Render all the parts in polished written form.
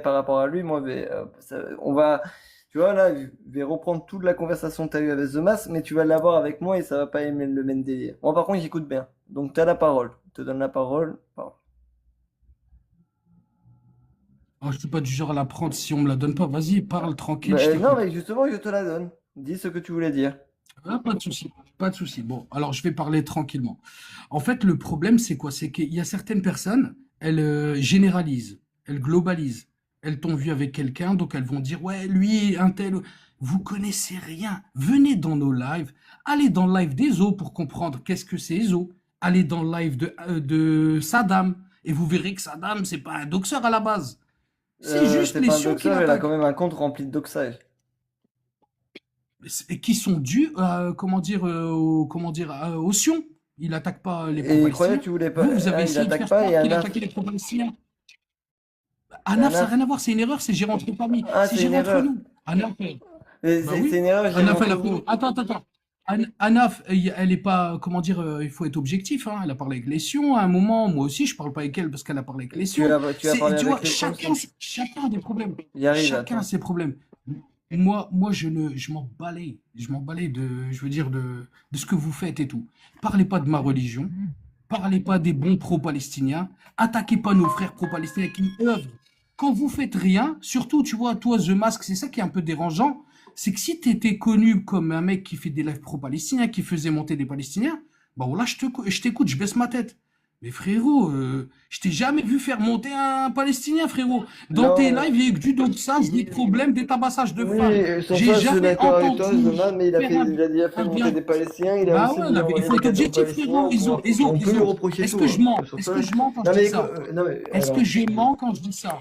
par rapport à lui, moi, on va, tu vois, là, je vais reprendre toute la conversation que tu as eue avec The Mask, mais tu vas l'avoir avec moi et ça va pas aimer le même délire. Moi, par contre, j'écoute bien. Donc, tu as la parole. Je te donne la parole. Parle. Oh, je suis pas du genre à la prendre si on me la donne pas. Vas-y, parle tranquille, je Non, t'écoute. mais justement, je te la donne. Dis ce que tu voulais dire. Ah, pas de souci, pas de souci. Bon, alors je vais parler tranquillement. En fait, le problème, c'est quoi? C'est qu'il y a certaines personnes, elles généralisent, elles globalisent. Elles t'ont vu avec quelqu'un, donc elles vont dire, ouais, lui, un tel. Vous connaissez rien. Venez dans nos lives. Allez dans le live d'Ezo pour comprendre qu'est-ce que c'est Ezo. Allez dans le live de Saddam. Et vous verrez que Saddam, c'est pas un doxeur à la base. C'est juste C'est les pas un sions qui doxeur, il a quand l'attaquent. même un compte rempli de doxage. Et qui sont dus, comment dire, comment dire, aux Sion. Il n'attaque pas les Et il croyait que pro-palestiniens. tu voulais pas. Vous, vous avez Hein, il essayé de attaque faire pas et croire qu'il Anaf. attaquait les pro-palestiniens. Et Anaf, ça n'a Anaf. rien à voir, c'est une erreur, c'est géré entre familles, Ah, c'est c'est une géré entre erreur. nous. Anaf, bah C'est oui. une erreur, j'ai Anaf, elle entre a fait. vous. Attends, attends, attends. Anaf, elle est pas, comment dire, il faut être objectif, hein. Elle a parlé avec les Sion à un moment. Moi aussi, je parle pas avec elle parce qu'elle a parlé avec les Sion. Tu as parlé Tu avec vois, les siens aussi. chacun a des problèmes. Il arrive, Chacun a attends. ses problèmes. Moi, je m'en balais je veux dire, de ce que vous faites et tout. Parlez pas de ma religion. Parlez pas des bons pro-palestiniens. Attaquez pas nos frères pro-palestiniens qui œuvrent. Quand vous faites rien, surtout, tu vois, toi, The Mask, c'est ça qui est un peu dérangeant, c'est que si tu étais connu comme un mec qui fait des lives pro-palestiniens, qui faisait monter des Palestiniens, bah voilà, je t'écoute, je baisse ma tête. Mais frérot, je t'ai jamais vu faire monter un Palestinien, frérot. Dans tes Non, lives, il y a eu que du doxage, des problèmes, des tabassages de femmes. oui, sur J'ai ça, je suis jamais d'accord avec toi, entendu Zoma, mais faire il a déjà fait un monter bien. des Palestiniens, il a Bah aussi ouais, déjà il envoyé faut des être cadeaux aux objectif, frérot. Palestiniens. Iso, On peut lui Iso. reprocher Est-ce tout, que je hein. mens? Sur Est-ce ça. que je mens quand je Non, dis mais ça? non, mais Est-ce que alors. je mens quand je dis ça?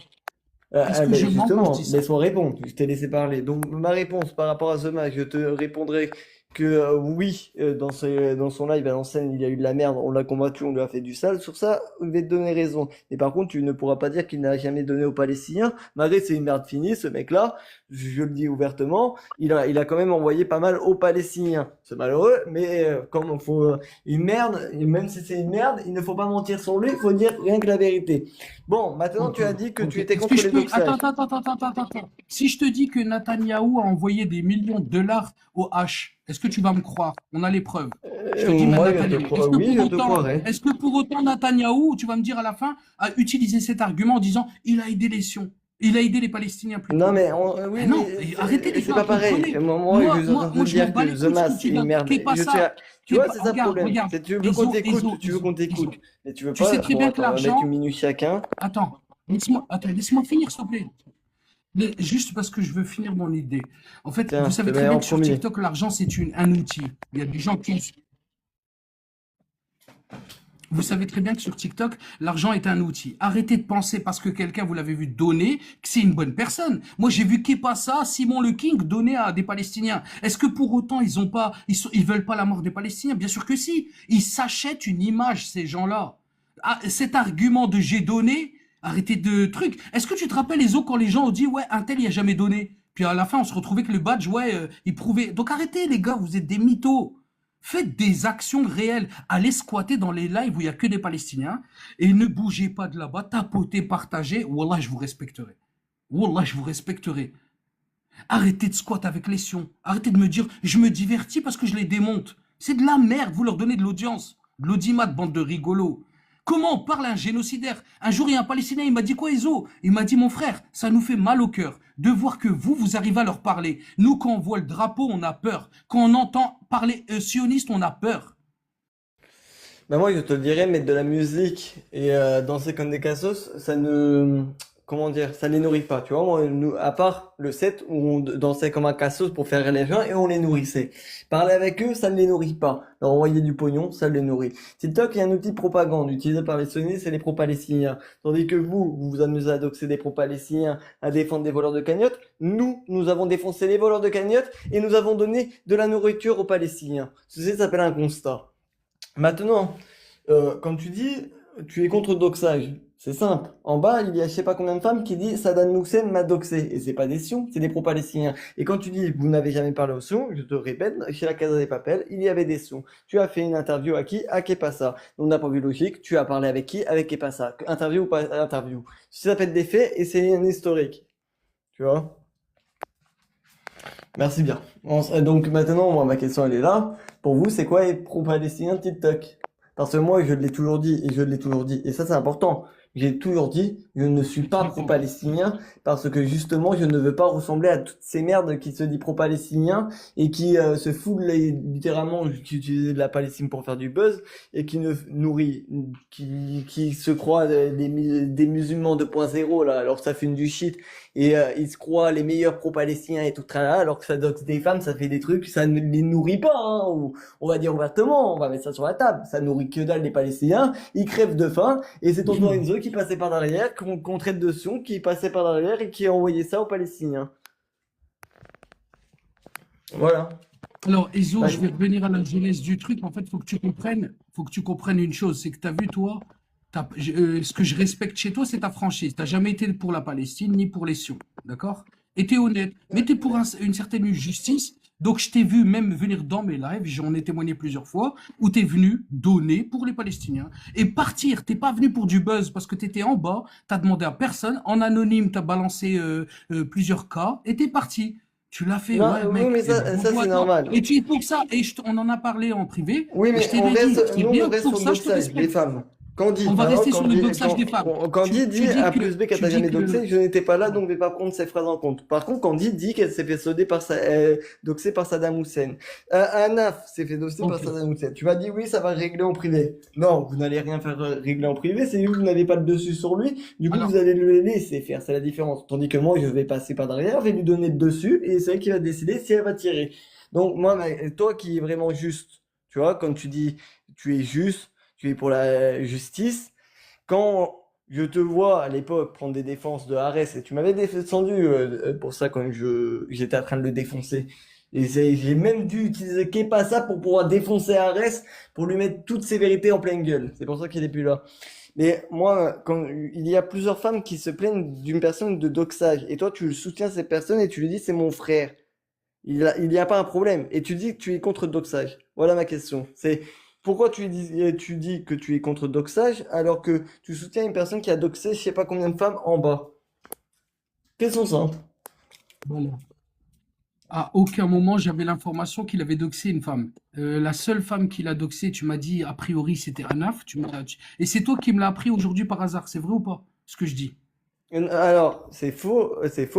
Est-ce que Ben je mens quand je dis justement, ça? laisse-moi répondre, je t'ai laissé parler. Donc ma réponse par rapport à ce match, je te répondrai que oui, dans son live à l'ancienne, il y a eu de la merde, on l'a combattu, on lui a fait du sale. Sur ça, je vais te donner raison. Mais par contre, tu ne pourras pas dire qu'il n'a jamais donné aux Palestiniens. Malgré que c'est une merde finie, ce mec-là, je le dis ouvertement, il a quand même envoyé pas mal aux Palestiniens. C'est malheureux, mais comme il faut une merde, et même si c'est une merde, il ne faut pas mentir sur lui, il faut dire rien que la vérité. Bon, maintenant Ok, tu as dit que ok. tu étais Est-ce que contre je les peux... Attends, doxages. attends, attends, attends, attends, attends. Si je te dis que Netanyahou a envoyé des millions de dollars au H, est-ce que tu vas me croire? On a les preuves. Je te dis Moi, je te Netanyahou. crois, oui, je te croirais. Est-ce que pour autant Netanyahou, tu vas me dire à la fin, a utilisé cet argument en disant il a aidé les Sions, il a aidé les Palestiniens Non, plutôt? mais Ben oui, non, mais arrêtez les c'est gars, pas pareil. comprenez. Je suis en train de te Je m'en dire bats que les The couilles de ce que Mask, c'est tu une dis. merde. Qu'est pas ça. Tu vois, c'est ça le Regarde, problème. regarde. C'est tu veux qu'on t'écoute, tu veux qu'on Iso. t'écoute, mais tu veux Tu sais pas. très Bon, bien que attends, on va mettre une l'argent. minute chacun. Attends, laisse-moi finir, s'il te plaît. Mais juste parce que je veux finir mon idée. En fait, vous Tiens, je te savez très mets bien en que sur premier. TikTok, l'argent, c'est un outil. Il y a des gens qui... Vous savez très bien que sur TikTok, l'argent est un outil. Arrêtez de penser parce que quelqu'un, vous l'avez vu donner, que c'est une bonne personne. Moi, j'ai vu Kepassa, Simon le King donner à des Palestiniens. Est-ce que pour autant, ils veulent pas la mort des Palestiniens? Bien sûr que si. Ils s'achètent une image, ces gens-là. Ah, cet argument de j'ai donné, arrêtez de trucs. Est-ce que tu te rappelles, les autres, quand les gens ont dit, ouais, un tel, il a jamais donné? Puis à la fin, on se retrouvait que le badge, ouais, il prouvait. Donc arrêtez, les gars, vous êtes des mythos. Faites des actions réelles. Allez squatter dans les lives où il n'y a que des Palestiniens et ne bougez pas de là-bas. Tapotez, partagez. Wallah, je vous respecterai. Wallah, je vous respecterai. Arrêtez de squatter avec les sions. Arrêtez de me dire, je me divertis parce que je les démonte. C'est de la merde. Vous leur donnez de l'audience. De l'audimat, bande de rigolos. Comment on parle à un génocidaire? Un jour, il y a un Palestinien, il m'a dit quoi, Iso? Il m'a dit, mon frère, ça nous fait mal au cœur de voir que vous arrivez à leur parler. Nous, quand on voit le drapeau, on a peur. Quand on entend parler sioniste, on a peur. Bah moi, je te le dirais, mettre de la musique et danser comme des cassos, ça ne... Comment dire? Ça les nourrit pas, tu vois. À part le set où on dansait comme un cassos pour faire rire les gens et on les nourrissait. Parler avec eux, ça ne les nourrit pas. Leur envoyer du pognon, ça les nourrit. TikTok est un outil de propagande utilisé par les sionistes et les pro-palestiniens. Tandis que vous vous amusez à doxer des pro-palestiniens, à défendre des voleurs de cagnottes. Nous avons défoncé les voleurs de cagnottes et nous avons donné de la nourriture aux Palestiniens. Ceci s'appelle un constat. Maintenant, comme tu dis, tu es contre le doxage. C'est simple. En bas, il y a je sais pas combien de femmes qui disent Saddam Hussein m'a doxé. Et c'est pas des sions, c'est des pro-palestiniens. Et quand tu dis vous n'avez jamais parlé aux sions, je te répète, chez la Casa des Papel, il y avait des sions. Tu as fait une interview à qui? À Kepassa. Donc d'un point de vue logique, tu as parlé avec qui? Avec Kepassa. Interview ou pas interview. Si ça fait des faits et c'est un historique. Tu vois? Merci bien. Donc maintenant, moi, ma question elle est là. Pour vous, c'est quoi les pro-palestiniens de TikTok? Parce que moi, je l'ai toujours dit et je l'ai toujours dit. Et ça, c'est important. J'ai toujours dit, je ne suis pas pro-palestinien parce que justement, je ne veux pas ressembler à toutes ces merdes qui se disent pro-palestinien et qui se foutent littéralement, qui utilisent la Palestine pour faire du buzz et qui ne nourrit, qui se croient des musulmans 2.0 là, alors que ça fume du shit et ils se croient les meilleurs pro-palestiniens et tout tralala, alors que ça doxe des femmes, ça fait des trucs, ça ne les nourrit pas, hein, ou on va dire ouvertement, on va mettre ça sur la table, ça nourrit que dalle des Palestiniens, ils crèvent de faim, et c'est tonton Enzo qui passait par derrière, qu'on traite de son, qui passait par derrière et qui a envoyé ça aux Palestiniens. Voilà. Alors, Ezo, je Vas-y. vais revenir à la genèse du truc. En fait, faut que tu comprennes une chose, c'est que tu as vu, toi, ce que je respecte chez toi, c'est ta franchise. Tu n'as jamais été pour la Palestine ni pour les Sions, d'accord? Et tu es honnête, mais tu es pour une certaine justice. Donc, je t'ai vu même venir dans mes lives, j'en ai témoigné plusieurs fois, où tu es venu donner pour les Palestiniens et partir. T'es pas venu pour du buzz parce que tu étais en bas, tu as demandé à personne, en anonyme, tu as balancé plusieurs cas et tu es parti. Tu l'as fait, Non, ouais, oui, mec. mais Et ça bravo c'est à toi. normal. Et tu es pour ça. Et on en a parlé en privé. Oui, Et je mais t'ai dit, c'est nous, on bien reste pour sur le ça, je te doxage des respecte. femmes. Candy, On va maintenant, rester sur le doxage des femmes. Candy Tu dit dis A plus B qu'elle tu t'a dis jamais que, doxé, je n'étais pas là, donc je vais pas prendre ces phrases en compte. Par contre, Candy dit qu'elle s'est fait doxer par Saddam Hussein. Anaf s'est fait doxer par ok. Saddam Hussein. Tu m'as dit oui, ça va régler en privé. Non, vous n'allez rien faire régler en privé, c'est vous, vous n'avez pas le dessus sur lui, du coup vous Alors, allez le laisser faire, c'est la différence. Tandis que moi, je vais passer par derrière, je vais lui donner le dessus, et c'est elle qui va décider si elle va tirer. Donc moi, toi qui es vraiment juste, tu vois, quand tu dis tu es juste, tu es pour la justice, quand je te vois à l'époque prendre des défenses de Arès, et tu m'avais descendu pour ça quand j'étais en train de le défoncer. Et j'ai même dû utiliser Kepa pour pouvoir défoncer Arès, pour lui mettre toutes ses vérités en pleine gueule. C'est pour ça qu'il est plus là. Mais moi, quand il y a plusieurs femmes qui se plaignent d'une personne de doxage, et toi tu soutiens cette personne et tu lui dis c'est mon frère. Il n'y a pas un problème. Et tu dis que tu es contre le doxage. Voilà ma question. C'est pourquoi tu dis que tu es contre le doxage alors que tu soutiens une personne qui a doxé je sais pas combien de femmes en bas. Question simple. voilà. À aucun moment, j'avais l'information qu'il avait doxé une femme. La seule femme qu'il a doxé, tu m'as dit, a priori, c'était Anaf. Et c'est toi qui me l'as appris aujourd'hui par hasard. C'est vrai ou pas, ce que je dis? Alors, c'est faux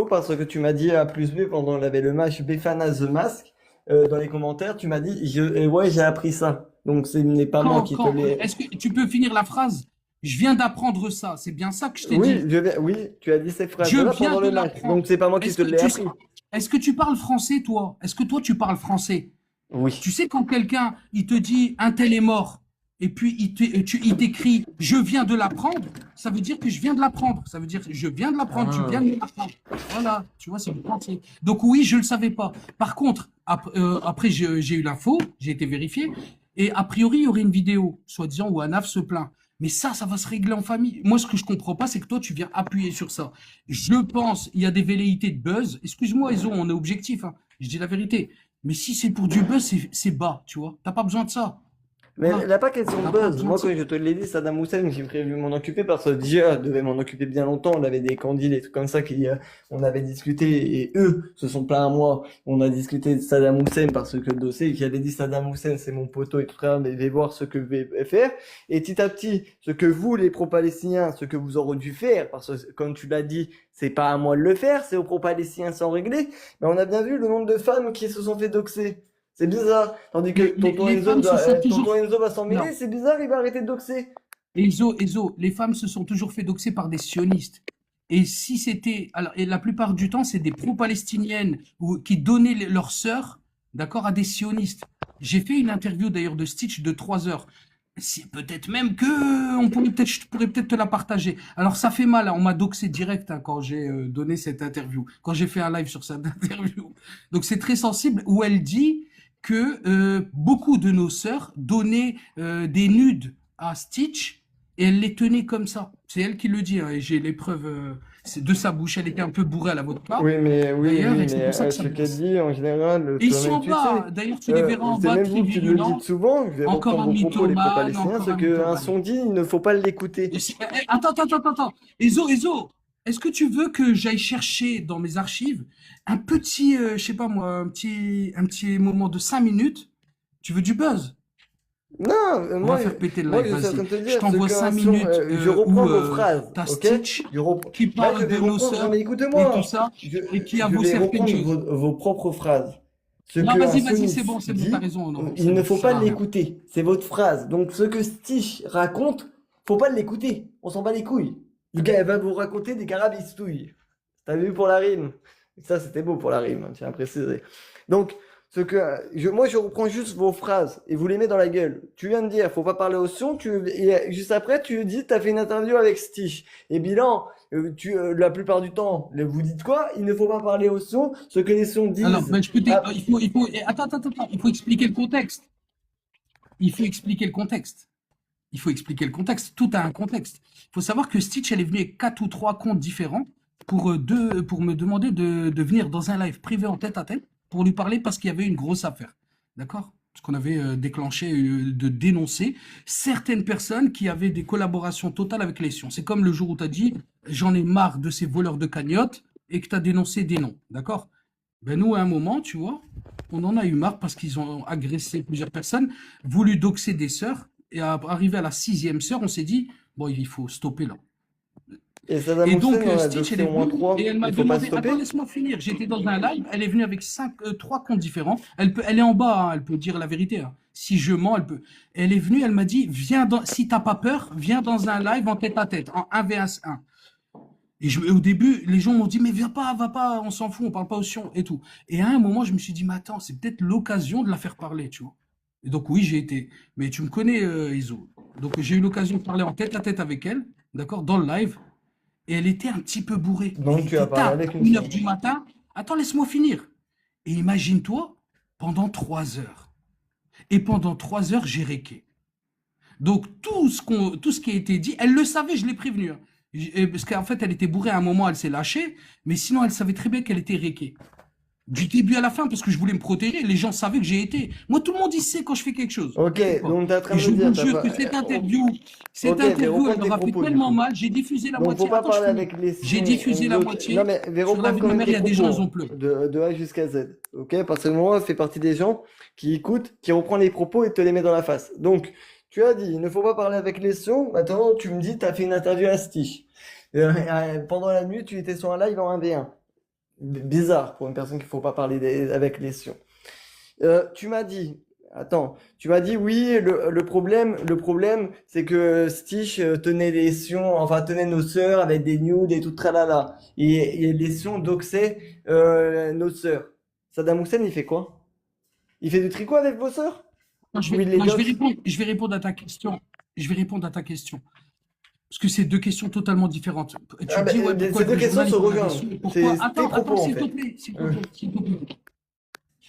parce que tu m'as dit à plus B pendant le match Befana The Mask. Dans les commentaires, tu m'as dit, ouais, j'ai appris ça. Donc, ce n'est pas moi qui te l'ai. Est-ce que tu peux finir la phrase? Je viens d'apprendre ça. C'est bien ça que je t'ai Oui, dit. oui, tu as dit ces Je phrases-là viens pendant de le match. Donc, l'apprendre. c'est pas moi qui Est-ce te que l'ai tu, appris. est-ce que tu parles français, toi? Est-ce que toi, tu parles français? Oui. Tu sais, quand quelqu'un, il te dit un tel est mort, et puis il t'écrit je viens de l'apprendre, ça veut dire que je viens de l'apprendre. Ça veut dire je viens de l'apprendre, tu Ah. viens de l'apprendre. Voilà, tu vois, c'est le français. Donc oui, je ne le savais pas. Par contre, après, j'ai eu l'info, j'ai été vérifié, et a priori, il y aurait une vidéo, soi-disant, où Anaf se plaint. Mais ça va se régler en famille. Moi, ce que je comprends pas, c'est que toi, tu viens appuyer sur ça. Je pense, il y a des velléités de buzz. Excuse-moi, Ezo, on est objectif, hein. Je dis la vérité. Mais si c'est pour du buzz, c'est bas, tu vois. T'as pas besoin de ça. Mais Voilà. là, pas question de T'as pas buzz. besoin de Moi, ça. quand je te l'ai dit, Saddam Hussein, j'ai prévu m'en occuper parce que déjà, je devais m'en occuper bien longtemps. On avait des candidats, des trucs comme ça on avait discuté et eux se sont plaints à moi. On a discuté de Saddam Hussein parce que le dossier, j'avais dit Saddam Hussein, c'est mon poteau et tout ça, mais je vais voir ce que je vais faire. Et petit à petit, ce que vous, les pro-palestiniens, ce que vous aurez dû faire, parce que, comme tu l'as dit, c'est pas à moi de le faire, c'est aux pro-palestiniens sans régler. Mais on a bien vu le nombre de femmes qui se sont fait doxer. C'est bizarre. Tandis que Les femmes se sont tonton toujours. Enzo va s'en Non. mêler, c'est bizarre, il va arrêter de doxer. Ezo, les femmes se sont toujours fait doxer par des sionistes. Et si c'était. Alors, et la plupart du temps, c'est des pro-palestiniennes qui donnaient leurs sœurs, d'accord, à des sionistes. J'ai fait une interview d'ailleurs de Stitch de 3 heures. C'est peut-être même que je pourrais peut-être te la partager. Alors ça fait mal, hein, on m'a doxé direct hein, quand j'ai donné cette interview, quand j'ai fait un live sur cette interview. Donc c'est très sensible où elle dit que beaucoup de nos sœurs donnaient des nudes à Stitch et elle les tenait comme ça. C'est elle qui le dit, hein, et j'ai les preuves c'est de sa bouche. Elle était un peu bourrée à la vodka, d'ailleurs, et c'est pour ça que ça Ce qu'elle blesse. dit, en général, Et ils toi-même sont tu bas. sais. D'ailleurs, tu les verras en C'est bas, même vous qui le dites trivirulents. souvent, je vais Encore reprendre un vos propos, les mythomane, pro-palestiniens, ce encore un qu'un mythomane. son dit, il ne faut pas l'écouter. Attends. Ezo, est-ce que tu veux que j'aille chercher dans mes archives un petit, je sais pas moi, un petit moment de 5 minutes? Tu veux du buzz? Non, On va faire péter le moi live, je suis en train vas-y. de te Je dire ce t'envoie qu'un 5 son, minutes je reprends où vos phrases, t'as ok? Stitch qui Là je parle vais de nos reprendre, non sœurs mais et tout écoutez-moi, ça et qui je avoue vais certaines reprendre choses. vos propres phrases. Ce Non, que un vas-y, soniste c'est bon, t'as dit, raison, non, c'est il ne bon, faut ça pas sert à rien. l'écouter, c'est votre phrase. Donc ce que Stitch raconte, faut pas l'écouter, on s'en bat les couilles. Le gars, il va vous raconter des carabistouilles. T'as vu pour la rime? Ça, c'était beau pour la rime, hein, tiens à préciser. Donc, moi, je reprends juste vos phrases et vous les mets dans la gueule. Tu viens de dire, faut pas parler au son, et juste après, tu dis, t'as fait une interview avec Stitch. Et bilan, la plupart du temps, vous dites quoi? Il ne faut pas parler au son, ce que les sons Alors, disent. ben, Ah, attends, il faut expliquer le contexte. Il faut expliquer le contexte. Il faut expliquer le contexte. Tout a un contexte. Il faut savoir que Stitch, elle est venue avec 4 ou 3 comptes différents pour me demander de venir dans un live privé en tête à tête pour lui parler parce qu'il y avait une grosse affaire. D'accord? Parce qu'on avait déclenché de dénoncer certaines personnes qui avaient des collaborations totales avec les Sions. C'est comme le jour où tu as dit j'en ai marre de ces voleurs de cagnottes et que tu as dénoncé des noms. D'accord? Ben nous, à un moment, tu vois, on en a eu marre parce qu'ils ont agressé plusieurs personnes, voulu doxer des sœurs, et arrivé à la 6e sœur, on s'est dit, bon, il faut stopper là. et Saddam Et Hussein donc, en a Stitch, elle doxé est au moins venue et 3. elle m'a Il faut pas demandé, attends, stopper? laisse-moi finir. J'étais dans un live, elle est venue avec 3 comptes différents. Elle est en bas, hein, elle peut dire la vérité, hein. Si je mens, elle peut. Elle est venue, elle m'a dit, si t'as pas peur, viens dans un live en tête à tête, en 1v1. Au début, les gens m'ont dit, mais viens pas, va pas, on s'en fout, on parle pas au Sion et tout. Et à un moment, je me suis dit, mais attends, c'est peut-être l'occasion de la faire parler, tu vois. Et donc, oui, j'ai été. Mais tu me connais, Iso. Donc, j'ai eu l'occasion de parler en tête à tête avec elle, d'accord, dans le live. Et elle était un petit peu bourrée. Et Donc il tu as était parlé tard, avec une 1 heure son. du matin. Attends, laisse-moi finir. Et imagine-toi, pendant 3 heures. Et pendant 3 heures, j'ai réqué. Donc tout ce qui a été dit, elle le savait, je l'ai prévenue, hein. Parce qu'en fait, elle était bourrée à un moment, elle s'est lâchée, mais sinon, elle savait très bien qu'elle était réquée. Du début à la fin, parce que je voulais me protéger, les gens savaient que j'ai été. Moi, tout le monde y sait quand je fais quelque chose. Ok, T'inquiète pas. donc tu es en train Et de je me vous dire, t'as jure pas... que cette Ok, je vais interview, elle reprendre tes leur a fait propos du tellement coup. mal, j'ai diffusé la Donc faut moitié. pas Attends, je parler finis. avec les J'ai sons diffusé la Non moitié. mais je vais Sur la reprendre vie quand de ma même mère, il tes y a des gens, propos, ils ont hein, pleuré. de A jusqu'à Z. Ok, parce que moi, je fais partie des gens qui écoutent, qui reprend les propos et te les met dans la face. Donc, tu as dit, il ne faut pas parler avec les sons. Maintenant, tu me dis, tu as fait une interview à Stitch. Pendant la nuit, tu étais sur un live en 1v1. Bizarre pour une personne qu'il faut pas parler avec les sons. Tu m'as dit, attends, tu m'as dit oui, le problème, c'est que Stitch tenait les sions, enfin tenait nos sœurs avec des nudes et tout tralala. Et les sions doxaient nos sœurs. Saddam Hussein, il fait quoi? Il fait du tricot avec vos sœurs? Ou il les doxe? Je vais répondre à ta question. Je vais répondre à ta question. Parce que c'est 2 questions totalement différentes. Ah Tu ben, dis, ouais, pourquoi ces le deux vrai questions journal, se il parle des rejoignent. sous? Pourquoi? C'est tes propos en S'il te fait. plaît, Euh, s'il te plaît.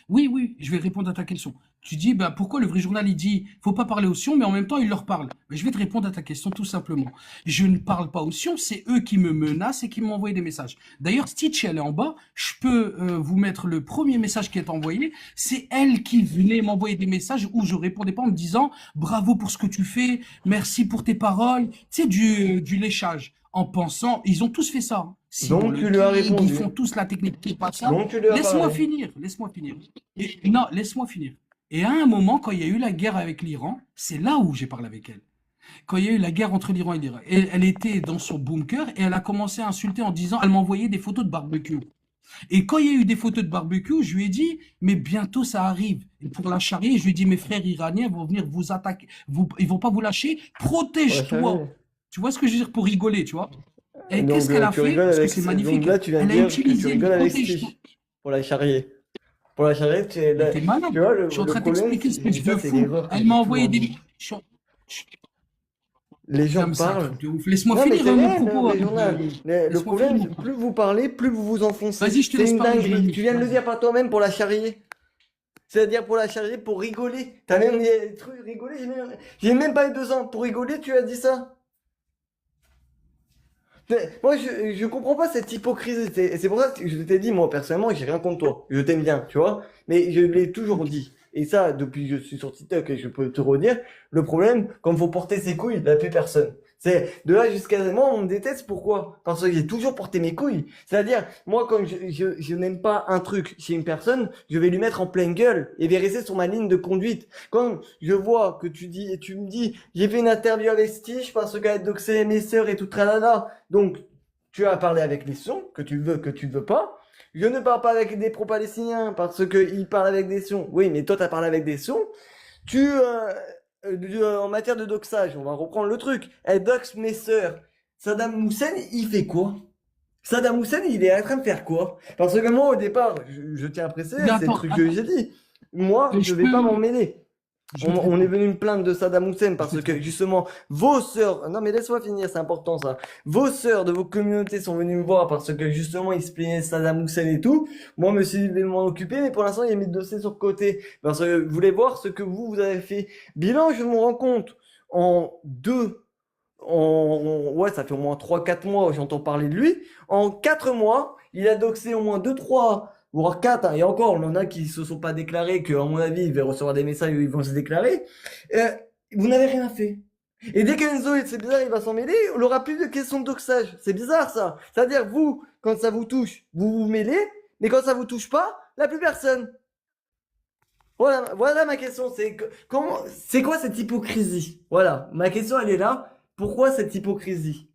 Oui, je vais répondre à ta question. Tu dis, bah, pourquoi le vrai journal, il dit, faut pas parler aux Sions, mais en même temps, il leur parle. Mais je vais te répondre à ta question tout simplement. Je ne parle pas aux Sions, c'est eux qui me menacent et qui m'ont envoyé des messages. D'ailleurs, Stitch, elle est en bas. Je peux vous mettre le premier message qui est envoyé. C'est elle qui venait m'envoyer des messages où je répondais pas en me disant, bravo pour ce que tu fais, merci pour tes paroles. C'est du léchage. En pensant, ils ont tous fait ça, hein. Simon donc Le tu lui as King, ils répondu. font tous la technique qui est pas ça. Donc tu lui as Laisse-moi parlé. finir, laisse-moi finir. Non, laisse-moi finir. Et à un moment, quand il y a eu la guerre avec l'Iran, c'est là où j'ai parlé avec elle. Quand il y a eu la guerre entre l'Iran et l'Irak, elle était dans son bunker et elle a commencé à insulter en disant, elle m'envoyait des photos de barbecue. Et quand il y a eu des photos de barbecue, je lui ai dit, mais bientôt ça arrive. Et pour la charrier, je lui ai dit, mes frères iraniens vont venir vous attaquer, ils vont pas vous lâcher, Pour la protège-toi. charrier. Tu vois ce que je veux dire pour rigoler, tu vois? Et qu'est-ce Donc qu'elle a tu fait? rigoles Parce que avec... c'est Donc magnifique. là, tu viens de Elle a dire que tu utilisé le rigoles avec protège-toi. Stitch pour la charrier. Pour la charrier, Mais t'es malade. tu vois, Je suis en le train de problème, t'expliquer ce et truc ça, de c'est fou. l'erreur que Elle j'ai m'a toujours envoyé dit. des. Je- Les gens Comme ça, un parlent. truc de ouf. Laisse-moi Non, mais finir c'est mon réel, le propos vrai avec journal. Le Laisse-moi finir problème, mon c'est propos. plus vous parlez, plus vous vous enfoncez. Vas-y, je te C'est laisse une parler, je dinguerie. Tu m'amuse. viens de le Vas-y. dire par toi-même pour la charrier. C'est-à-dire pour la charrier, pour rigoler. T'as même des trucs rigoler. J'ai même pas eu 2 ans. Pour rigoler, tu as dit ça. Moi, je comprends pas cette hypocrisie. C'est pour ça que je t'ai dit, moi, personnellement, j'ai rien contre toi. Je t'aime bien, tu vois. Mais je l'ai toujours dit. Et ça, depuis que je suis sur TikTok, et je peux te redire, le problème, quand il faut porter ses couilles, il n'y a plus personne. C'est de là jusqu'à moi, on me déteste. Pourquoi? Parce que j'ai toujours porté mes couilles. C'est-à-dire, moi, quand je n'aime pas un truc chez une personne, je vais lui mettre en pleine gueule et vais rester sur ma ligne de conduite. Quand je vois que tu dis, et tu me dis, j'ai fait une interview avec Stitch parce qu'elle a doxé mes sœurs et tout tralala. Donc, tu as parlé avec les sons, que tu veux pas. Je ne parle pas avec des pro-palestiniens parce qu'ils parlent avec des sons. Oui, mais toi, t'as parlé avec des sons. En matière de doxage, on va reprendre le truc. Elle doxe mes sœurs. Saddam Hussein, il fait quoi? Saddam Hussein, il est en train de faire quoi? Parce que moi, au départ, je tiens à préciser, Mais c'est le attends, truc que j'ai dit. Moi, je je vais pas m'en peux, mêler. je vais te On est répondre. venu me plaindre de Saddam Hussein Je vais parce te que répondre. justement vos sœurs, non mais laisse-moi finir, c'est important ça. Vos sœurs de vos communautés sont venues me voir parce que justement ils se plaignaient de Saddam Hussein et tout. Moi, je me suis dit de m'en occuper, mais pour l'instant il a mis le dossier sur le côté parce que vous voulez voir ce que vous avez fait. Bilan, je me rends compte en ouais, ça fait au moins 3 4 mois, j'entends parler de lui. En 4 mois, il a doxé au moins 2 3 voire 4, hein. Et encore, on en a qui se sont pas déclarés, que, à mon avis, ils vont recevoir des messages où ils vont se déclarer. Euh, vous n'avez rien fait. Et dès qu'Enzo, c'est bizarre, il va s'en mêler, on n'aura plus de questions de doxage. C'est bizarre, ça. C'est-à-dire, vous, quand ça vous touche, vous vous mêlez, mais quand ça vous touche pas, là, plus personne. Voilà ma question, c'est quoi cette hypocrisie? Voilà, ma question, elle est là. Pourquoi cette hypocrisie?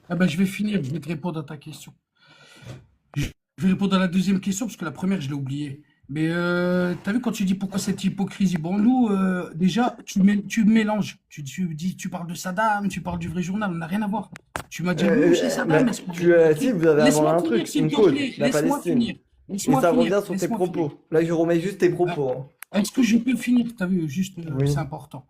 Ah ben, je vais finir, je vais te répondre à ta question. Je vais répondre à la deuxième question parce que la première, je l'ai oubliée. Mais t'as vu quand tu dis pourquoi cette hypocrisie? Bon, nous, déjà, tu mélanges. Tu parles de Saddam, tu parles du vrai journal, on n'a rien à voir. Tu m'as dit oui, chez Saddam, est-ce que Si, ok. vous avez avant Laisse-moi un finir, truc, s'il une te cause, plaît. la Laisse-moi Palestine. finir. Et Laisse-moi ça finir. revient sur tes Laisse-moi finir. propos. Là, je remets juste tes Euh, propos, hein. Est-ce que je peux finir? T'as vu, juste, c'est Oui. important.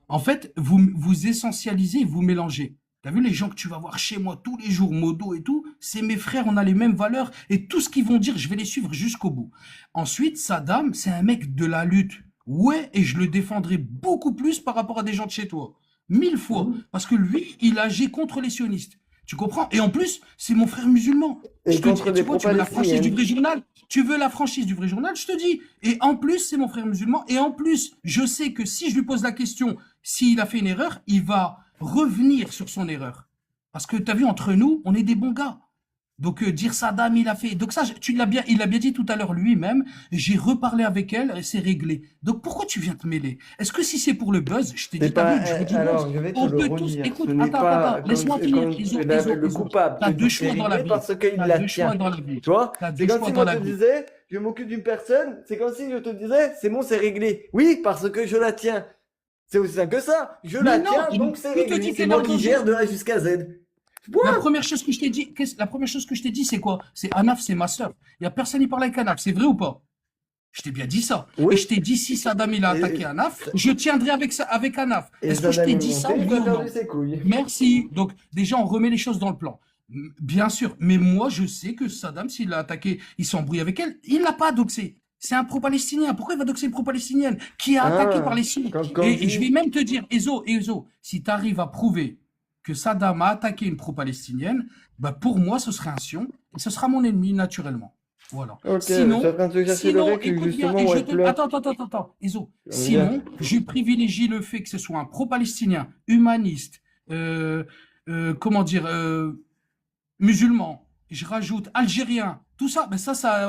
En fait, vous essentialisez, vous mélangez. T'as vu les gens que tu vas voir chez moi tous les jours, modo et tout, c'est mes frères, on a les mêmes valeurs et tout ce qu'ils vont dire, je vais les suivre jusqu'au bout. Ensuite, Saddam, c'est un mec de la lutte. Ouais, et je le défendrai beaucoup plus par rapport à des gens de chez toi. 1000 fois. Mhm. Parce que lui, il agit contre les sionistes. Tu comprends? Et en plus, c'est mon frère musulman. Et Je te dis, contre des tu vois, tu veux la franchise du pro-palestiniennes. vrai journal? Tu veux la franchise du vrai journal? Je te dis. Et en plus, c'est mon frère musulman. Et en plus, je sais que si je lui pose la question, s'il a fait une erreur, il va revenir sur son erreur. Parce que tu as vu, entre nous, on est des bons gars. Donc dire Saddam, il a fait. Donc ça, il l'a bien dit tout à l'heure lui-même. J'ai reparlé avec elle et c'est réglé. Donc pourquoi tu viens te mêler? Est-ce que si c'est pour le buzz, je t'ai C'est dit, t'as pas, vu, je veux du buzz. alors, je vais te On le peut tous. redire. Ce Écoute, n'est pas laisse-moi finir. le coupable te T'as deux dit c'est choix dans la réglé vie. parce qu'il T'as la deux choix tient. dans la vie. Tu vois? T'as C'est deux comme choix si dans moi la je te vie. disais, je m'occupe d'une personne, c'est comme si je te disais, c'est bon, c'est réglé. Oui, parce que je la tiens. C'est aussi simple que ça. Je Mais la non, tiens, donc c'est qui te réglé. dit C'est qu'elle est moi en qui danger? gère de A jusqu'à Z. La Point. première chose que je t'ai dit, la première chose que je t'ai dit, c'est quoi? C'est Anaf, c'est ma sœur. Il y a personne qui parle avec Anaf. C'est vrai ou pas? Je t'ai bien dit ça. Et Oui. je t'ai dit, si Saddam il a attaqué Et, Anaf, je tiendrai avec Anaf. et Est-ce que je Saddam t'ai est dit ça, monté, il oui a ou perdu non? ses couilles. Merci. Donc, déjà, on remet les choses dans le plan. Bien sûr. Mais moi, je sais que Saddam, s'il l'a attaqué, il s'embrouille avec elle. Il l'a pas doxé. C'est un pro-palestinien. Pourquoi il va doxer une pro-palestinienne qui est attaquée par les Ah, Syriens? quand Et je vais dit, même te dire, Ezo, si tu arrives à prouver que Saddam a attaqué une pro-palestinienne, bah pour moi, ce serait un sion et ce sera mon ennemi naturellement. Voilà. ok, je suis en train de te chercher le règle, Écoute bien, justement, et où je elle te... pleure. Attends, Ezo. Tu vas me dire. Sinon, je privilégie le fait que ce soit un pro-palestinien, humaniste, comment dire, musulman, je rajoute algérien, tout ça, ben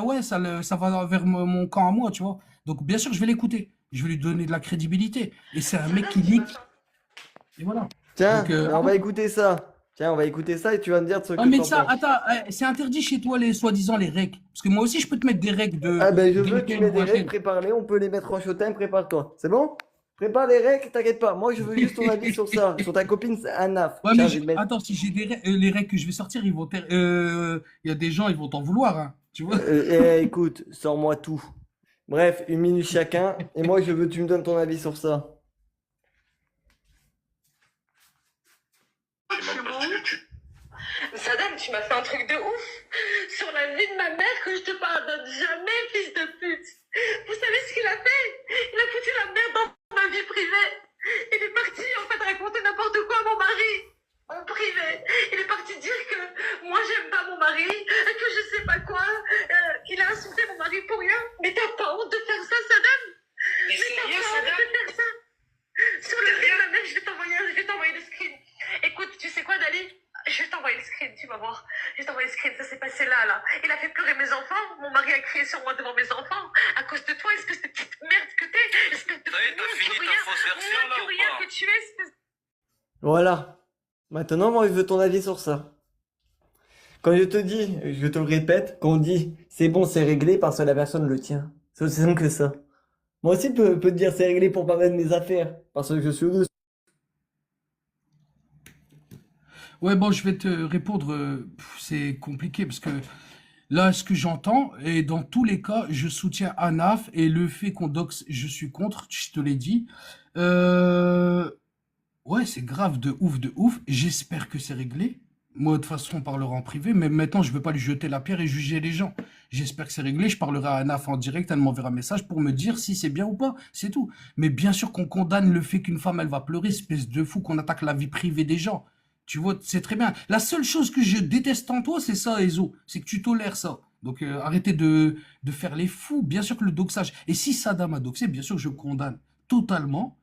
ouais, ça va vers mon camp à moi, tu vois. Donc, bien sûr, je vais l'écouter. Je vais lui donner de la crédibilité. Et c'est un mec qui lutte. Et voilà. Tiens, Donc, on va écouter ça. Tiens, on va écouter ça et tu vas me dire ce ah, que mais t'en ça, penses. attends, c'est interdit chez toi, les soi-disant les règles. Parce que moi aussi, je peux te mettre des règles Ah ben je veux que tu d'Intel mets ou des règles, Intel. prépare-les, on peut les mettre en showtime, prépare-toi. C'est bon? Prépare les règles, t'inquiète pas. Moi, je veux juste ton avis sur ça, sur ta copine Anaf. Ouais, mais Tiens, je vais te mettre. attends, si j'ai les règles que je vais sortir, il y a des gens, ils vont t'en vouloir, hein, tu vois. Écoute, sors-moi tout. Bref, 1 minute chacun. Et moi, je veux que tu me donnes ton avis sur ça. Saddam, tu m'as fait un truc de ouf sur la vie de ma mère que je te pardonne jamais, fils de pute. Vous savez ce qu'il a fait? Il a foutu la merde dans ma vie privée. Il est parti en fait raconter n'importe quoi à mon mari en privé. Il est parti vie pour rien. Mais t'as pas honte de faire ça, Saddam? Mais Mais t'as sérieux, pas honte Saddam? de faire ça? Sur le vie de ma mère, je vais t'envoyer le screen. Écoute, tu sais quoi, Dali? Je vais t'envoyer le screen, tu vas voir. Je vais t'envoyer le screen, ça s'est passé là. Il a fait pleurer mes enfants. Mon mari a crié sur moi devant mes enfants. À cause de toi, espèce de petite merde que t'es. Espèce de Ça y est, t'as fini ta fausse version, là, ou rien pas? que tu es, espèce de... Voilà. Maintenant, moi, je veux ton avis sur ça. Quand je te dis, je te le répète, quand on dit c'est bon, c'est réglé parce que la personne le tient. C'est aussi simple que ça. Moi aussi, peux te dire c'est réglé pour pas mettre mes affaires parce que je suis au-dessus. Ouais, bon, je vais te répondre. C'est compliqué parce que là, ce que j'entends, et dans tous les cas, je soutiens Anaf et le fait qu'on doxe, je suis contre, je te l'ai dit. Euh, ouais, c'est grave de ouf, de ouf. J'espère que c'est réglé. Moi, de toute façon, on parlera en privé, mais maintenant, je ne veux pas lui jeter la pierre et juger les gens. J'espère que c'est réglé. Je parlerai à Anaf en direct, elle m'enverra un message pour me dire si c'est bien ou pas. C'est tout. Mais bien sûr qu'on condamne le fait qu'une femme, elle va pleurer, espèce de fou, qu'on attaque la vie privée des gens. Tu vois, c'est très bien. La seule chose que je déteste en toi, c'est ça, Ezo. C'est que tu tolères ça. Donc, arrêtez de faire les fous. Bien sûr que le doxage. Et si Saddam a doxé, bien sûr que je condamne totalement.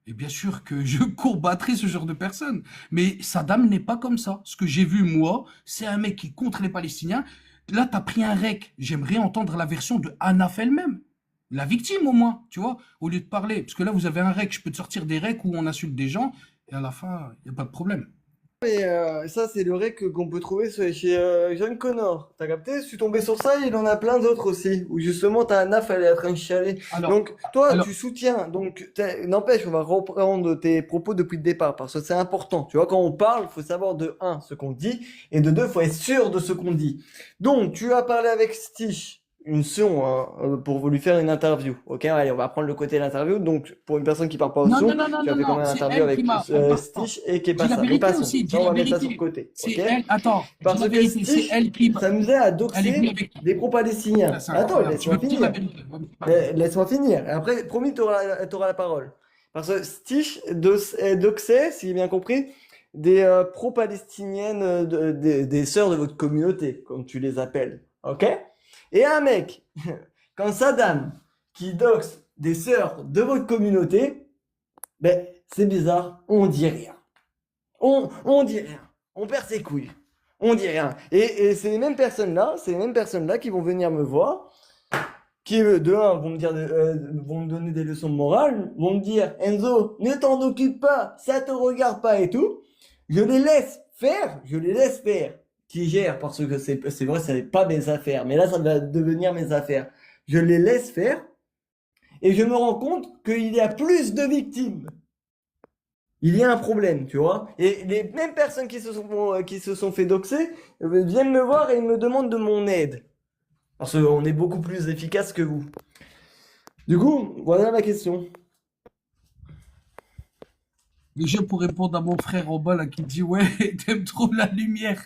Et bien sûr que je combattrai ce genre de personnes. Mais Saddam n'est pas comme ça. Ce que j'ai vu, moi, c'est un mec qui est contre les Palestiniens. Là, tu as pris un rec. J'aimerais entendre la version de Anaf elle-même. La victime, au moins, tu vois, au lieu de parler. Parce que là, vous avez un rec. Je peux te sortir des recs où on insulte des gens. Et à la fin, il n'y a pas de problème. Mais ça, c'est le rec qu'on peut trouver chez John Connor. T'as capté? Je suis tombé sur ça, il en a plein d'autres aussi. Où justement, t'as un naf, elle est en train de chialer. Donc, toi, alors- tu soutiens. Donc, n'empêche, on va reprendre tes propos depuis le départ. Parce que c'est important. Tu vois, quand on parle, il faut savoir de un, ce qu'on dit. Et de deux, il faut être sûr de ce qu'on dit. Donc, tu as parlé avec Stitch. Une son pour lui faire une interview. Ok, allez, on va prendre le côté de l'interview. Donc, pour une personne qui parle pas au Non, son, non, non, non, tu as non, fait quand non, même une c'est interview elle avec qui m'a. Stitch et qui est Dis pas la ça. vérité Passons. aussi, dis Ça, on la va mettre ça sur vérité. le côté. C'est Ok? elle, attends, dis Parce la que vérité, c'est Stitch elle qui. s'amusait à Elle est venue doxer avec. des pro-palestiniens. C'est Attends, incroyable. Tu laisse-moi vas me dire la finir. vérité. Laisse-moi finir. Après, promis, tu auras la parole. Parce que Stitch doxait, si j'ai bien compris, des pro-palestiniennes, des sœurs de votre communauté, comme tu les appelles. Ok? Et un mec, quand Saddam, qui doxe des sœurs de votre communauté, ben, c'est bizarre, on dit rien. On dit rien. On perd ses couilles. On dit rien. Et c'est les mêmes personnes-là qui vont venir me voir, qui de un vont me dire, vont me donner des leçons de morale, vont me dire Enzo, ne t'en occupe pas, ça te regarde pas et tout. Je les laisse faire, qui gèrent parce que c'est vrai, ça n'est pas mes affaires, mais là ça va devenir mes affaires. Je les laisse faire et je me rends compte qu'il y a plus de victimes. Il y a un problème, tu vois. Et les mêmes personnes qui se sont fait doxer viennent me voir et me demandent de mon aide. Parce qu'on est beaucoup plus efficace que vous. Du coup, voilà ma question. Déjà pour répondre à mon frère en bas là qui dit ouais, t'aimes trop la lumière.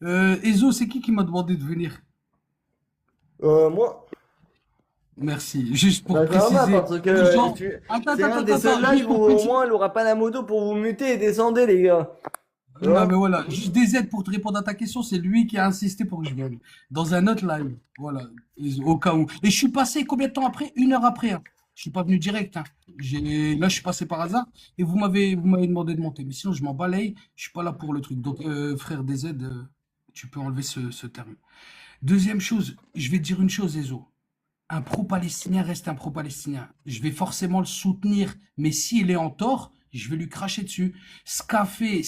Ezo, c'est qui m'a demandé de venir? Moi, Merci. Juste pour bah, préciser. parce que Les gens. c'est un des seuls là Juste où pour au préciser. moins elle aura pas la moto pour vous muter et descendez les gars. Tu Non, vois. mais voilà, juste des aides pour te répondre à ta question, c'est lui qui a insisté pour que je vienne. Dans un autre live. Voilà. Au cas où. Et je suis passé combien de temps après? 1 heure après. Hein. Je suis pas venu direct. Hein. Là, je suis passé par hasard et vous m'avez demandé de monter. Mais sinon, je m'en balaye. Je suis pas là pour le truc. Donc, frère des aides, tu peux enlever ce terme. Deuxième chose, je vais te dire une chose, Ezo. Un pro-palestinien reste un pro-palestinien. Je vais forcément le soutenir, mais s'il est en tort, je vais lui cracher dessus. Ce qu'a fait,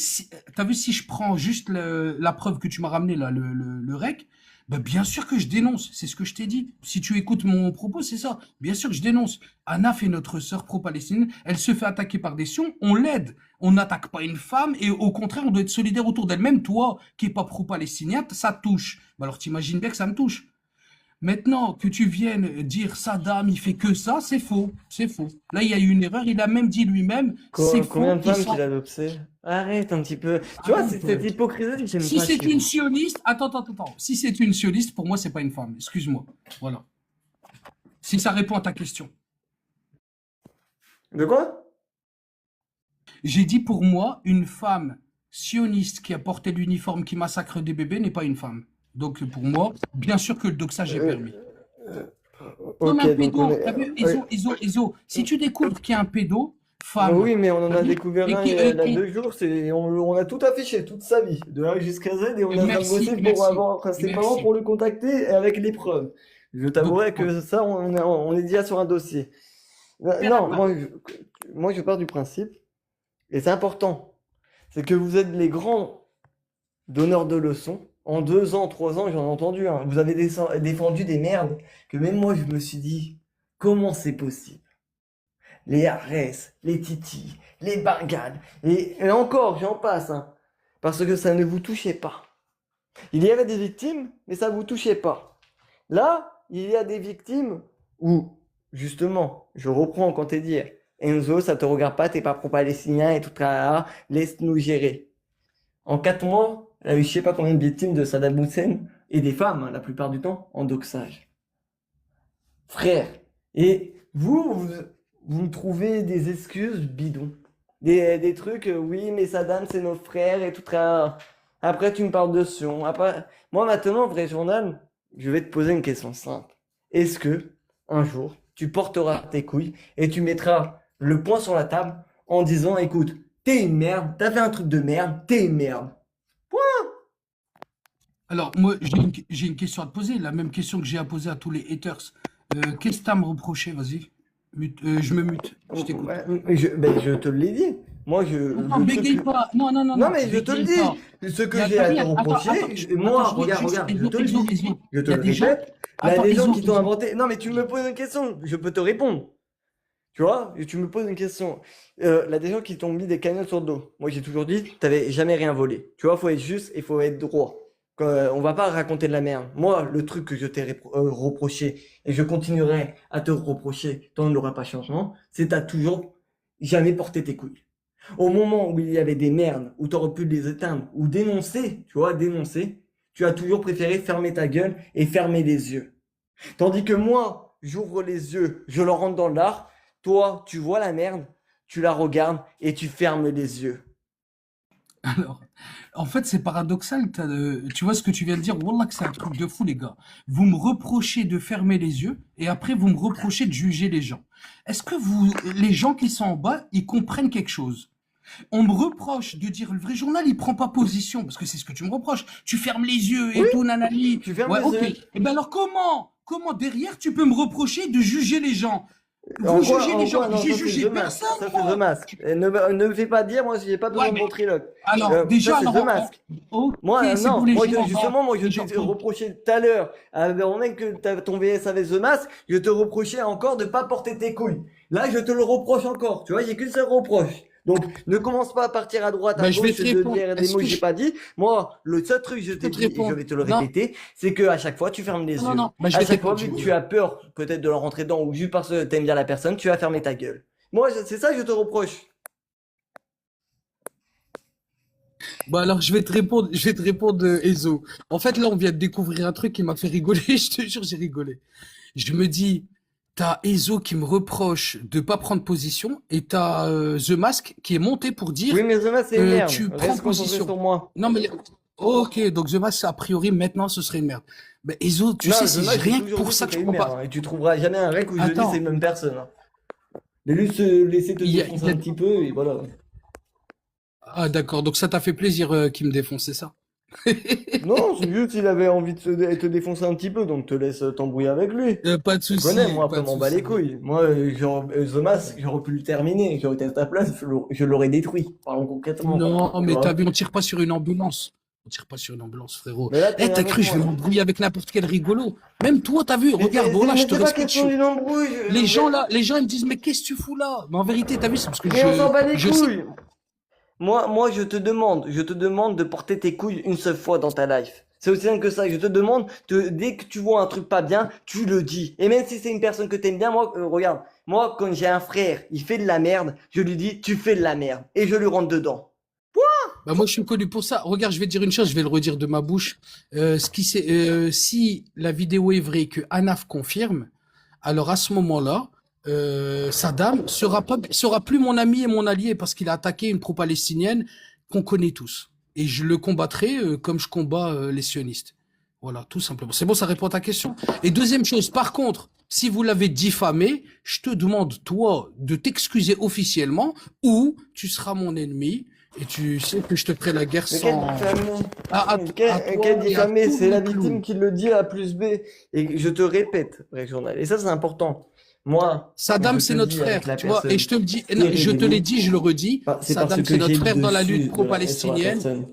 t'as vu, si je prends juste la preuve que tu m'as ramené là, le rec, ben bien sûr que je dénonce. C'est ce que je t'ai dit. Si tu écoutes mon propos, c'est ça. Bien sûr que je dénonce. Anna fait notre sœur pro-palestinienne. Elle se fait attaquer par des sions. On l'aide. On n'attaque pas une femme et au contraire, on doit être solidaire autour d'elle. Même toi, qui est pas pro-palestinien, ça te touche. Ben alors t'imagines bien que ça me touche. Maintenant, que tu viennes dire Saddam, il fait que ça, c'est faux. C'est faux. Là, il y a eu une erreur. Il a même dit lui-même, c'est faux. Combien de il femmes s'en- qu'il a doxé? Arrête un petit peu. Tu vois, Arrête, cette hypocrisie, j'aime Si pas c'est chez une vous. sioniste, attends. Si c'est une sioniste, pour moi, c'est pas une femme. Excuse-moi. Voilà. Si ça répond à ta question. De quoi? J'ai dit pour moi, une femme sioniste qui a porté l'uniforme qui massacre des bébés n'est pas une femme. Donc pour moi, bien sûr que le doxage est permis. Comme Ok, un donc pédo. T'as vu, Iso, si tu découvres qu'il y a un pédo, femme, oui, mais on en t'as a vu, découvert et un qui, il y a 2 jours, on a tout affiché, toute sa vie, de A jusqu'à Z, et on est en train de merci, bosser pour merci, avoir ses parents merci. pour le contacter avec les preuves. Je Donc, t'avouerai que ça, on est déjà sur un dossier. super Non, d'accord. moi je pars du principe, et c'est important, c'est que vous êtes les grands donneur de leçons. En 2 ans, 3 ans, j'en ai entendu, hein. Vous avez défendu des merdes que même moi, je me suis dit, comment c'est possible? Les Arès, les Titi, les Bengales, et encore, j'en passe, hein. Parce que ça ne vous touchait pas. Il y avait des victimes, mais ça ne vous touchait pas. Là, il y a des victimes où, justement, je reprends quand t'es dit, Enzo, ça te regarde pas, t'es pas pro-palestinien et tout, là, laisse-nous gérer. En 4 mois, il y a eu je sais pas combien de victimes de Saddam Hussein et des femmes, hein, la plupart du temps, en doxage. Frère, et vous me trouvez des excuses bidons. Des trucs, oui, mais Saddam, c'est nos frères et tout. Après, tu me parles de Sion. Après, moi, maintenant, vrai journal, je vais te poser une question simple. Est-ce que, un jour, tu porteras tes couilles et tu mettras le poing sur la table en disant, écoute, t'es une merde, t'as fait un truc de merde, t'es une merde. Alors, moi, j'ai une question à te poser, la même question que j'ai à poser à tous les haters. Qu'est-ce que t'as à me reprocher? Vas-y. Je me mute, je t'écoute. Ouais, je te l'ai dit. Moi, Non, le truc bégaye pas. Non, non, non, Non, non, mais je te le bégaye pas. dis. Ce que Il y a, j'ai t'as à vu, te reprocher, moi, attends, regarde, je te le Iso, dis. Je te il y a le des gens, répète. Là, attends, les gens Iso, qui t'ont Iso. inventé. Non, mais tu me poses une question, je peux te répondre. Tu vois? Et tu me poses une question. Là, des gens qui t'ont mis des cagnottes sur le dos. Moi, j'ai toujours dit, t'avais jamais rien volé. Tu vois, faut être juste et faut être droit. On va pas raconter de la merde. Moi, le truc que je t'ai reproché, et je continuerai à te reprocher tant qu'il n'y aura pas changement, c'est t'as toujours jamais porté tes couilles. Au moment où il y avait des merdes, où tu aurais pu les éteindre, ou dénoncer, tu vois, dénoncer, tu as toujours préféré fermer ta gueule et fermer les yeux. Tandis que moi, j'ouvre les yeux, je le rentre dans l'art, toi, tu vois la merde, tu la regardes et tu fermes les yeux. Alors, en fait, c'est paradoxal. Tu vois ce que tu viens de dire? Wallah, que c'est un truc de fou, les gars. Vous me reprochez de fermer les yeux et après, vous me reprochez de juger les gens. Est-ce que les gens qui sont en bas, ils comprennent quelque chose? On me reproche de dire le vrai journal, il prend pas position, parce que c'est ce que tu me reproches. Tu fermes les yeux Oui, et tout, nanani. tu fermes Ouais, les ok. yeux. Et ben alors comment derrière tu peux me reprocher de juger les gens? Vous jugez En les gens, quoi, non, j'ai ça c'est jugé The Mask. personne, Ça c'est The moi. Mask. Et ne me fais pas dire, moi j'ai pas besoin Ouais, de mais ventriloque. alors Ça déjà, c'est The Mask. ok, Moi, c'est pour non, les moi gens en bas. justement, moi je Les gens, t'ai reproché tout à l'heure, au mec que ton VS avait The Mask, je te reprochais encore de pas porter tes couilles. Là, je te le reproche encore, tu vois, j'ai qu'une seule reproche. Donc, ne commence pas à partir à droite, à ben, je vais gauche, te de répondre. dire des Est-ce mots que que j'ai je pas dit. Moi, le seul truc que je peux t'ai te dit, et je répondre? vais te le Non, répéter, c'est que à chaque fois, tu fermes les non, yeux. non, ben, je À vais chaque fois, t'écouter. vu que tu as peur, peut-être de leur rentrer dedans, ou juste parce que t'aimes bien la personne, tu vas fermer ta gueule. Moi, c'est ça que je te reproche. Bon, alors, je vais te répondre, Ezo. En fait, là, on vient de découvrir un truc qui m'a fait rigoler. Je te jure, j'ai rigolé. Je me dis, t'as Ezo qui me reproche de pas prendre position et t'as The Mask qui est monté pour Oui, dire mais The Mask, c'est une que merde. tu prends Reste concentré position. sur moi. Non, mais, ok, donc The Mask, a priori, maintenant, ce serait une merde. Mais Ezo, tu sais, Non, The c'est Mask, j'ai rien que toujours pour dit que ça que je c'était une prends merde, pas. hein, et tu trouveras jamais un rec où je dis c'est Attends, une même personne, hein. Mais lui, se laisser te il défoncer y un a... petit peu, et voilà. Ah, d'accord, donc ça t'a fait plaisir qu'il me défonce, c'est ça? Non, c'est juste qu'il avait envie de te défoncer un petit peu, donc te laisse t'embrouiller avec lui. Pas de Tu connais, souci, moi pas après de m'en bats les souci. couilles. Moi, The Mask, j'aurais pu le terminer, j'aurais été à ta place, je l'aurais détruit. Parlons concrètement, Non, tu mais t'as vois. vu, on tire pas sur une ambulance. On tire pas sur une ambulance, frérot. Mais là, Eh, t'es t'as avec cru, je vais moi. m'embrouiller avec n'importe quel rigolo. Même toi, t'as vu, regarde, voilà, je Mais te c'est pas respecte. question d'une embrouille. Les gens là, les gens, ils me disent, mais qu'est-ce que tu fous là? Mais en vérité, t'as vu, c'est parce que Mais on s'en bat les je sais. couilles. Moi, je te demande de porter tes couilles une seule fois dans ta life. C'est aussi simple que ça. Je te demande, dès que tu vois un truc pas bien, tu le dis. Et même si c'est une personne que t'aimes bien, moi, regarde, moi, quand j'ai un frère, il fait de la merde, je lui dis, tu fais de la merde. Et je lui rentre dedans. Bah, moi, je suis connu pour ça. Regarde, je vais te dire une chose, je vais le redire de ma bouche. Si la vidéo est vraie et que Anaf confirme, alors à ce moment-là, Saddam sera plus mon ami et mon allié parce qu'il a attaqué une pro-palestinienne qu'on connaît tous. Et je le combattrai comme je combats les sionistes. Voilà, tout simplement. C'est bon, ça répond à ta question. Et deuxième chose, par contre, Si vous l'avez diffamé, je te demande, toi, de t'excuser officiellement ou tu seras mon ennemi et tu sais que je te ferai la guerre Mais quel sans... diffamé? à Mais toi quel et à diffamé? tous C'est la les clowns. victime qui le dit A plus B. Et je te répète, vrai journal. Et ça, c'est important. Moi, Saddam, je c'est te notre dis frère, avec la tu vois, et personne je te le dis, qui est je te l'ai révélée, dit, je le redis, c'est parce Saddam, que c'est notre j'ai le frère dans la lutte dessus sur la pro-palestinienne. personne.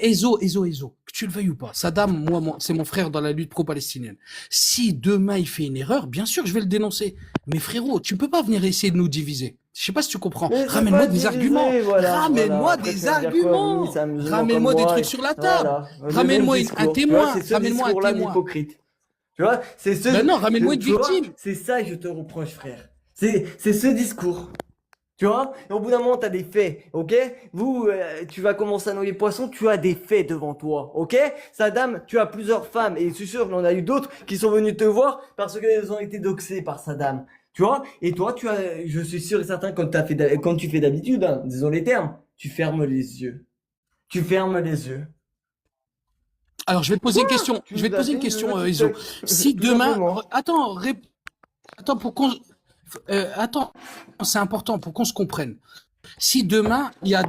Ezo, que tu le veuilles ou pas, Saddam, c'est mon frère dans la lutte pro-palestinienne. Si demain il fait une erreur, bien sûr, je vais le dénoncer. Mais frérot, tu peux pas venir essayer de nous diviser. Je sais pas si tu comprends. Mais c'est Ramène-moi pas des arguments. divisé, voilà, Ramène-moi Après, des tu vas me dire quoi? Oui, arguments. c'est un musulman comme Ramène-moi des moi. trucs sur la table. Voilà. Le même Ramène-moi un discours. Tu vois, témoin. c'est ce Ramène-moi un discours-là témoin. l'hypocrite. Tu vois, c'est ce, Ben non, ramène-moi une tu vois, victime. c'est ça que je te reproche, frère. C'est ce discours. Tu vois? Et au bout d'un moment, t'as des faits, ok? Tu vas commencer à noyer le poisson, tu as des faits devant toi, ok? Saddam, tu as plusieurs femmes, et je suis sûr qu'il y en a eu d'autres qui sont venus te voir parce qu'elles ont été doxées par Saddam. Tu vois? Et toi, je suis sûr et certain, comme tu fais d'habitude, hein, disons les termes, tu fermes les yeux. Tu fermes les yeux. Alors, je vais te poser une question. Tu Je vais nous te as poser fait une une question, vidéo Ezo. TikTok. Si Tout demain, simplement. attends, attends, c'est important pour qu'on se comprenne. Si demain, il y a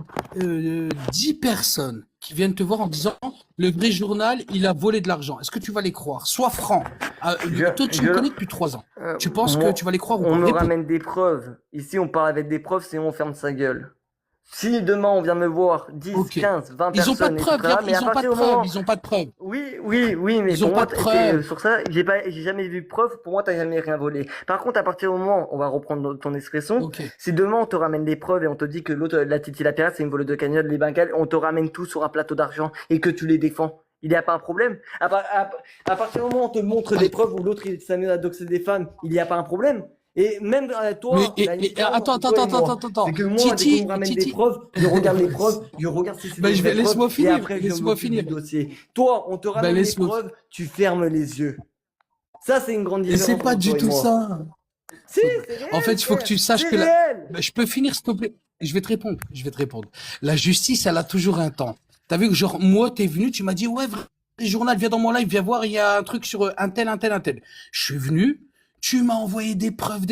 10 personnes qui viennent te voir en disant le vrai journal, il a volé de l'argent, est-ce que tu vas les croire? Sois franc. Toi, tu me connais depuis 3 ans. Tu penses que Moi, tu vas les croire ou on pas? me Réponds. ramène des preuves. Ici, on parle avec des preuves, sinon on ferme sa gueule. Si demain on vient me voir 10, Ok. 15, 20 Ils ont pas de personnes, preuves, etc., mais ils à ont pas de partir du preuves, moment... ils ont pas de preuves. Oui, mais Ils ont pour pas moi, de preuves. sur ça, j'ai jamais vu de preuve, pour moi, t'as jamais rien volé. Par contre, à partir du moment, on va reprendre ton expression, Ok. si demain on te ramène des preuves et on te dit que l'autre, la Titi la pirate, c'est une voleuse de cagnotte, les Bengales, on te ramène tout sur un plateau d'argent et que tu les défends. Il n'y a pas un problème. À partir du moment où on te montre des preuves où l'autre il s'amuse à doxer des femmes, il n'y a pas un problème. Et même Mais toi, la différence attends, entre toi et moi, attends. c'est que moi, dès qu'on me ramène des Titi. preuves, je regarde les preuves, je regarde si c'est Ben, des vraies preuves, laisse-moi et finir, après je laisse-moi m'occupe du finir. dossier. Toi, on te Ben, ramène des laisse-moi. preuves, tu fermes les yeux. Ça, c'est une grande Et c'est différence pas entre du toi et tout moi. ça. Si, c'est réel, En fait, il faut que frère, tu saches c'est que réel. Ben, je peux finir, s'il te plaît. Je vais te répondre. La justice, elle a toujours un temps. T'as vu que genre, moi, t'es venu, tu m'as dit, ouais, vrai journal, viens dans mon live, viens voir, il y a un truc sur un tel. Je suis venu, tu m'as envoyé des preuves.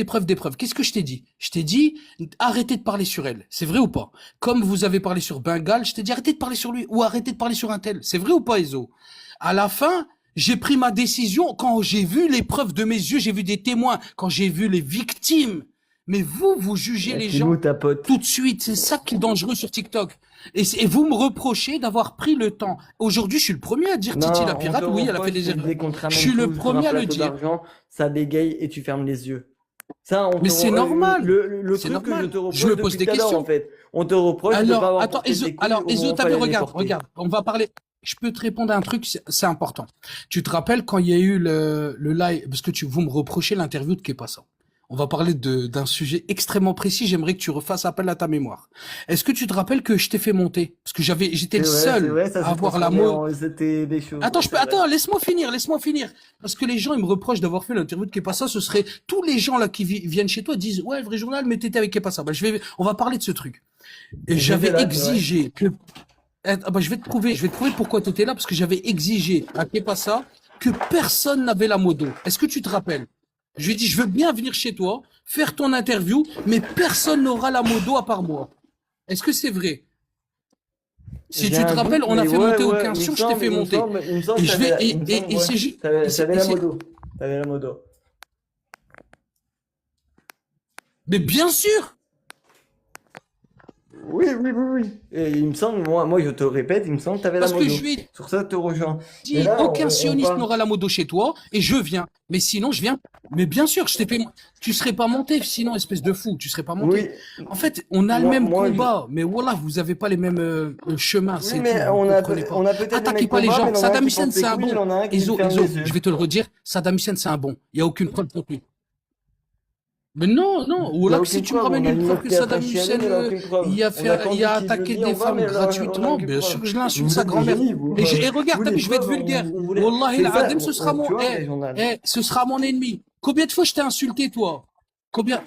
Qu'est-ce que je t'ai dit? Je t'ai dit, arrêtez de parler sur elle. C'est vrai ou pas? Comme vous avez parlé sur Bengal, je t'ai dit, arrêtez de parler sur lui, ou arrêtez de parler sur un tel. C'est vrai ou pas, Ezo? À la fin, j'ai pris ma décision quand j'ai vu les preuves de mes yeux, j'ai vu des témoins, quand j'ai vu les victimes. Mais vous jugez les gens ta pote. tout de suite. C'est ça qui est dangereux sur TikTok. Et vous me reprochez d'avoir pris le temps. Aujourd'hui, je suis le premier à dire Titi la pirate. Oui, elle a fait des erreurs. Je suis le premier à le dire. Ça bégaye et tu fermes les yeux. Ça, Mais c'est normal. Le C'est truc que normal. je te reproche Je me pose depuis des tout à l'heure, questions. en fait. On te reproche de pas Alors, avoir attends, porté tes couilles au moment Ezo, où t'as vu, fallait les porter. regarde. On va parler. Je peux te répondre à un truc, c'est important. Tu te rappelles quand il y a eu le live, parce que vous me reprochez l'interview de Kepassa. On va parler d'un sujet extrêmement précis. J'aimerais que tu refasses appel à ta mémoire. Est-ce que tu te rappelles que je t'ai fait monter? Parce que j'étais le seul à avoir la mot. C'était des choses. Attends, laisse-moi finir. Parce que les gens, ils me reprochent d'avoir fait l'interview de Kepassa. Ce serait, tous les gens là qui viennent chez toi disent, ouais, vrai journal, mais t'étais avec Kepassa. Ben, on va parler de ce truc. Et j'avais exigé que, je vais te prouver pourquoi t'étais là, parce que j'avais exigé à Kepassa que personne n'avait la modo. Est-ce que tu te rappelles? Je lui ai dit, je veux bien venir chez toi, faire ton interview, mais personne n'aura la modo à part moi. Est-ce que c'est vrai? Si tu te rappelles, on a fait monter aucun sur, je t'ai fait monter. Et je vais, et c'est juste. T'avais la modo. T'avais la modo. Mais bien sûr! Oui. Et il me semble, moi je te répète, il me semble que t'avais la Parce modo. que je lui ai Sur ça, te rejoins. dit, aucun sioniste n'aura la modo chez toi, et je viens. Mais sinon, je viens. Mais bien sûr, tu serais pas monté, sinon, espèce de fou, tu serais pas monté. Oui. En fait, on a le même combat, mais voilà, vous avez pas les mêmes chemins, Oui, c'est mais tout. on a peut-être Attaquez pas les gens. Saddam Hussein, c'est un bon. Ezo, Je vais te le redire, Saddam Hussein, c'est un bon. Il y a aucune preuve contre lui. Mais non, ou là, si tu me ramènes une preuve que Saddam Hussein, il a attaqué des femmes gratuitement, bien sûr que je l'insulte, sa grand-mère. Et regarde, je vais être vulgaire. Wallah, il a ce sera ce sera mon ennemi. Combien de fois je t'ai insulté, toi? Combien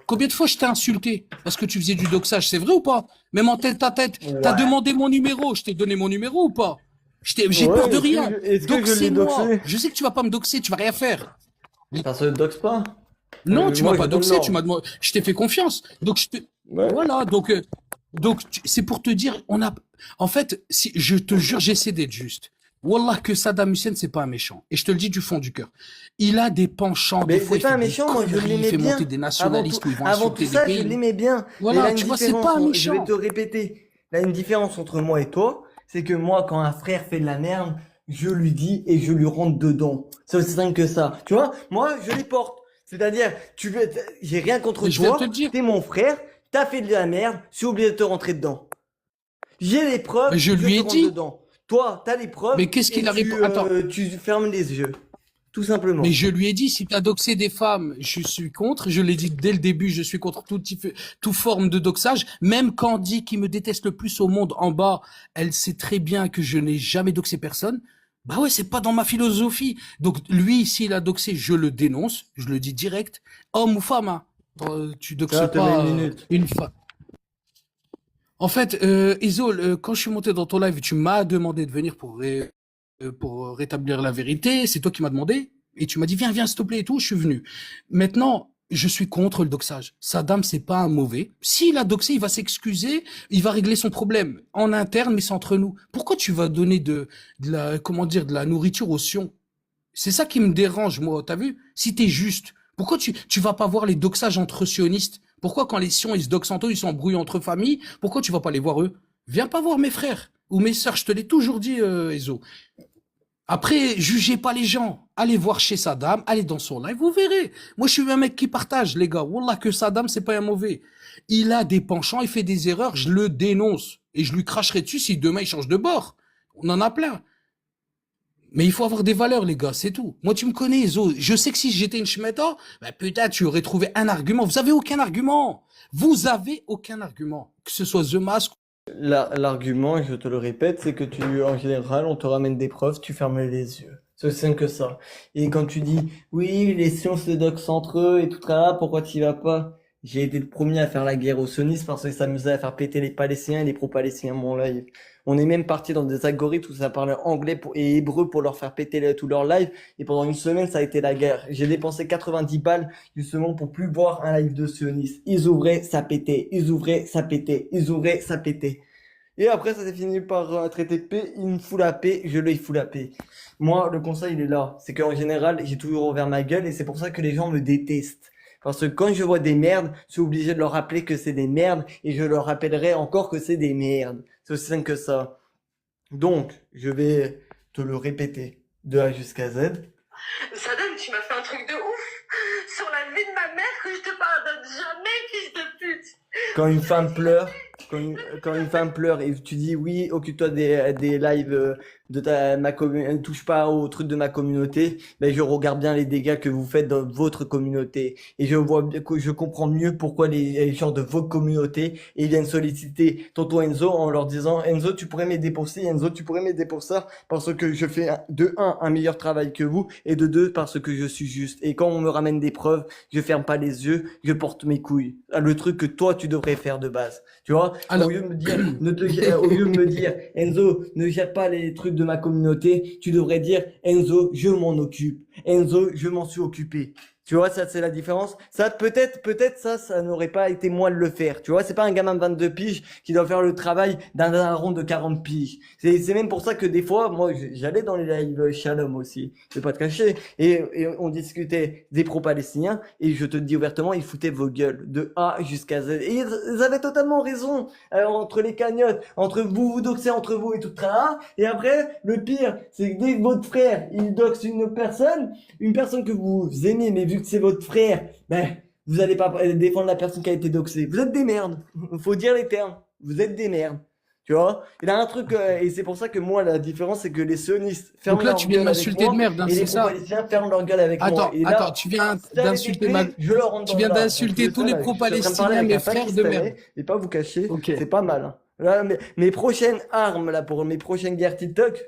de fois je t'ai insulté? Parce que tu faisais du doxage, c'est vrai ou pas? Même en tête à tête, t'as demandé mon numéro, je t'ai donné mon numéro ou pas? J'ai peur de rien. Doxez-moi. Je sais que tu vas pas me doxer, tu vas rien faire. Ça se doxe pas. Non, tu m'as Moi, je pas donne doxé, tu l'ordre. m'as demandé, je t'ai fait confiance. Ouais. Voilà, c'est pour te dire, en fait, si, je te jure, j'essaie d'être juste. Wallah que Saddam Hussein, c'est pas un méchant. Et je te le dis du fond du cœur. Il a des penchants, des Mais fois, c'est il pas fait un des méchant, moi je conneries, il l'aimais fait monter bien. des nationalistes où ils vont Avant tout insulter des ça, je pays. l'aimais bien. Mais là, Voilà, tu vois, c'est pas un je vais méchant. te répéter. Là, une différence entre moi et toi, c'est que moi, quand un frère fait de la merde, je lui dis et je lui rentre dedans. C'est aussi simple que ça. Tu vois, moi, je les porte. C'est-à-dire, j'ai rien contre Mais je viens de te le toi, dire. t'es mon frère, t'as fait de la merde, je suis obligé de te rentrer dedans. J'ai les preuves, Mais je je lui te ai rentre dit. dedans. Toi, t'as les preuves Mais qu'est-ce et qu'il a répondu? Attends. tu fermes les yeux. Tout Mais simplement. je lui ai dit, si tu as doxé des femmes, je suis contre. Je l'ai dit dès le début, je suis contre toute forme de doxage. Même Candy, qui me déteste le plus au monde en bas, elle sait très bien que je n'ai jamais doxé personne. Bah ouais, c'est pas dans ma philosophie. Donc lui, s'il a doxé, je le dénonce. Je le dis direct. Homme ou femme, hein. Tu doxes Ça, te mets une pas minute. une femme. En fait, Isol, quand je suis monté dans ton live, tu m'as demandé de venir pour rétablir la vérité. C'est toi qui m'as demandé. Et tu m'as dit, viens, viens, s'il te plaît, et tout. Je suis venu. Maintenant, je suis contre le doxage. Saddam, c'est pas un mauvais. S'il a doxé, il va s'excuser, il va régler son problème en interne, mais c'est entre nous. Pourquoi tu vas donner comment dire, de la nourriture aux sions? C'est ça qui me dérange, moi. T'as vu? Si t'es juste, pourquoi tu vas pas voir les doxages entre sionistes? Pourquoi quand les sions, ils se doxent entre eux, ils s'embrouillent entre familles, pourquoi tu vas pas les voir eux? Viens pas voir mes frères ou mes sœurs, je te l'ai toujours dit, Ezo. Après, jugez pas les gens. Allez voir chez Saddam, allez dans son live, vous verrez. Moi, je suis un mec qui partage, les gars. Wallah que Saddam, c'est pas un mauvais. Il a des penchants, il fait des erreurs, je le dénonce. Et je lui cracherai dessus si demain il change de bord. On en a plein. Mais il faut avoir des valeurs, les gars, c'est tout. Moi, tu me connais, Zo. Je sais que si j'étais une schmetta, ben, peut-être tu aurais trouvé un argument. Vous avez aucun argument. Vous avez aucun argument. Que ce soit The Mask. L'argument, je te le répète, c'est que en général, on te ramène des preuves, tu fermes les yeux. C'est aussi simple que ça. Et quand tu dis, oui, les sciences se doxent entre eux et tout ça, pourquoi tu y vas pas? J'ai été le premier à faire la guerre aux sionistes parce que ça s'amusait à faire péter les Palestiniens et les pro-Palestiniens mon live. On est même parti dans des algorithmes où ça parlait anglais et hébreu pour leur faire péter tout leur live. Et pendant une semaine, ça a été la guerre. J'ai dépensé 90 balles justement pour plus voir un live de sionistes. Ils ouvraient, ça pétait. Ils ouvraient, ça pétait. Ils ouvraient, ça pétait. Et après, ça s'est fini par un traité de paix. Il me fout la paix, je lui fous la paix. Moi, le conseil, il est là. C'est qu'en général, j'ai toujours ouvert ma gueule et c'est pour ça que les gens me détestent. Parce que quand je vois des merdes, je suis obligé de leur rappeler que c'est des merdes et je leur rappellerai encore que c'est des merdes. C'est aussi simple que ça. Donc, je vais te le répéter de A jusqu'à Z. Saddam, tu m'as fait un truc de ouf sur la vie de ma mère que je te pardonne jamais, fils de pute. Quand une femme pleure, quand une femme pleure et tu dis oui, occupe-toi des lives de ma communauté, ne touche pas au truc de ma communauté, ben je regarde bien les dégâts que vous faites dans votre communauté et je comprends mieux pourquoi les gens de votre communauté ils viennent solliciter tonton Enzo en leur disant Enzo tu pourrais m'aider pour ci, Enzo tu pourrais m'aider pour ça parce que je fais de un meilleur travail que vous et de deux parce que je suis juste et quand on me ramène des preuves, je ferme pas les yeux, je porte mes couilles. Le truc que toi tu devrais faire de base. Tu vois, Alors, au lieu de me dire, au lieu de me dire, Enzo, ne gère pas les trucs de ma communauté, tu devrais dire, Enzo, je m'en occupe. Enzo, je m'en suis occupé. Tu vois, ça, c'est la différence. Ça, peut-être ça n'aurait pas été moi de le faire. Tu vois, c'est pas un gamin de 22 piges qui doit faire le travail d'un daron de 40 piges. C'est même pour ça que des fois, moi, j'allais dans les lives Shalom aussi. Je vais pas te cacher. Et on discutait des pro-palestiniens et je te dis ouvertement, ils foutaient vos gueules de A jusqu'à Z. Et ils avaient totalement raison. Entre les cagnottes, entre vous doxez entre vous et tout ça. Et après, le pire, c'est que dès que votre frère, il doxe une personne que vous aimez, mais vu que c'est votre frère, ben, vous allez pas défendre la personne qui a été doxée. Vous êtes des merdes. Faut dire les termes. Vous êtes des merdes. Tu vois? Il a un truc, et c'est pour ça que moi, la différence, c'est que les sionistes ferment donc là, leur tu viens de gueule avec m'insulter moi, de merde, hein, et les c'est ça? pro-palestiniens ferment leur gueule avec moi. Attends, Et là, attends, tu viens si j'avais des d'insulter clés, je leur rentre tu dans viens le las. d'insulter Je tous sais, les là, je suis en train de parler pro-palestiniens, avec mes un frères de merde. Pakistanais, et pas vous cacher, Ok. c'est pas mal. Hein. Là, mes prochaines armes, là, pour mes prochaines guerres TikTok,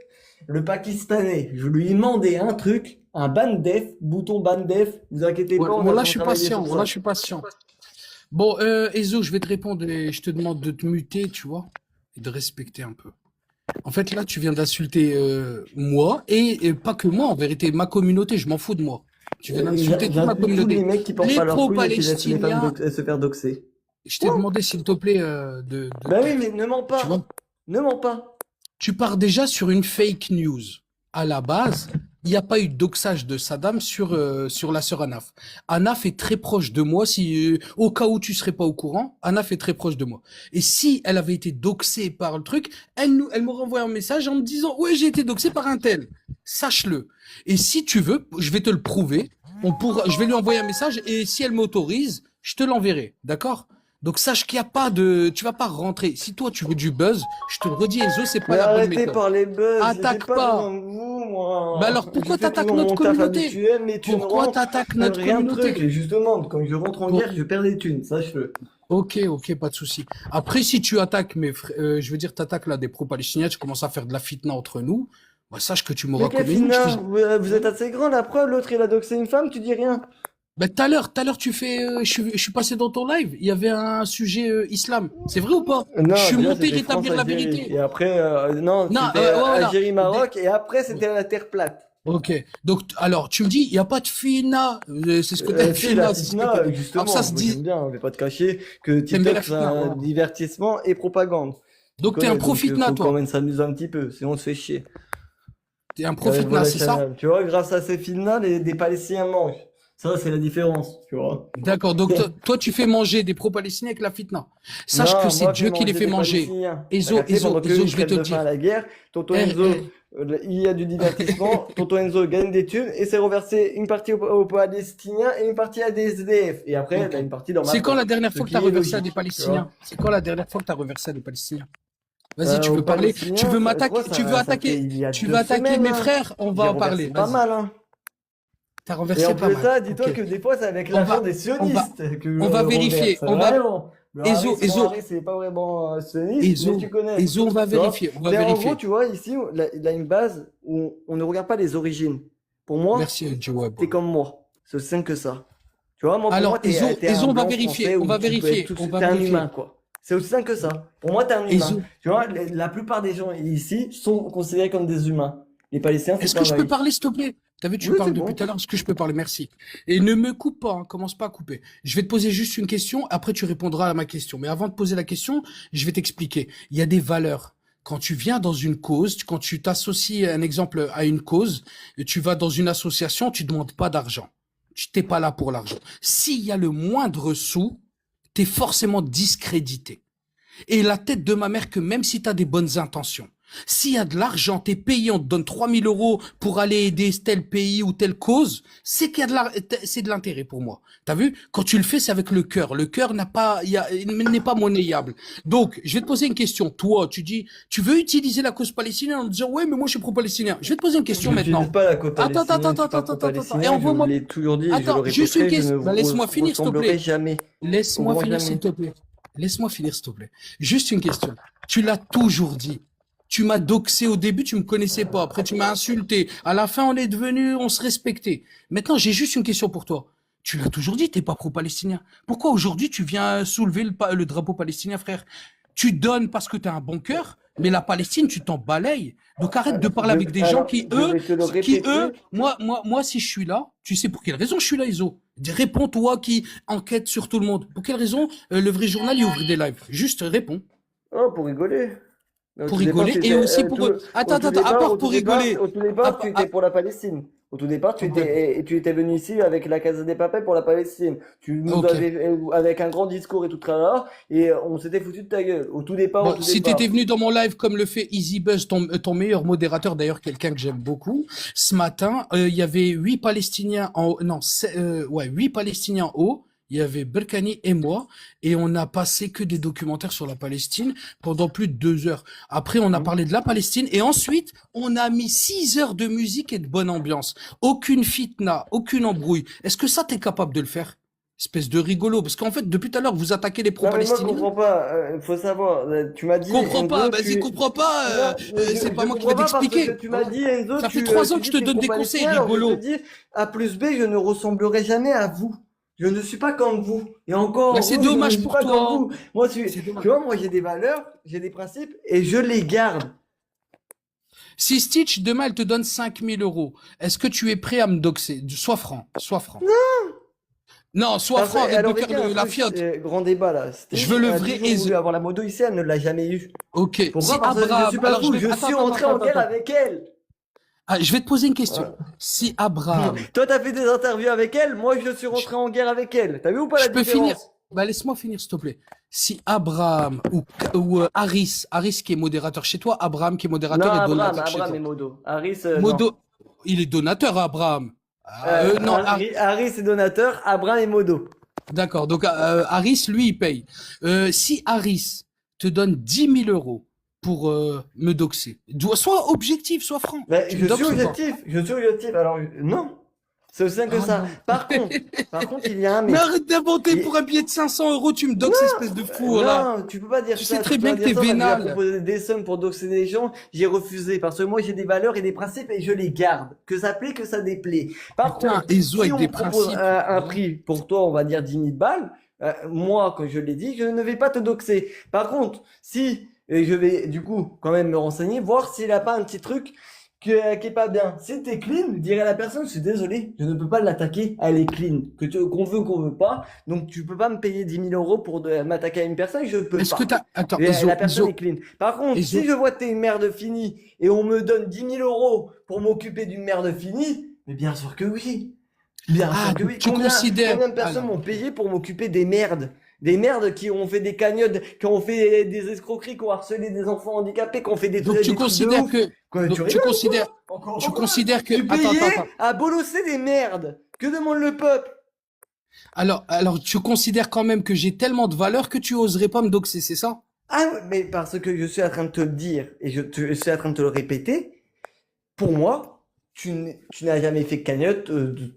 le Pakistanais, je lui ai demandé un truc, un ban def, bouton ban def, vous inquiétez Ouais, pas, on bon, a là, je suis travaillé patient. sur Bon, là, ça. je suis patient. Bon, Ezo, je vais te répondre et je te demande de te muter, tu vois, et de respecter un peu. En fait, là, tu viens d'insulter moi et pas que moi, en vérité, ma communauté, je m'en fous de moi. Tu viens d'insulter toute ma J'insulte tous les communauté. mecs qui portent Les pas leurs couilles et qui laissent les femmes pro-palestiniens, se faire doxer. je t'ai demandé, s'il te plaît, de Ben oui, mais ne mens tu vois, pas. Ne mens pas. tu pars déjà sur une fake news. À la base, il n'y a pas eu de doxage de Saddam sur la sœur Anaf. Anaf est très proche de moi. Si, au cas où tu serais pas au courant, Anaf est très proche de moi. Et si elle avait été doxée par le truc, elle m'aurait envoyé un message en me disant, ouais, j'ai été doxée par un tel. Sache-le. Et si tu veux, je vais te le prouver. Je vais lui envoyer un message et si elle m'autorise, je te l'enverrai. D'accord? Donc sache qu'il n'y a pas de, tu vas pas rentrer. Si toi tu veux du buzz, je te le redis, Enzo, c'est pas Mais la bonne arrêtez méthode. par les buzz. Attaque J'ai pas pas. besoin de vous, moi. Bah alors pourquoi Je fais t'attaques toujours notre mon taf communauté? habituel, mes thunes Pourquoi rentrent. t'attaques Ça ne notre rien de communauté? truc. Et justement, quand je rentre en Pour- guerre, je perds des thunes, sache-le. Ok, pas de souci. Après, si tu attaques je veux dire, t'attaques là des pro-palestiniens, tu commences à faire de la fitna entre nous, bah, sache que tu Mais m'auras quelle comme ennemi. fina, vous êtes assez grand, la preuve, l'autre il a doxé une femme, tu dis rien. Bah, tout à l'heure, je suis passé dans ton live, il y avait un sujet islam. C'est vrai ou pas? Non, Je suis déjà, monté c'était rétablir la France-Algérie. vérité. Et après, non, Non, c'était voilà. Algérie-Maroc, et après, c'était la terre plate. Ok. Donc, alors, tu me dis, il n'y a pas de fina. C'est ce que t'as dit, Si, la fina. C'est ce que fitna, t'as dit. justement, Alors, ça se moi, dit. j'aime bien, on va pas te cacher que T'aimes bien la TikTok, c'est fitna, un voilà. divertissement et propagande. Donc, t'es un Donc, pro-fitna, faut quand toi. même s'amuser un petit peu, sinon on se fait chier. T'es un Avec pro-fitna, Voilà c'est ça? Channel. Tu vois, grâce à ces films-là, des Palestiniens mangent. Ça, c'est la différence, tu vois. D'accord. Donc, toi, tu fais manger des pro-palestiniens avec la fitna. Sache que Non, c'est moi, Dieu fais qui les manger fait des manger. Palestiniens. Ezo, T'as capté, pendant que eux, ils je vais crèvent te de faim à dire. la guerre, Tonton Eh, Enzo, eh, il y a du divertissement, Tonton Enzo gagne des thunes et c'est reversé une partie aux Palestiniens et une partie à des SDF. Et après, Ok. t'as une partie dans ma C'est quand poche. la dernière Ce fois que qui tu as est reversé à logique, des tu vois. Palestiniens? C'est quand la dernière fois que tu as reversé à des Palestiniens? Vas-y, tu Aux veux parler? Tu Palestiniens, veux je m'attaquer? crois que Tu veux ça fait attaquer? il y a Tu 2 veux attaquer semaines, mes hein. frères? On va J'ai en parler. reversé pas Vas-y. mal, hein. T'as Et renversé en pas plus de ça, mal. dis-toi Ok. que des fois, c'est avec On l'argent va, des on va, sionistes que on va je vérifier. reverse. Vraiment. Le Harry, Ezo, c'est bon, Ezo, Harry, c'est pas vraiment sioniste, mais tu connais. Ezo, on va Tu vois? vérifier. On va Mais en gros, vérifier. tu vois, ici, il a une base où on ne regarde pas les origines. Pour moi, Merci, Jawab. t'es comme moi. C'est aussi simple que ça. Tu vois, moi, pour Alors, moi, t'es Ezo, un on va blanc vérifier. français On où va tu peux être vérifier. tout, On va t'es un vérifier. humain, quoi. C'est aussi simple que ça. Pour moi, t'es un humain. Ezo, Tu vois, la plupart des gens ici sont considérés comme des humains. Les Palestiniens, c'est est-ce que je peux pareil. parler, s'il te plaît? T'as vu, tu Oui, parles c'est depuis bon. tout à l'heure. Est-ce que je peux parler? Merci. Et ne me coupe pas, hein, commence pas à couper. Je vais te poser juste une question, après tu répondras à ma question. Mais avant de poser la question, je vais t'expliquer. Il y a des valeurs. Quand tu viens dans une cause, quand tu t'associes, un exemple, à une cause, et tu vas dans une association, tu demandes pas d'argent. Tu t'es pas là pour l'argent. S'il y a le moindre sou, t'es forcément discrédité. Et la tête de ma mère que même si tu as des bonnes intentions, s'il y a de l'argent, t'es payé, on te donne 3000 € pour aller aider tel pays ou telle cause, c'est qu'il y a c'est de l'intérêt pour moi. T'as vu? Quand tu le fais, c'est avec le cœur. Le cœur il n'est pas monnayable. Donc, je vais te poser une question. Toi, tu dis, tu veux utiliser la cause palestinienne en disant, ouais, mais moi, je suis pro-palestinien. Je vais te poser une question Je maintenant. n'utilise pas la côte Attends, palestinienne, je suis pas attends. Et pro-palestinien, je envoie-moi, vous l'ai toujours dit et je le attends, juste une répéterai, je ne question. Bah, vous laisse-moi finir, s'il te ressemblerai plaît. jamais. Laisse-moi Au grand finir, jamais. s'il te plaît. Laisse-moi finir, s'il te plaît. Juste une question. Tu l'as toujours dit. Tu m'as doxé au début, tu me connaissais pas. Après, tu m'as insulté. À la fin, on se respectait. Maintenant, j'ai juste une question pour toi. Tu l'as toujours dit, t'es pas pro-palestinien. Pourquoi aujourd'hui tu viens soulever le drapeau palestinien, frère? Tu donnes parce que tu as un bon cœur, mais la Palestine, tu t'en balayes. Donc arrête de parler avec des gens Alors, qui, je eux, vais te le répéter. moi, si je suis là, tu sais pour quelle raison je suis là, Iso? Réponds-toi qui enquête sur tout le monde. Pour quelle raison le vrai journal, il ouvre des lives? Juste réponds. Oh, pour rigoler. Au Pour tout départ, rigoler tu et étais, aussi pour... Attends, à part pour rigoler. Au tout À départ, tu part- étais pour la Palestine. Au tout départ, tu étais venu ici avec la Casa des Papel pour la Palestine. Tu nous Ok. avais, avec un grand discours et tout tralala, et on s'était foutu de ta gueule. Au tout départ, Bon, si t'étais venu dans mon live comme le fait Easy Buzz, ton meilleur modérateur, d'ailleurs quelqu'un que j'aime beaucoup, ce matin, il y avait 8 Palestiniens en haut, non, 8 Palestiniens en haut. Il y avait Berkani et moi, et on a passé que des documentaires sur la Palestine pendant plus de 2 heures. Après, on a parlé de la Palestine, et ensuite, on a mis 6 heures de musique et de bonne ambiance. Aucune fitna, aucune embrouille. Est-ce que ça, t'es capable de le faire? Espèce de rigolo, parce qu'en fait, depuis tout à l'heure, vous attaquez les Non, mais moi, je pro-palestiniens. comprends pas. Faut savoir. Tu m'as dit, Comprends pas, Enzo, vas-y, comprends pas, Non, c'est pas je moi qui vais comprends pas parce t'expliquer. que tu m'as dit, Enzo, Ça fait 3 ans que tu je te dis donne t'es des conseils, pro-palestinien, alors je rigolo. te dis, A plus B, je ne ressemblerai jamais à vous. Je ne suis pas comme vous. Et encore, Bah, c'est vous, je dommage ne suis pour pas toi. comme vous. Moi, C'est dommage. tu vois, moi, j'ai des valeurs, j'ai des principes, et je les garde. Si Stitch, demain, elle te donne 5000 euros, est-ce que tu es prêt à me doxer? Sois franc, sois franc. Non, sois franc, arrête Elle de aurait faire dit un la truc, fiotte. Grand débat là. Je veux le vrai Elle Ezeu. voulu avoir la moto ici, elle ne l'a jamais eu. Ok. Pourquoi? Si Parce que je Abraham, suis pas alors fou, je attends, suis attends, rentré en attends, guerre attends. avec elle. Ah, je vais te poser une question. Voilà. Si Abraham, Toi, t'as fait des interviews avec elle, moi, je suis rentré en guerre avec elle. T'as vu ou pas je la peux finir. différence? Bah, laisse-moi finir, s'il te plaît. Si Abraham ou Harris qui est modérateur chez toi, Abraham qui est Non, modérateur et Abraham, donateur chez Abraham toi. et Modo. Harris, non. Modo, il est donateur, Abraham. Non, Harris est donateur, Abraham et Modo. d'accord. Donc, Harris, lui, il paye. Si Harris te donne 10 000 euros pour me doxer, sois objectif, sois franc. Ben, Tu me je doxes suis ou pas? objectif, je suis objectif. Alors, non. C'est aussi simple que Ah ça. non. Par contre, il y a un Mais mais. arrête d'inventer, Et- pour un billet de 500 euros, tu me doxes, espèce de fou, là. Non, tu peux pas dire Tu ça. sais très peux bien pas que dire t'es ça, on m'a déjà vénal. proposé des sommes pour doxer des gens, j'ai refusé parce que moi j'ai des valeurs et des principes et je les garde. Que ça plaît, que ça déplaît. Par Putain, contre, Ezo si avec on des me propose principes. un prix pour toi, on va dire 10 000 balles, moi, quand je l'ai dit, je ne vais pas te doxer. Par contre, si je vais du coup quand même me renseigner, voir s'il a pas un petit truc qui est pas bien. Si t'es clean, dirais à la personne, je suis désolé, je ne peux pas l'attaquer, elle est clean. Qu'on veut ou qu'on veut pas, donc tu peux pas me payer 10 000 euros pour m'attaquer à une personne, je peux Est-ce pas. que t'as... Attends, Et Ezo, la personne Ezo, est clean. Par contre, Ezo. si je vois que t'es une merde finie et on me donne 10 000 euros pour m'occuper d'une merde finie, mais bien sûr que oui. Bien Ah, sûr que oui. tu considères... Combien de personnes Alors, m'ont payé pour m'occuper des merdes? Des merdes qui ont fait des cagnottes, qui ont fait des escroqueries, qui ont harcelé des enfants handicapés, qui ont fait des donc des tu trucs de considères ouf. que... Quoi, Donc tu tu rigoles ou considères... quoi? Encore Tu heureux. considères que... Tu Attends, payais attends, attends. à bolosser des merdes. Que demande le peuple? Alors, tu considères quand même que j'ai tellement de valeur que tu oserais pas me doxer, c'est ça? Ah, ouais, mais parce que je suis en train de te le dire et je suis en train de te le répéter, pour moi, tu n'as jamais fait de cagnotte,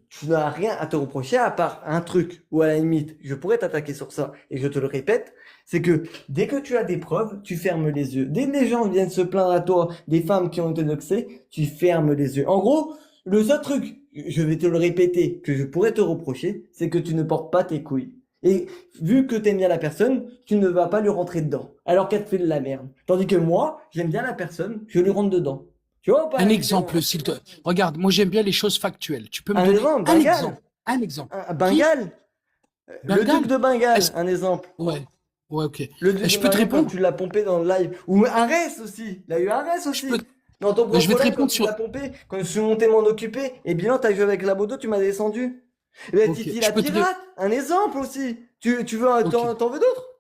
tu n'as rien à te reprocher à part un truc, ou à la limite, je pourrais t'attaquer sur ça, et je te le répète, c'est que dès que tu as des preuves, tu fermes les yeux. Dès que les gens viennent se plaindre à toi, des femmes qui ont été doxées, tu fermes les yeux. En gros, le seul truc, je vais te le répéter, que je pourrais te reprocher, c'est que tu ne portes pas tes couilles. Et vu que t'aimes bien la personne, tu ne vas pas lui rentrer dedans, alors qu'elle te fait de la merde. Tandis que moi, j'aime bien la personne, je lui rentre dedans. Tu vois ou pas Un la exemple, différence? s'il te... Regarde, moi j'aime bien les choses factuelles. Tu peux me Un donner exemple, un Bengale. exemple? Un exemple. Un Bengale. Le Bengale? duc de Bengale, Est-ce- un exemple. Ouais. Ouais, ok. Le duc Je de peux te Bengale, quand répondre? tu l'as pompé dans le live. Ou Arès aussi. Il a eu Arès aussi. Je peux... Dans ton Je vais te propre live, quand répondre tu sur... l'as pompé, quand je suis monté m'en occuper, et bien t'as joué avec la moto, tu m'as descendu. Eh ben, Ok. Titi Je la peux te... pirate, un exemple aussi. Tu veux, Ok. t'en veux d'autres?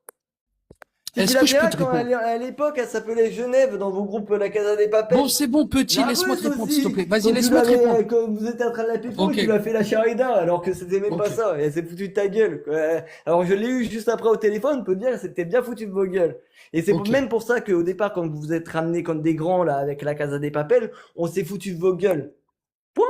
Titi Est-ce la que je peux pirate, te quand répondre? à l'époque, elle s'appelait Genève dans vos groupes La Casa des Papels. Bon, c'est bon, petit, La laisse-moi te Russe répondre, s'il te aussi, plaît. Vas-y, quand tu laisse-moi te l'avais, répondre. quand vous étiez en train de la pépo, Ok. tu l'as fait la charida, alors que c'était même pas Ok. ça, et elle s'est foutue de ta gueule, quoi. Alors je l'ai eu juste après au téléphone, on peut te dire, c'était bien foutu de vos gueules. Et c'est Ok. même pour ça qu'au départ, quand vous vous êtes ramenés comme des grands, là, avec la Casa des Papels, on s'est foutu de vos gueules. Point!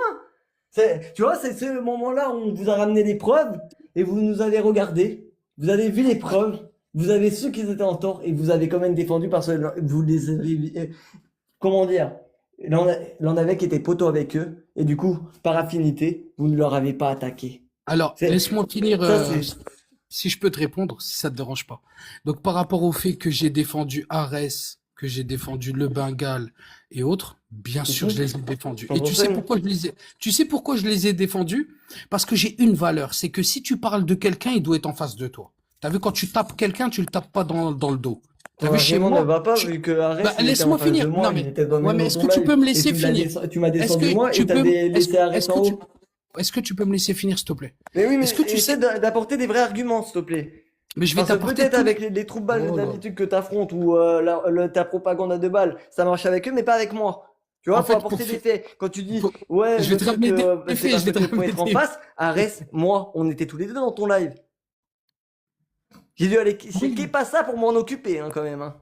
Tu vois, c'est ce moment-là où on vous a ramené les preuves, et vous nous avez regardé, vous avez vu les preuves, vous avez su qu'ils étaient en tort, et vous avez quand même défendu parce que vous les avez, comment dire, l'on avait qui était poteau avec eux, et du coup, par affinité, vous ne leur avez pas attaqué. Alors, C'est- laisse-moi finir, Ça, c'est, si je peux te répondre, si ça te dérange pas. Donc, par rapport au fait que j'ai défendu Arès, que j'ai défendu le Bengale et autres, bien sûr, je les ai défendus. Et tu sais pourquoi tu sais pourquoi je les ai défendus? Parce que j'ai une valeur, c'est que si tu parles de quelqu'un, il doit être en face de toi. T'as vu, quand tu tapes quelqu'un, tu le tapes pas dans le dos. T'as vu, chez Raymond moi, ne va pas, tu- vu que Arès, Bah, il était laisse-moi en face finir. de moi, Non, mais- il était dans ouais, mais dans est-ce ton que tu live, peux me et laisser finir? tu m'as Est-ce descendu que moi, tu et t'as peux, laissé Arès est-ce en que tu, haut. est-ce que tu peux me laisser finir, s'il te plaît? Mais oui, mais Est-ce que tu essaie sais, d'apporter des vrais arguments, s'il te plaît. mais je vais Parce que t'apporter peut-être tous avec les... les troubles Oh là. d'habitude que t'affrontes ou ta propagande à deux balles, ça marche avec eux, mais pas avec moi. Tu vois, En faut fait, apporter pour des fa- faits. Quand tu dis, faut- ouais, je vais le te truc, ramener des c'est faits, parce je vais que te pour ramener être en des... face, Arès, moi, on était tous les deux dans ton live. J'ai dû aller Oui. checker pas ça pour m'en occuper, hein, quand même, hein.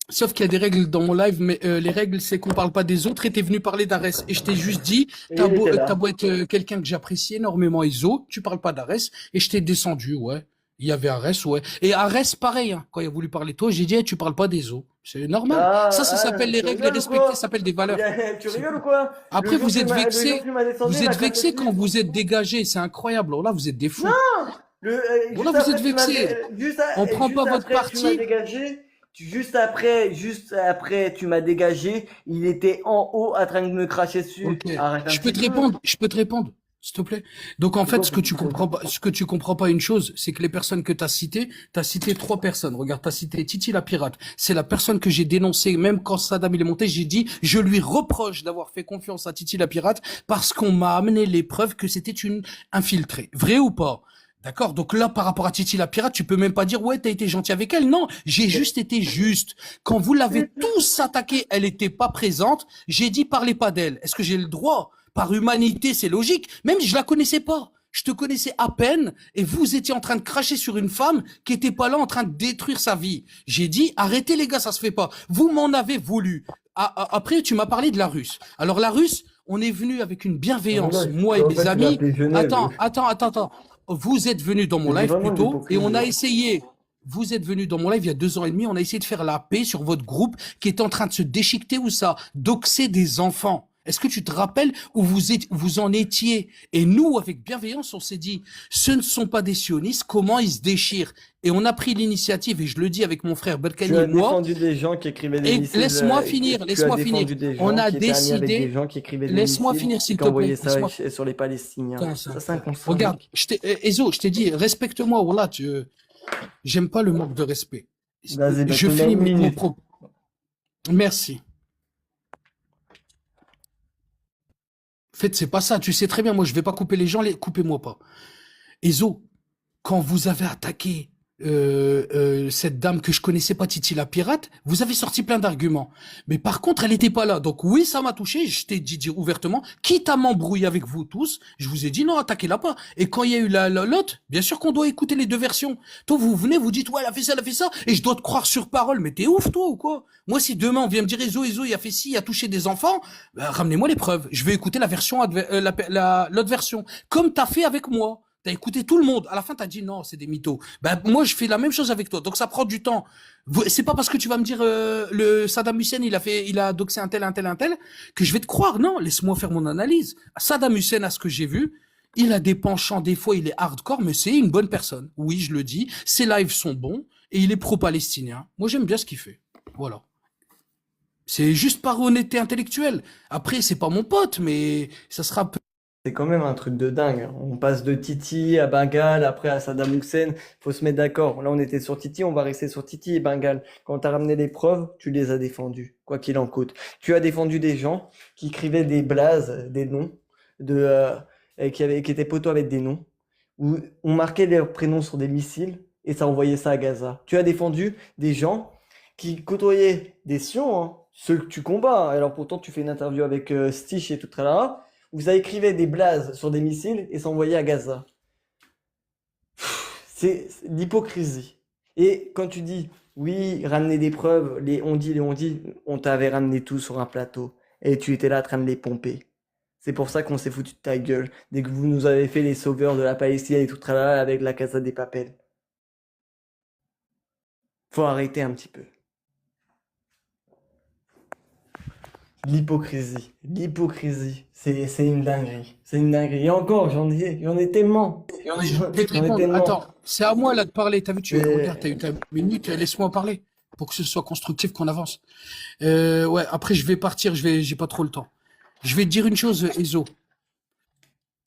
Sauf qu'il y a des règles dans mon live, mais les règles, c'est qu'on parle pas des autres et t'es venu parler d'Arès. Et je t'ai juste dit, Et il était là. t'as beau être quelqu'un que j'apprécie énormément, Iso, tu parles pas d'Arès, et je t'ai descendu, ouais. Il y avait Arès, ouais. Et Arès, pareil, hein. Quand il a voulu parler de toi, j'ai dit, hey, tu parles pas des os. C'est normal. Ça s'appelle les Tu règles rigoles ou respectées, quoi? ça s'appelle des valeurs. Tu rigoles ou quoi? Après, Le jour vous êtes le jour vexés, que tu m'as descendu, vous il m'a êtes vexés craché quand dessus. vous êtes dégagés, c'est incroyable. Alors là, vous êtes des fous. Bon, Bon, juste là, vous après, êtes tu m'as vexés. juste On prend juste pas votre après, tu m'as parti. dégagé. Juste après, tu m'as dégagé. Il était en haut, en train de me cracher dessus. Ok. Arrête un Je peux petit te peu. répondre, je peux te répondre, s'il te plaît. Donc en C'est fait, quoi cette question? ce que tu comprends pas une chose, c'est que les personnes que tu as cité trois personnes. Regarde, tu as cité Titi la pirate. C'est la personne que j'ai dénoncée, même quand Saddam il est monté, j'ai dit, je lui reproche d'avoir fait confiance à Titi la pirate parce qu'on m'a amené les preuves que c'était une infiltrée. Vrai ou pas? D'accord. Donc là, par rapport à Titi la pirate, tu peux même pas dire, ouais, t'as été gentil avec elle. Non, j'ai juste été juste. Quand vous l'avez tous attaqué, elle était pas présente. J'ai dit, parlez pas d'elle. Est-ce que j'ai le droit? Par humanité, c'est logique. Même je la connaissais pas. Je te connaissais à peine et vous étiez en train de cracher sur une femme qui était pas là en train de détruire sa vie. J'ai dit, arrêtez les gars, ça se fait pas. Vous m'en avez voulu. Après, tu m'as parlé de la Russe. Alors la Russe, on est venu avec une bienveillance, moi et En mes fait, tu l'as amis. appelé Genève. Attends. Vous êtes venu dans mon Mais c'est live vraiment plus de tôt et on a l'hypocrisie. essayé. Vous êtes venu dans mon live il y a 2 ans et demi. On a essayé de faire la paix sur votre groupe qui était en train de se déchiqueter ou ça, doxer des enfants. Est-ce que tu te rappelles où vous en étiez? Et nous, avec bienveillance, on s'est dit, ce ne sont pas des sionistes, comment ils se déchirent? Et on a pris l'initiative, et je le dis avec mon frère Tu Berkani as et moi, défendu des gens qui écrivaient des et missiles. laisse-moi Tu finir, as laisse-moi finir. défendu des On gens a qui étaient amis avec des décidé, gens qui écrivaient des laisse-moi missiles finir et s'il qui te plaît, envoyaient ça laisse-moi. sur les Palestiniens. Putain, Ça, c'est inconscient, Regarde, mec. Ezo, je t'ai dit, respecte-moi, voilà, j'aime pas le manque de respect. Vas-y, bah, Je tu mets finis une mon minute. propos. Merci. En fait, c'est pas ça. Tu sais très bien, moi, je vais pas couper les gens, coupez-moi pas. Ezo, quand vous avez attaqué cette dame que je connaissais pas, Titi la pirate, vous avez sorti plein d'arguments. Mais par contre, elle était pas là. Donc oui, ça m'a touché. Je t'ai dit dire ouvertement, quitte à m'embrouiller avec vous tous, je vous ai dit non, attaquez-la pas. Et quand il y a eu l'autre, bien sûr qu'on doit écouter les deux versions. Toi, vous venez, vous dites ouais, elle a fait ça, et je dois te croire sur parole. Mais t'es ouf, toi, ou quoi? Moi, si demain on vient me dire Ezo, il a fait ci, il a touché des enfants, ben, ramenez-moi les preuves. Je vais écouter la version, l'autre version, comme t'as fait avec moi. T'as écouté tout le monde. À la fin, t'as dit non, c'est des mythos. Ben, moi, je fais la même chose avec toi. Donc, ça prend du temps. C'est pas parce que tu vas me dire, le Saddam Hussein, il a doxé un tel, que je vais te croire. Non, laisse-moi faire mon analyse. Saddam Hussein, à ce que j'ai vu, il a des penchants, des fois, il est hardcore, mais c'est une bonne personne. Oui, je le dis. Ses lives sont bons et il est pro-palestinien. Moi, j'aime bien ce qu'il fait. Voilà. C'est juste par honnêteté intellectuelle. Après, c'est pas mon pote, mais ça sera C'est quand même un truc de dingue. On passe de Titi à Bengal, après à Saddam Hussein. Faut se mettre d'accord. Là, on était sur Titi, on va rester sur Titi et Bengal. Quand t'as ramené les preuves, tu les as défendues, quoi qu'il en coûte. Tu as défendu des gens qui écrivaient des blazes, des noms, et qui étaient poteaux avec des noms, où on marquait leurs prénoms sur des missiles et ça envoyait ça à Gaza. Tu as défendu des gens qui côtoyaient des Sions, hein, ceux que tu combats. Alors pourtant, tu fais une interview avec Stitch et tout, tralala. Vous avez écrivé des blazes sur des missiles et s'envoyait à Gaza. C'est l'hypocrisie. Et quand tu dis, oui, ramener des preuves, on dit, on t'avait ramené tout sur un plateau. Et tu étais là en train de les pomper. C'est pour ça qu'on s'est foutu de ta gueule. Dès que vous nous avez fait les sauveurs de la Palestine et tout tralala avec la Casa des Papel. Faut arrêter un petit peu. L'hypocrisie, c'est une dinguerie, c'est une dinguerie. Et encore, j'en ai tellement, Je vais te j'en ai répondre. tellement. Attends, c'est à moi là de parler. T'as vu, regarde, t'as Mais eu ta minute. Laisse-moi parler pour que ce soit constructif, qu'on avance. Ouais. Après, je vais partir. J'ai pas trop le temps. Je vais te dire une chose, Ezo.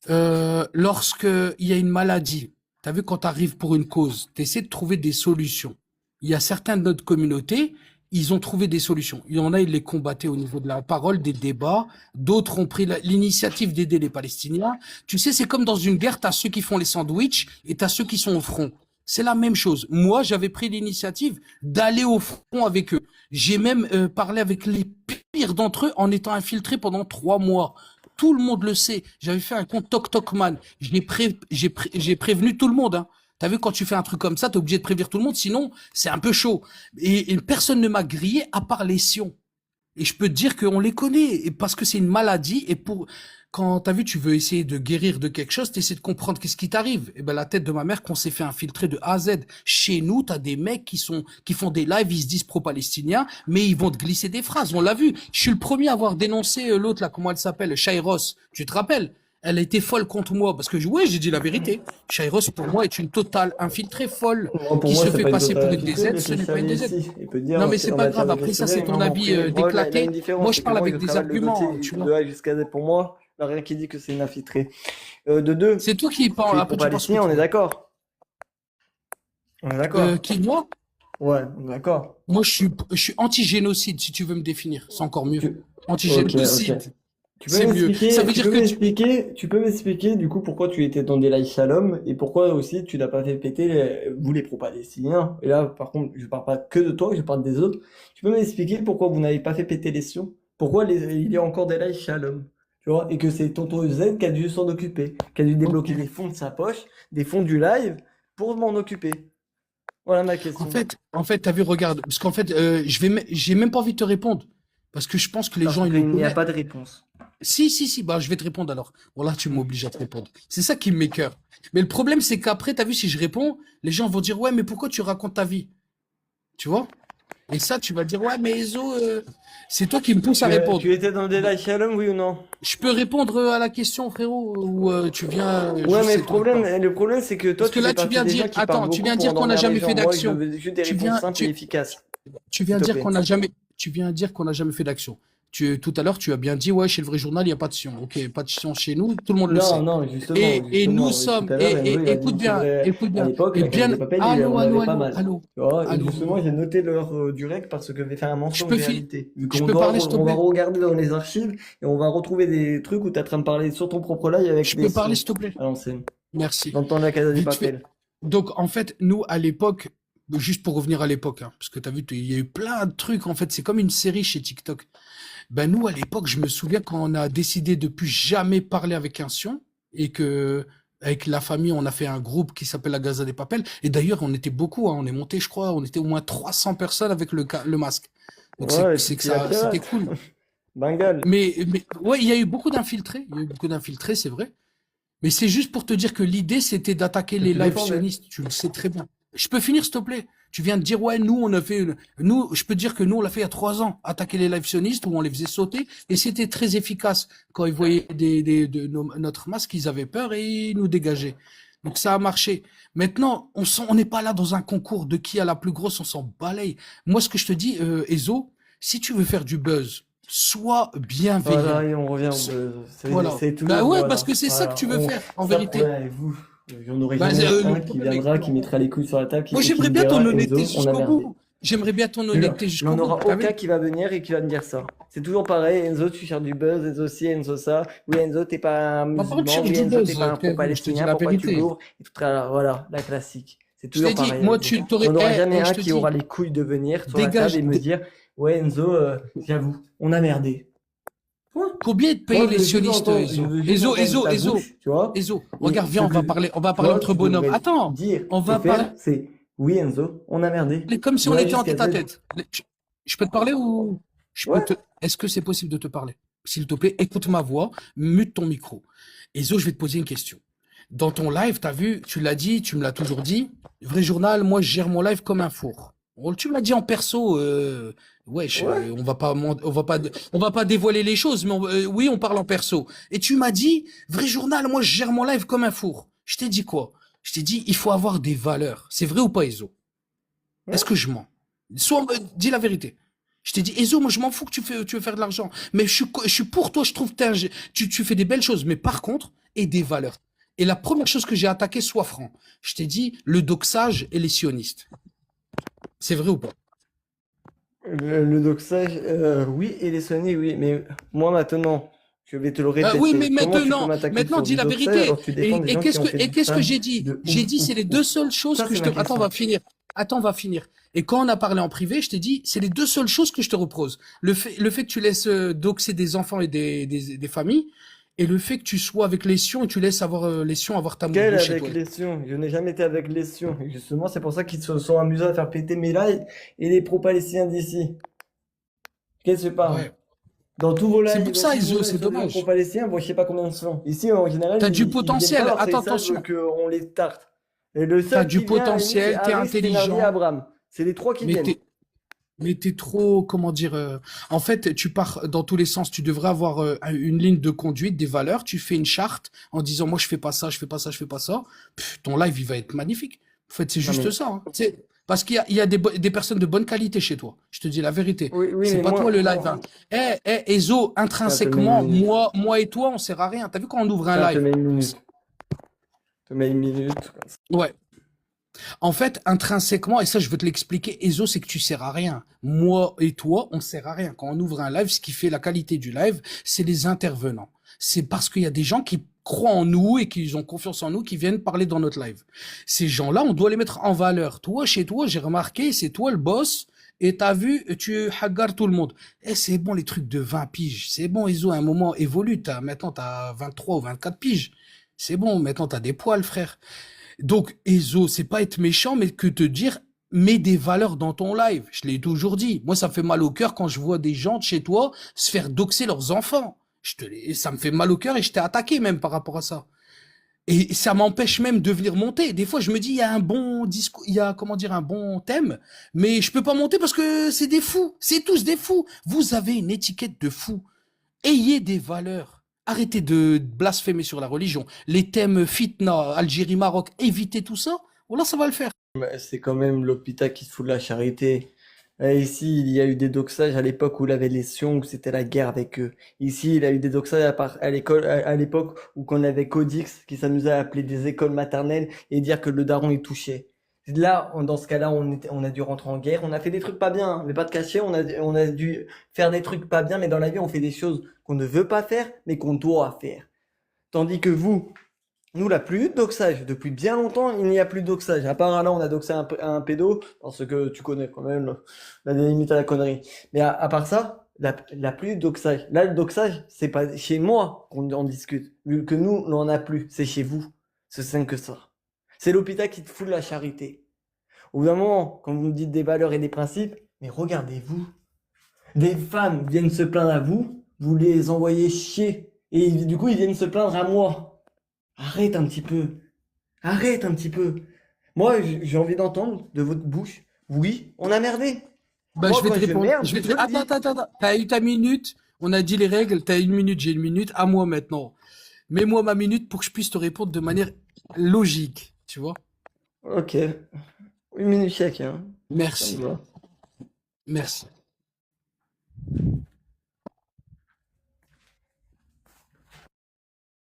Lorsque il y a une maladie, t'as vu, quand t'arrives pour une cause, t'essaies de trouver des solutions. Il y a certains de notre communauté, ils ont trouvé des solutions. Il y en a, ils les combattaient au niveau de la parole, des débats. D'autres ont pris l'initiative d'aider les Palestiniens. Tu sais, c'est comme dans une guerre, t'as ceux qui font les sandwichs et t'as ceux qui sont au front. C'est la même chose. Moi, j'avais pris l'initiative d'aller au front avec eux. J'ai même parlé avec les pires d'entre eux en étant infiltré pendant 3 mois. Tout le monde le sait. J'avais fait un compte Toc Toc Man. J'ai prévenu tout le monde, hein. T'as vu, quand tu fais un truc comme ça, t'es obligé de prévenir tout le monde, sinon c'est un peu chaud. Et personne ne m'a grillé à part les Sions. Et je peux te dire qu'on les connaît, et parce que c'est une maladie. Et quand t'as vu, tu veux essayer de guérir de quelque chose, t'essaies de comprendre qu'est-ce qui t'arrive. Et ben la tête de ma mère, qu'on s'est fait infiltrer de A à Z. Chez nous, t'as des mecs qui font des lives, ils se disent pro-palestiniens, mais ils vont te glisser des phrases. On l'a vu. Je suis le premier à avoir dénoncé l'autre là, comment elle s'appelle, Shairos. Tu te rappelles? Elle était folle contre moi parce que ouais, j'ai dit la vérité. Chairos pour moi est une totale infiltrée folle Moi, pour qui moi, se c'est fait pas une passer pour totale une infiltrée, DZ, mais ce c'est n'est pas une Charlie DZ. ici. Il peut Non dire, mais c'est c'est en pas matière grave. de Après ça, c'est gestionnaire, ton moi, en avis privé. Moi, là, il y a une déclaté. différence, Moi, c'est je que parle moi, avec je des travaille le arguments, tu dossier vois. de A jusqu'à Z pour moi. Il n'y a rien qui dit que c'est une infiltrée. De deux, C'est toi qui parles. tu es Après, tu penses ce que pro-palestinien, on tu est veux. d'accord? On est d'accord? Qui moi? Ouais, on est d'accord. Moi, je suis anti-génocide, si tu veux me définir. C'est encore mieux. Tu- Ok, ok. Anti-génocide. Tu peux C'est mieux. Ça m'expliquer, veut dire que tu. tu peux m'expliquer du coup pourquoi tu étais dans des lives Shalom et pourquoi aussi tu n'as pas fait péter vous les pro-palestiniens. Et là, par contre, je parle pas que de toi, je parle des autres. Tu peux m'expliquer pourquoi vous n'avez pas fait péter les Sions? Pourquoi il y a encore des lives Shalom? Tu vois, et que c'est Tonton Z qui a dû s'en occuper, qui a dû Ok. débloquer des fonds de sa poche, des fonds du live pour m'en occuper. Voilà ma question. En fait, t'as vu, regarde, parce qu'en fait, j'ai même pas envie de te répondre, parce que je pense que les Parce gens, ils nous qu'il n'y a connaissent. pas de réponse. Si, bah, je vais te répondre alors. Bon, là, tu m'obliges à te répondre. C'est ça qui m'écoeure. Mais le problème, c'est qu'après, t'as vu, si je réponds, les gens vont dire, ouais, mais pourquoi tu racontes ta vie? Tu vois? Et ça, tu vas dire, ouais, mais Ezo, c'est toi qui me pousse à répondre. Tu étais dans des lives Shalom, oui ou non? Je peux répondre à la question, frérot, ou tu viens Ouais, juste mais c'est ton temps. le problème, c'est que toi, Parce que tu là, fais tu partie viens des dire, gens qui attends, parlent tu beaucoup viens pour dire qu'on n'a endormir les jamais gens. fait Moi, je d'action. veux juste des Tu réponses viens, simples et efficaces, tu viens s'il te dire plaît. qu'on n'a jamais, tu viens dire qu'on n'a jamais fait d'action. Tout à l'heure, tu as bien dit, ouais, chez le vrai journal, il n'y a pas de sion. Ok, pas de sion chez nous, tout le monde le Non, sait. non, Et nous justement, tout sommes, à l'heure, Enzo, il a dit que c'est vrai, écoute à bien, l'époque, et la Casa bien, de Papel, allô, on allô, avait pas allô, mal. allô, Tu vois, et justement, allô. j'ai noté l'heure du rec parce que j'ai fait un Je mensonge peux, fi- réalité. Vu je qu'on peux parler, s'il te on va plaît? regarder dans les archives et on va retrouver des trucs où tu es en train de parler sur ton propre live avec Je des peux parler, sons s'il te plaît? à l'ancienne. Merci. Dans le temps de la Casa de Vite fait. Papel. Donc, en fait, nous, à l'époque, juste pour revenir à l'époque, hein, parce que tu as vu, il y a eu plein de trucs, en fait, c'est comme une série chez TikTok. Ben, nous, à l'époque, je me souviens quand on a décidé de plus jamais parler avec un sion et que, avec la famille, on a fait un groupe qui s'appelle la Gaza des Papels. Et d'ailleurs, on était beaucoup, hein, on est monté, je crois, on était au moins 300 personnes avec le masque. Donc, Ouais, c'est que c'était la ça, c'était pirate. cool. Bengale. Mais, ouais, il y a eu beaucoup d'infiltrés. Il y a eu beaucoup d'infiltrés, c'est vrai. Mais c'est juste pour te dire que l'idée, c'était d'attaquer Que les tu lives défendais. sionistes. Tu le sais très bien. Je peux finir, s'il te plaît? Tu viens de dire, ouais, nous, on a fait, nous, je peux te dire que nous, on l'a fait il y a 3 ans, attaquer les lives sionistes où on les faisait sauter et c'était très efficace. Quand ils voyaient notre masque, ils avaient peur et ils nous dégageaient. Donc ça a marché. Maintenant, on n'est pas là dans un concours de qui a la plus grosse, on s'en balaye. Moi, ce que je te dis, Ezo, si tu veux faire du buzz, sois bienveillant. Voilà, et on revient au buzz. Voilà. C'est tout, Bah ouais, parce voilà. que c'est ça que Voilà. tu veux faire, en Ça, vérité. ouais, vous, il y en aurait Bah, jamais le un qui problème est viendra, qui que- mettra les couilles sur la table, Moi, qui j'aimerais me bien dira, ton Enzo, honnêteté on a jusqu'au merdé. bout. J'aimerais bien ton honnêteté Il jusqu'au n'y en bout. aura T'as vu? aucun qui va venir et qui va me dire ça. C'est toujours pareil, Enzo, tu cherches du buzz, Enzo ci, Enzo ça. Oui, Enzo, t'es pas un On parle de musulman. cherche Oui, du Enzo, t'es buzz, pas un frérot. Je te dis pro-palestinien. la Pourquoi tu vérité. l'ouvres? Et tout, voilà, la classique. C'est Je toujours t'ai dit, pareil moi, avec vous. tu Il t'aurais. n'y en aura jamais Je un te qui dis, aura les couilles de venir sur la table dégage. et me dire, ouais, Enzo, j'avoue, on a merdé. Point. Combien de Moi, pays les sionistes, je Ezo? veux juste Ezo, entendre Ezo, ta Ezo, bouche, tu vois. Ezo. Et Regarde, viens, ce que on va parler toi, entre tu bonhommes. devrais Attends, dire on et va parler faire, c'est oui, Enzo, on a merdé. comme si De on A était en jusqu'à tête à Z. tête. Je peux te parler ou Ouais. est-ce que c'est possible de te parler? S'il te plaît, écoute ma voix, mute ton micro. Ezo, je vais te poser une question. Dans ton live, t'as vu, tu l'as dit, tu me l'as toujours dit. Vrai journal, moi, je gère mon live comme un four. Tu me l'as dit en perso, wesh, Ouais. on va pas dévoiler les choses, mais oui, on parle en perso. Et tu m'as dit, vrai journal, moi, je gère mon live comme un four. Je t'ai dit quoi? Je t'ai dit, il faut avoir des valeurs. C'est vrai ou pas, Ezo? Ouais. Est-ce que je mens? Dis la vérité. Je t'ai dit, Ezo, moi, je m'en fous que tu veux faire de l'argent. Mais je suis pour toi, je trouve que tu fais des belles choses. Mais par contre, et des valeurs. Et la première chose que j'ai attaqué, sois franc. Je t'ai dit, le doxage et les sionistes. C'est vrai ou pas? Le doxage, oui, et les Sony, oui, mais moi maintenant, je vais te le Oui, mais répéter. Comment tu peux maintenant, m'attaquer sur dis du la doxage vérité. alors que tu défends des gens qui ont fait du Qu'est-ce que spam j'ai dit? de J'ai ouf, dit, c'est ouf, les deux ouf. seules choses Ça, que c'est je ma te... Attends, on question. va finir. Attends, on va finir. Et quand on a parlé en privé, je t'ai dit, c'est les deux seules choses que je te repose. Le fait que tu laisses doxer des enfants et des familles, et le fait que tu sois avec les sions et tu laisses avoir les sions avoir ta Quel moudou chez avec toi. les Sions? Je n'ai jamais été avec les Sions. Et justement, c'est pour ça qu'ils se sont amusés à faire péter mes lives et les pro-palestiniens d'ici. Qu'est-ce que je parle? Ouais. Dans tous vos C'est lives, pour dans ça, tous vos Iso, lives c'est sur des gens dommage. pro-palestiniens, bon, je sais pas combien ils sont. Ici, en général, T'as du ils viennent potentiel. pas parce qu'ils Attention. savent qu'on les tarte. Et le T'as seul du qui vient, à la limite, c'est potentiel, t'es Harris, Tenardi et intelligent, Abraham. C'est les trois qui mais viennent. Mais t'es trop, comment dire, en fait, tu pars dans tous les sens. Tu devrais avoir une ligne de conduite, des valeurs. Tu fais une charte en disant, moi, je fais pas ça, je fais pas ça, je fais pas ça. Ton live, il va être magnifique. En fait, c'est Non juste mais ça, hein. Parce qu'il y a des personnes de bonne qualité chez toi. Je te dis la vérité. oui, oui, C'est mais pas toi le live, moi, hein. Ezo, ça te met une intrinsèquement, minute. moi et toi, on sert à rien. T'as vu quand on ouvre un Ça te live? met une minute. Te met une minute. Comme ça. Ouais. En fait, intrinsèquement, et ça, je veux te l'expliquer, Ezo, c'est que tu sers à rien. Moi et toi, on sert à rien. Quand on ouvre un live, ce qui fait la qualité du live, c'est les intervenants. C'est parce qu'il y a des gens qui croient en nous et qui ont confiance en nous, qui viennent parler dans notre live. Ces gens-là, on doit les mettre en valeur. Toi, chez toi, j'ai remarqué, c'est toi le boss, et t'as vu, tu hagardes tout le monde. Eh, c'est bon, les trucs de 20 piges. C'est bon, Ezo, à un moment évolue. Maintenant, t'as 23 ou 24 piges. C'est bon, maintenant, t'as des poils, frère. Donc, Ezo, c'est pas être méchant, mais que te dire, mets des valeurs dans ton live. Je l'ai toujours dit. Moi, ça me fait mal au cœur quand je vois des gens de chez toi se faire doxer leurs enfants. Ça me fait mal au cœur et je t'ai attaqué même par rapport à ça. Et ça m'empêche même de venir monter. Des fois, je me dis, il y a un bon discours, il y a, comment dire, un bon thème, mais je peux pas monter parce que c'est des fous. C'est tous des fous. Vous avez une étiquette de fou. Ayez des valeurs. Arrêtez de blasphémer sur la religion. Les thèmes fitna, Algérie, Maroc, évitez tout ça. Voilà, ça va le faire. Mais c'est quand même l'hôpital qui se fout de la charité. Ici, il y a eu des doxages à l'époque où il avait les Sions, où c'était la guerre avec eux. Ici, il a eu des doxages à l'école, à l'époque où qu'on avait Codix, qui s'amusait à appeler des écoles maternelles et dire que le daron y touchait. Là, dans ce cas-là, on a dû rentrer en guerre. On a fait des trucs pas bien, hein, mais pas de cacher. On a dû faire des trucs pas bien, mais dans la vie, on fait des choses qu'on ne veut pas faire, mais qu'on doit faire. Tandis que vous, nous, la plus eu de doxage. Depuis bien longtemps, il n'y a plus de doxage. À part là, on a doxé un pédo, parce que tu connais quand même la limite à la connerie. Mais à part ça, la plus eu de doxage. Là, le doxage, c'est pas chez moi qu'on en discute. Vu que nous, on n'en a plus. C'est chez vous. C'est simple que ça. C'est l'hôpital qui te fout de la charité. Au bout d'un moment, quand vous me dites des valeurs et des principes, mais regardez-vous. Des femmes viennent se plaindre à vous, vous les envoyez chier. Et du coup, ils viennent se plaindre à moi. Arrête un petit peu. Arrête un petit peu. Moi, j'ai envie d'entendre de votre bouche. Oui, on a merdé. Bah, Moi, je vais quand te je répondre. merde, je le Attends, dis. attends, attends. T'as eu ta minute. On a dit les règles. T'as une minute, j'ai une minute. À moi maintenant. Mets-moi ma minute pour que je puisse te répondre de manière logique. Tu vois? Ok. Une minute chacun. Ça me Merci. va. Merci.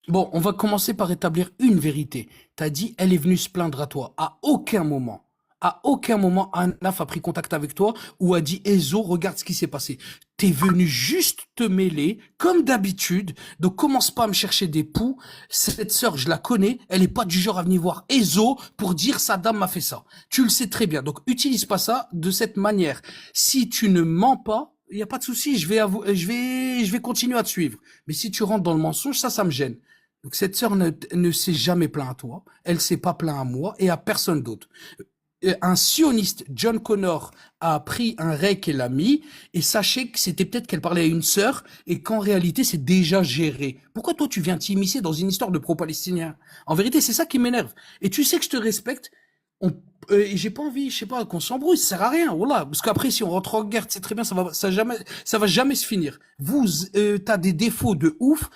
Bon, on va commencer par établir une vérité. T'as dit, elle est venue se plaindre à toi. À aucun moment, Anaf a pris contact avec toi ou a dit, Ezo, regarde ce qui s'est passé. T'es venu juste te mêler, comme d'habitude. Donc, commence pas à me chercher des poux. Cette sœur, je la connais. Elle est pas du genre à venir voir Ezo pour dire, sa dame m'a fait ça. Tu le sais très bien. Donc, utilise pas ça de cette manière. Si tu ne mens pas, il n'y a pas de souci. Je vais continuer à te suivre. Mais si tu rentres dans le mensonge, ça me gêne. Donc cette sœur ne s'est jamais plaint à toi, elle s'est pas plaint à moi et à personne d'autre. Un sioniste, John Connor, a pris un rec et l'a mis, et sachez que c'était peut-être qu'elle parlait à une sœur, et qu'en réalité c'est déjà géré. Pourquoi toi tu viens t'immiscer dans une histoire de pro-palestinien? En vérité c'est ça qui m'énerve. Et tu sais que je te respecte, et j'ai pas envie, je sais pas, qu'on s'embrouille, ça sert à rien, voilà. Parce qu'après, si on rentre en guerre, c'est très bien, ça va jamais se finir. T'as des défauts de ouf,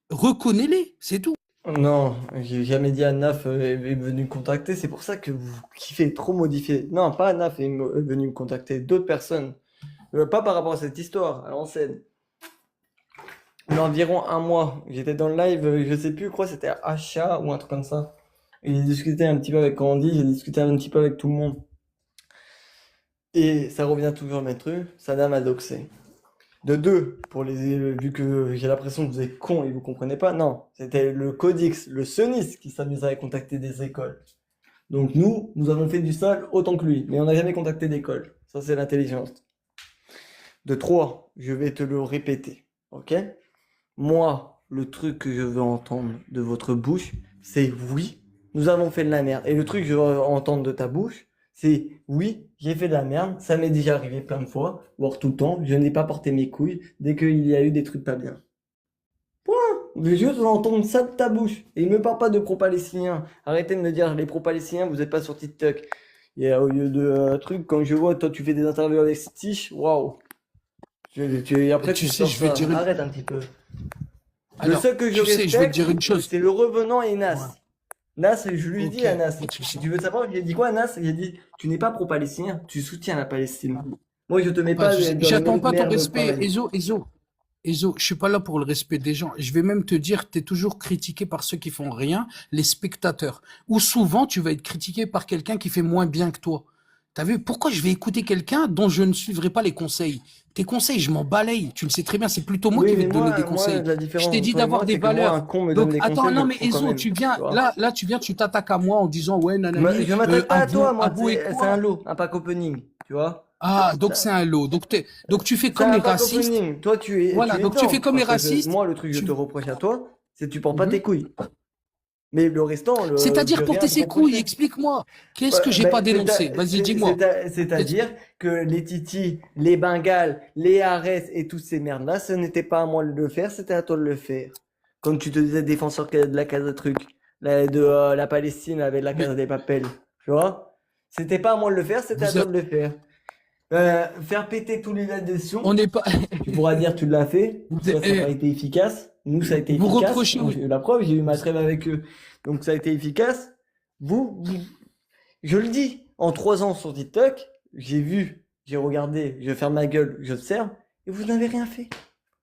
reconnais-les, c'est tout. Non, j'ai jamais dit Anaf est venu me contacter. C'est pour ça que vous kiffez trop modifier. Non, pas Anaf est venu me contacter. D'autres personnes. Pas par rapport à cette histoire, à l'ancienne. Il y a environ un mois, j'étais dans le live, je sais plus quoi, c'était Achat ou un truc comme ça. Et j'ai discuté un petit peu avec Candy, j'ai discuté un petit peu avec tout le monde. Et ça revient toujours au même truc, Saddam a doxé. De deux, vu que j'ai l'impression que vous êtes cons et vous comprenez pas, non, c'était le Codix, le sioniste qui s'amusait à contacter des écoles. Donc nous avons fait du sale autant que lui, mais on n'a jamais contacté d'école. Ça, c'est l'intelligence. De trois, je vais te le répéter, ok? Moi, le truc que je veux entendre de votre bouche, c'est oui, nous avons fait de la merde. Et le truc que je veux entendre de ta bouche, c'est oui, j'ai fait de la merde, ça m'est déjà arrivé plein de fois, voire tout le temps, je n'ai pas porté mes couilles dès qu'il y a eu des trucs pas bien. Point. Je veux juste entendre ça de ta bouche. Et me parle pas de pro-palestiniens. Arrêtez de me dire les pro-palestiniens, vous n'êtes pas sur TikTok. Et au lieu de trucs, quand je vois, toi, tu fais des interviews avec Stitch, waouh. Après, Tu tu sais, sors je vais ça. te dire une... Arrête un petit peu. Le Alors, seul que je tu sais, je vais te dire une respecte, chose. c'est le revenant et Ouais. Nas. Nas, je lui ai Ok. dit à Nas, si tu veux savoir, je lui ai dit quoi à Nas? Il a dit, tu n'es pas pro-palestinien, tu soutiens la Palestine. Moi, je te mets Pas pas de souci. dans la J'attends même pas ton merde respect, pareil. Ezo, je suis pas là pour le respect des gens. Je vais même te dire, tu es toujours critiqué par ceux qui font rien, les spectateurs. Ou souvent, tu vas être critiqué par quelqu'un qui fait moins bien que toi. T'as vu? Pourquoi je vais écouter quelqu'un dont je ne suivrai pas les conseils? Tes conseils, je m'en balaye. Tu le sais très bien, c'est plutôt moi Oui, qui vais mais te donner des moi, conseils. la Je différence t'ai entre dit toi et d'avoir moi, des c'est que moi, un valeurs. con me donne Donc, des attends, conseils, je non, le mais prends quand Ezo, même. tu viens, Tu vois? tu viens, tu t'attaques à moi en disant, ouais, nanani, Je m'attaque pas à toi, moi, Abou et c'est un quoi? lot, un pack opening, tu vois? Ah, donc Ça- c'est un lot. Donc tu fais C'est comme un les pack racistes. opening. Toi, Voilà, tu es donc tu fais dedans. comme les Parce que racistes. moi, le truc que je Tu... te reproche à toi, c'est que tu portes pas tes Mhm. couilles. Mais le restant, j'ai C'est-à-dire rien porter à te ses couilles, reprocher. explique-moi. Qu'est-ce que Ouais, j'ai pas ben, dénoncé? Vas-y, dis-moi. c'est-à-dire que les titis, les Bengales, les Arès et toutes ces merdes-là, ce n'était pas à moi de le faire, c'était à toi de le faire. Comme tu te disais défenseur de la Casa de truc, de la Palestine avec la Mais Casa des Papel, tu vois? C'était pas à moi de le faire, c'était à vous, toi de le faire. Faire péter tous les on adhésions, n'est pas, tu pourras dire tu l'as fait, vous, toi ça n'a pas été efficace, nous ça a été vous efficace, reprochez, moi j'ai eu la preuve, j'ai eu ma trêve avec eux, donc ça a été efficace. Je le dis, en 3 ans sur TikTok, j'ai vu, j'ai regardé, je ferme ma gueule, j'observe, et vous n'avez rien fait.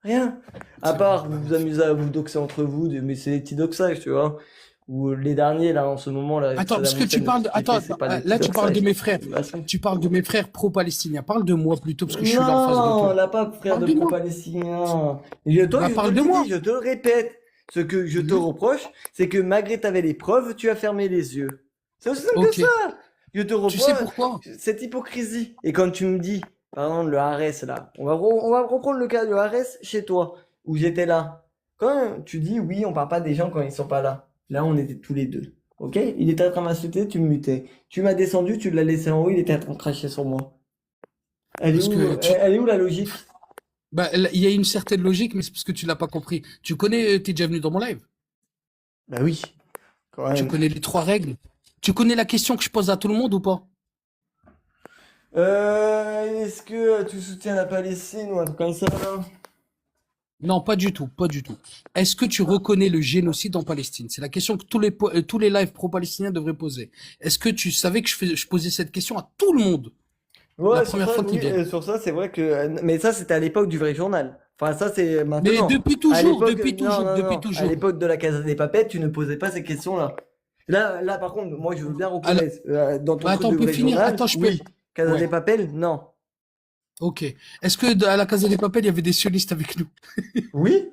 Rien. À part vous vous amusez à vous doxer entre vous, mais c'est des petits doxages, tu vois. Ou les derniers, là, en ce moment, là, avec attends, parce Saddam que tu Hussein, parles ce qu'il attends, fait, c'est pas des petits là, tu parles de doxages. mes frères. C'est une invasion. Tu parles de mes frères pro-palestiniens. Parle de moi plutôt, parce que je suis là en face de Non, toi. là pas frère Parle de de moi. pro-palestinien. Bah, Je te parle de l'ai moi. dit, je te le répète. Ce que je te Mhm. reproche, c'est que malgré t'avais les preuves, tu as fermé les yeux. C'est aussi simple que Ok. ça. Je te Tu sais reproche pourquoi? cette hypocrisie. Et quand tu me dis, par exemple, le Harès, là, on va reprendre le cas de Harès chez toi, où j'étais là. Quand tu dis, oui, on parle pas des gens quand ils sont pas là. Là, on était tous les deux. Ok? Il était en train de m'insulter, tu me mutais. Tu m'as descendu, tu l'as laissé en haut, il était en train de cracher sur moi. Parce que tu, Elle est où la logique? bah, il y a une certaine logique, mais c'est parce que tu l'as pas compris. Tu connais, t'es déjà venu dans mon live. Bah oui, quand Tu même. connais les 3 règles. Tu connais la question que je pose à tout le monde ou pas? Est-ce que tu soutiens la Palestine ou un truc comme ça, là? Non, pas du tout, pas du tout. Est-ce que tu reconnais le génocide en Palestine? C'est la question que tous les lives pro-palestiniens devraient poser. Est-ce que tu savais que je posais cette question à tout le monde la Ouais, sur première ça, fois oui, qu'ils viennent? sur ça, c'est vrai que. Mais ça, c'était à l'époque du vrai journal. Enfin, ça, c'est Mais maintenant. À l'époque, non, non, depuis non. À toujours. l'époque de la Casa des Papettes, tu ne posais pas ces questions-là. Là, par contre, moi, je veux bien Alors, reconnaître. Dans ton bah, truc attends, de on peut vrai finir. journal, Attends, je peux. oui. Casa des Ouais, Papel, non. ok. Est-ce que à la Casa des Papel, il y avait des sionistes avec nous? Oui,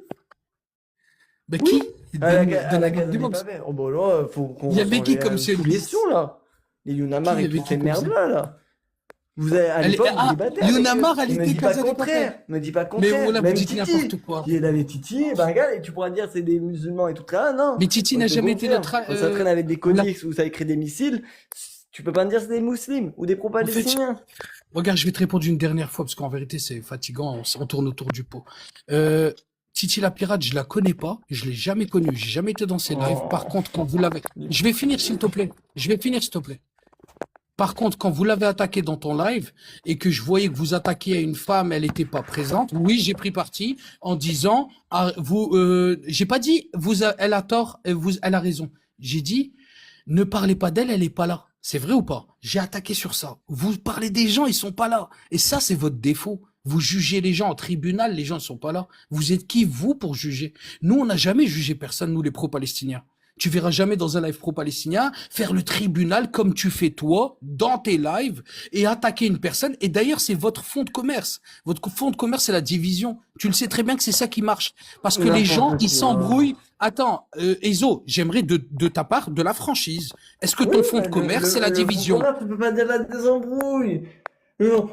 Ben qui? oui. À Donne la un nom Casa du des box. Papel. Oh, bah là, faut qu'on Il y avait qui ressemble comme tous les sioniste? sions, là. Les Yunamar Qui et avait toutes qui ces comme ça? merdes-là, là. Vous avez, à l'époque, vous Ah, débattez avec eux. Yunamar, elle Et me était dis pas Casa le des Papel. contraire. Me dis pas le Mais contraire. voilà, vous Même dites n'importe Titi. quoi. Il est avec Titi, et ben regarde, et tu pourras dire c'est des musulmans et tout ça. Non. Mais Titi Moi, n'a je te jamais été confirme. notre, Quand ça traîne avec des la- coniques ou ça écrit des missiles, tu peux pas me dire c'est des musulmans ou des en fait, pro-palestiniens. regarde, je vais te répondre une dernière fois parce qu'en vérité, c'est fatigant. On tourne autour du pot. Titi la pirate, je la connais pas. Je l'ai jamais connue. J'ai jamais été dans ses lives. Par Oh. contre, quand vous l'avez, je vais finir, s'il te plaît. Je vais finir, s'il te plaît. Par contre, quand vous l'avez attaqué dans ton live et que je voyais que vous attaquiez à une femme, elle n'était pas présente. Oui, j'ai pris parti en disant, ah, j'ai pas dit, elle a tort, elle a raison. J'ai dit, ne parlez pas d'elle, elle est pas là. C'est vrai ou pas? J'ai attaqué sur ça. Vous parlez des gens, ils sont pas là. Et ça, c'est votre défaut. Vous jugez les gens en tribunal, les gens ne sont pas là. Vous êtes qui, vous, pour juger? Nous, on n'a jamais jugé personne, nous, les pro-palestiniens. Tu verras jamais dans un live pro-palestinien faire le tribunal comme tu fais toi, dans tes lives, et attaquer une personne. Et d'ailleurs, c'est votre fond de commerce. Votre fond de commerce, c'est la division. Tu le sais très bien que c'est ça qui marche. Parce que les gens, N'importe ils quoi. s'embrouillent. Attends, Ezo, j'aimerais de ta part de la franchise. Est-ce que Oui, ton fond de mais commerce, c'est la le fond division? commun, tu peux pas dire la désembrouille.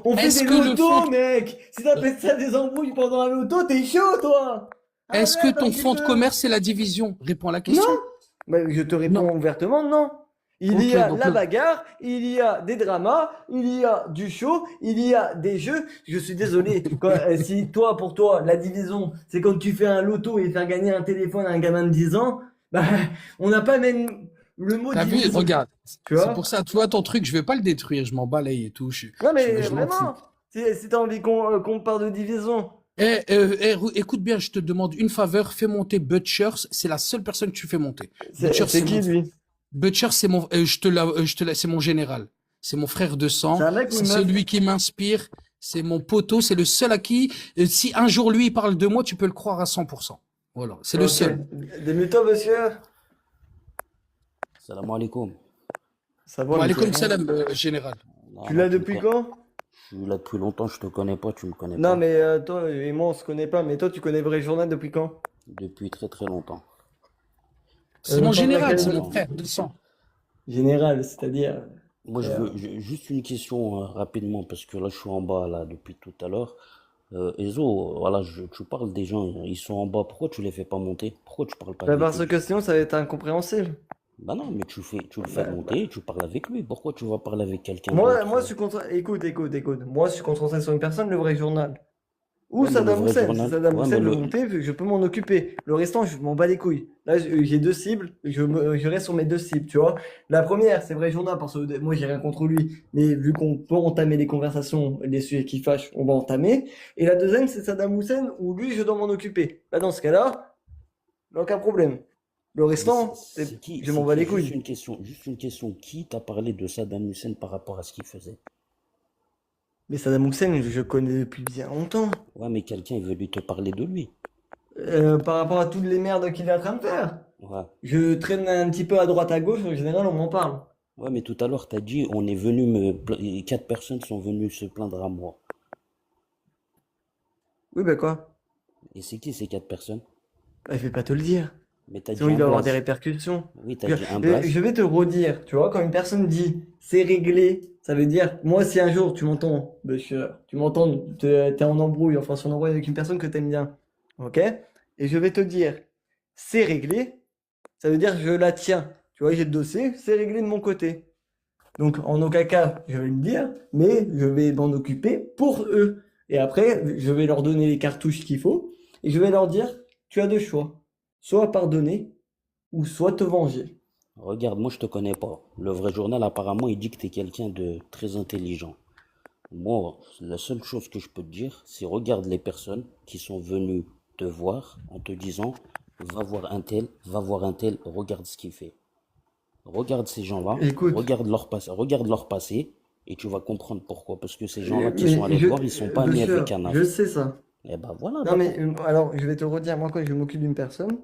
On fait Est-ce des que le lotos, fond, mec. Si t'appelles ça des embrouilles pendant un loto, t'es chaud, toi. est-ce que Arrête un ton petit fond de peu. commerce, c'est la division? Réponds à la Non. question. Bah, je te réponds Non. ouvertement, non. Il Ok, y a donc la bagarre, il y a des dramas, il y a du show, il y a des jeux. Je suis désolé. Si toi, pour toi, la division, c'est quand tu fais un loto et faire gagner un téléphone à un gamin de 10 ans, bah, on n'a pas même, le mot T'as vu, division, regarde. tu C'est vois? pour ça, tu vois, ton truc, je vais pas le détruire, je m'en balaye et tout. Non, mais Je m'en fous. vraiment, si t'as envie qu'on parle de division. Écoute bien, je te demande une faveur, fais monter Butchers, c'est la seule personne que tu fais monter. Butchers, C'est qui, lui? Butchers, c'est mon général. C'est mon frère de sang. C'est un mec ou C'est une meuf? celui qui m'inspire. C'est mon poteau. C'est le seul à qui, si un jour lui il parle de moi, tu peux le croire à 100%. Voilà. C'est le Ok. seul. Démute-toi, monsieur. Salam alaikum. Ça va, Wa monsieur. alaykoum salam, général. Tu l'as depuis quand? Je suis là depuis longtemps, je te connais pas, tu me connais Non, pas. mais toi et moi, on se connaît pas. Mais toi, tu connais Vrai Journal depuis quand? Depuis très très longtemps. C'est mon longtemps, général, laquelle- c'est mon frère de sang. Général, c'est-à-dire. Moi, juste une question rapidement, parce que là, je suis en bas, là, depuis tout à l'heure. Ezo, voilà, tu parles des gens, ils sont en bas, pourquoi tu les fais pas monter? Pourquoi tu parles pas Bah, avec parce eux? que sinon, ça va être incompréhensible. Bah non, mais tu le fais monter, tu parles avec lui. Pourquoi tu vas parler avec quelqu'un Moi, d'autre? moi, je suis contre. Écoute. Moi, je suis concentré sur une personne, le Vrai Journal. Ou Ouais, mais le Saddam Vrai Hussein. Journal- Si Saddam ouais, Hussein mais veut le- monter, je peux m'en occuper. Le restant, je m'en bats les couilles. Là, j'ai deux cibles. Je reste sur mes deux cibles, tu vois. La première, c'est Vrai Journal, parce que moi, j'ai rien contre lui. Mais vu qu'on peut entamer les conversations, les sujets qui fâchent, on va entamer. Et la deuxième, c'est Saddam Hussein, où lui, je dois m'en occuper. Là, dans ce cas-là, aucun problème. Le restant, C'est qui? je m'en bats les Juste couilles. une question. Qui t'a parlé de Saddam Hussein par rapport à ce qu'il faisait? Mais Saddam Hussein, je connais depuis bien longtemps. Ouais, mais quelqu'un est venu te parler de lui. Par rapport à toutes les merdes qu'il est en train de faire. Ouais. Je traîne un petit peu à droite à gauche, en général on m'en parle. Ouais, mais tout à l'heure, t'as dit, quatre personnes sont venues se plaindre à moi. Oui, bah quoi? Et c'est qui ces quatre personnes? Bah, je vais pas te le dire. Mais t'as dit Sinon il va y avoir des Ambroise. répercussions. Oui, t'as Je, dit Ambroise. je vais te le redire, tu vois, quand une personne dit c'est réglé, ça veut dire, moi si un jour tu m'entends, monsieur, tu m'entends, t'es en embrouille, enfin sur en embrouille avec une personne que t'aimes bien, ok? Et je vais te dire c'est réglé, ça veut dire je la tiens. Tu vois, j'ai le dossier, c'est réglé de mon côté. Donc, en aucun cas, je vais le dire, mais je vais m'en occuper pour eux. Et après, je vais leur donner les cartouches qu'il faut, et je vais leur dire, tu as deux choix. Soit pardonner, ou soit te venger. Regarde, moi, je te connais pas. Le Vrai Journal, apparemment, il dit que t'es quelqu'un de très intelligent. Moi, la seule chose que je peux te dire, c'est regarde les personnes qui sont venues te voir en te disant, va voir un tel, regarde ce qu'il fait. Regarde ces gens-là, Écoute. regarde leur passé, et tu vas comprendre pourquoi. Parce que ces gens-là qui Mais sont allés voir, ils sont pas mis monsieur, avec un je âge. sais ça. Et ben voilà. Non, mais alors, je vais te le redire, moi, quand je m'occupe d'une personne,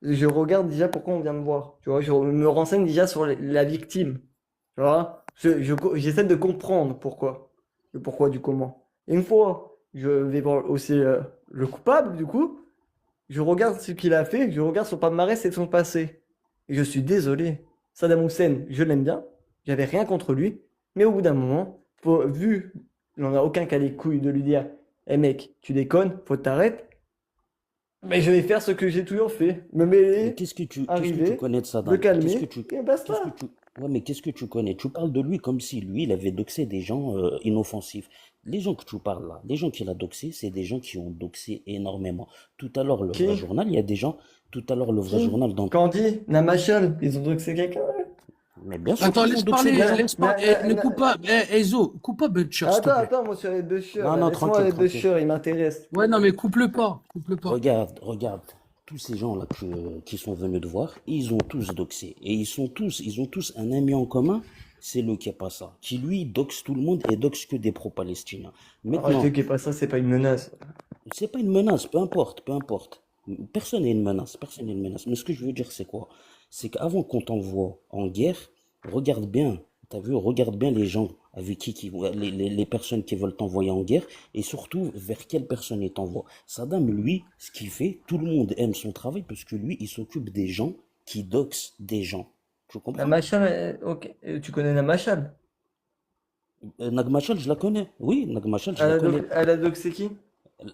je regarde déjà pourquoi on vient me voir. Tu vois, je me renseigne déjà sur la victime. Tu vois, j'essaie de comprendre pourquoi. Le pourquoi du comment. Et une fois, je vais voir aussi le coupable, du coup, je regarde ce qu'il a fait, je regarde son palmarès et son passé. Et je suis désolé. Saddam Hussein, je l'aime bien, j'avais rien contre lui, mais au bout d'un moment, vu, il n'en a aucun qu'à les couilles de lui dire, eh mec, tu déconnes, faut que t'arrêtes. Mais je vais faire ce que j'ai toujours fait, me Mais mêler, qu'est-ce que tu arriver, connais de Saddam? me calmer, Qu'est-ce que tu, et basta. Ouais, mais qu'est-ce que tu connais? Tu parles de lui comme si lui, il avait doxé des gens inoffensifs. Les gens que tu parles là, les gens qu'il a doxés, c'est des gens qui ont doxé énormément. Tout à l'heure, le Qui? Vrai Journal, il y a des gens, tout à l'heure, le Vrai Qui? Journal, dans... Candy, Namachal, ils ont doxé quelqu'un. Mais bien sûr Attends, qu'ils ont laisse doxé parler, des gens. laisse parler. Le coupable, Ezo, coupe pas Butcher, s'il te Attends, plaît. attends, moi, sur les Butcher. Non, non, Laisse-moi tranquille, les tranquille. Butcher, il m'intéresse. Ouais, non, mais coupe-le pas, coupe-le pas. Regarde, tous ces gens-là qui sont venus te voir, ils ont tous doxé. Et ils ont tous un ami en commun, c'est le Kepassa, qui lui doxe tout le monde et doxe que des pro-palestiniens. Maintenant, Arrêtez qu'il pas ça, c'est pas une menace. c'est pas une menace, peu importe. Personne n'est une menace. Mais ce que je veux dire, c'est quoi? C'est qu'avant qu'on t'envoie en guerre, regarde bien, regarde bien les gens avec les personnes qui veulent t'envoyer en guerre, et surtout vers quelle personne il t'envoie. Saddam, lui, ce qu'il fait, tout le monde aime son travail parce que lui, il s'occupe des gens qui doxent des gens. Tu comprends? Namachal, ok. Tu connais Namachal? Nagmachal, je la connais. Oui, Nagmachal, je la connais. Elle a doxé qui?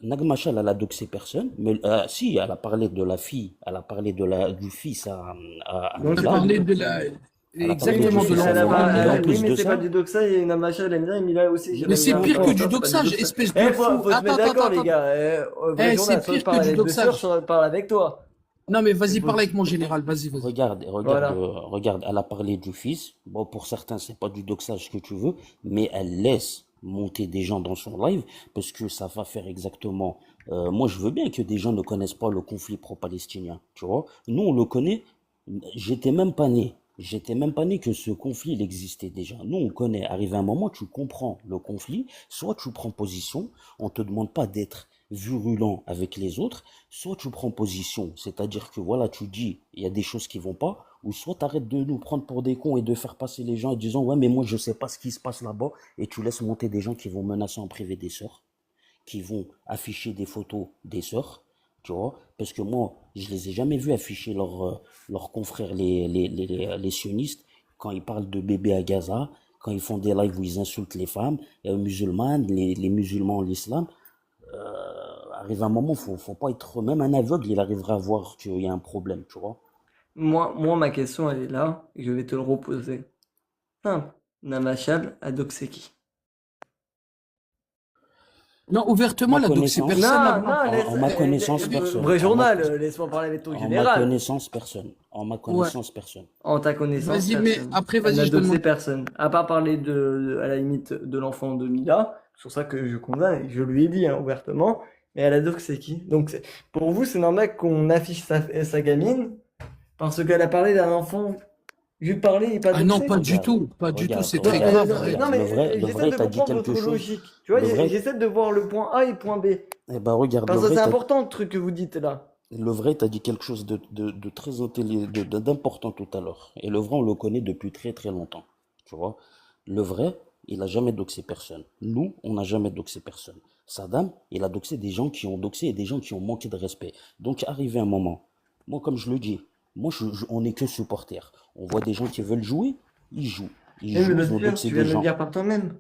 Nagmachal, elle a doxé personne, mais si, elle a parlé de la fille, elle a parlé du fils à Donc, On a Bilal. parlé de la... Elle a Exactement, parlé de de Elle a l'enfant. l'enfant. pas- Et en oui, plus mais de c'est ça, pas du doxage, et Namachal aime bien, et Mila aussi. Mais j'aime c'est bien. pire que Non, du c'est pas doxage, doxage. espèce de Eh, fou. faut se mettre Attends, d'accord, les attends. gars. Vrai Eh, journal, c'est soit je pire parle que du avec Butcher, doxage. soit je parle avec toi. Non, mais C'est vas-y, faux. parle avec mon général. Vas-y, vas-y. Voilà. Regarde, elle a parlé du fils. Bon, pour certains, c'est pas du doxage que tu veux, mais elle laisse monter des gens dans son live parce que ça va faire exactement. Moi, je veux bien que des gens ne connaissent pas le conflit pro-palestinien, tu vois. Nous, on le connaît. J'étais même pas né. J'étais même pas né que ce conflit il existait déjà. Nous, on connaît. Arrivé un moment, tu comprends le conflit. Soit tu prends position. On te demande pas d'être virulent avec les autres. Soit tu prends position, c'est-à-dire que voilà, tu dis il y a des choses qui vont pas, ou soit tu arrêtes de nous prendre pour des cons et de faire passer les gens en disant ouais mais moi je sais pas ce qui se passe là-bas et tu laisses monter des gens qui vont menacer en privé des sœurs, qui vont afficher des photos des sœurs, tu vois, parce que moi je les ai jamais vus afficher leurs confrères les sionistes quand ils parlent de bébés à Gaza, quand ils font des lives où ils insultent les femmes musulmanes, les musulmans, l'islam. Arrive un moment, faut pas être, même un aveugle, il arrivera à voir qu'il y a un problème, tu vois. Moi, ma question, elle est là, et je vais te le reposer. Simple. Namachal a doxé qui? Non, En ouvertement, ma là, donc c'est connaissance, personne Non, là. non, laisse, en ma connaissance, personne. vrai journal, laisse-moi parler avec ton En ma général. connaissance, personne. En ma Ouais. connaissance, personne. En ta connaissance, Vas-y, mais personne. après, Elle vas-y, n'a je te doxé demande. personne. À part parler à la limite, de l'enfant de Mila. C'est pour ça que je condamne, et je lui ai dit, hein, ouvertement. Mais elle a doxé qui? Donc, pour vous, c'est normal qu'on affiche sa gamine, parce qu'elle a parlé d'un enfant, juste parler et pas Ah non, doxé? pas du Regarde, tout. Pas du tout. regarde, C'est très Ouais, regarde, grave, arrête. non, regarde. mais Le j'essaie vrai, de t'as dit comprendre quelque votre chose. logique. Tu vois, Le vrai, j'essaie de voir le point A et le point B. eh ben, regarde, Parce que c'est important le truc que vous dites là. le vrai, t'as dit quelque chose de très d'important tout à l'heure. Et le vrai, on le connaît depuis très très longtemps. Tu vois? Le vrai, il a jamais doxé personne. Nous, on n'a jamais doxé personne. Saddam, il a doxé des gens qui ont doxé et des gens qui ont manqué de respect. Donc, arrivé un moment, moi, comme je le dis, moi, on n'est que supporters. On voit des gens qui veulent jouer, ils jouent. Ils Eh, mais jouent, le ils ont dire, doxé tu viens des de me le gens. dire par toi-même.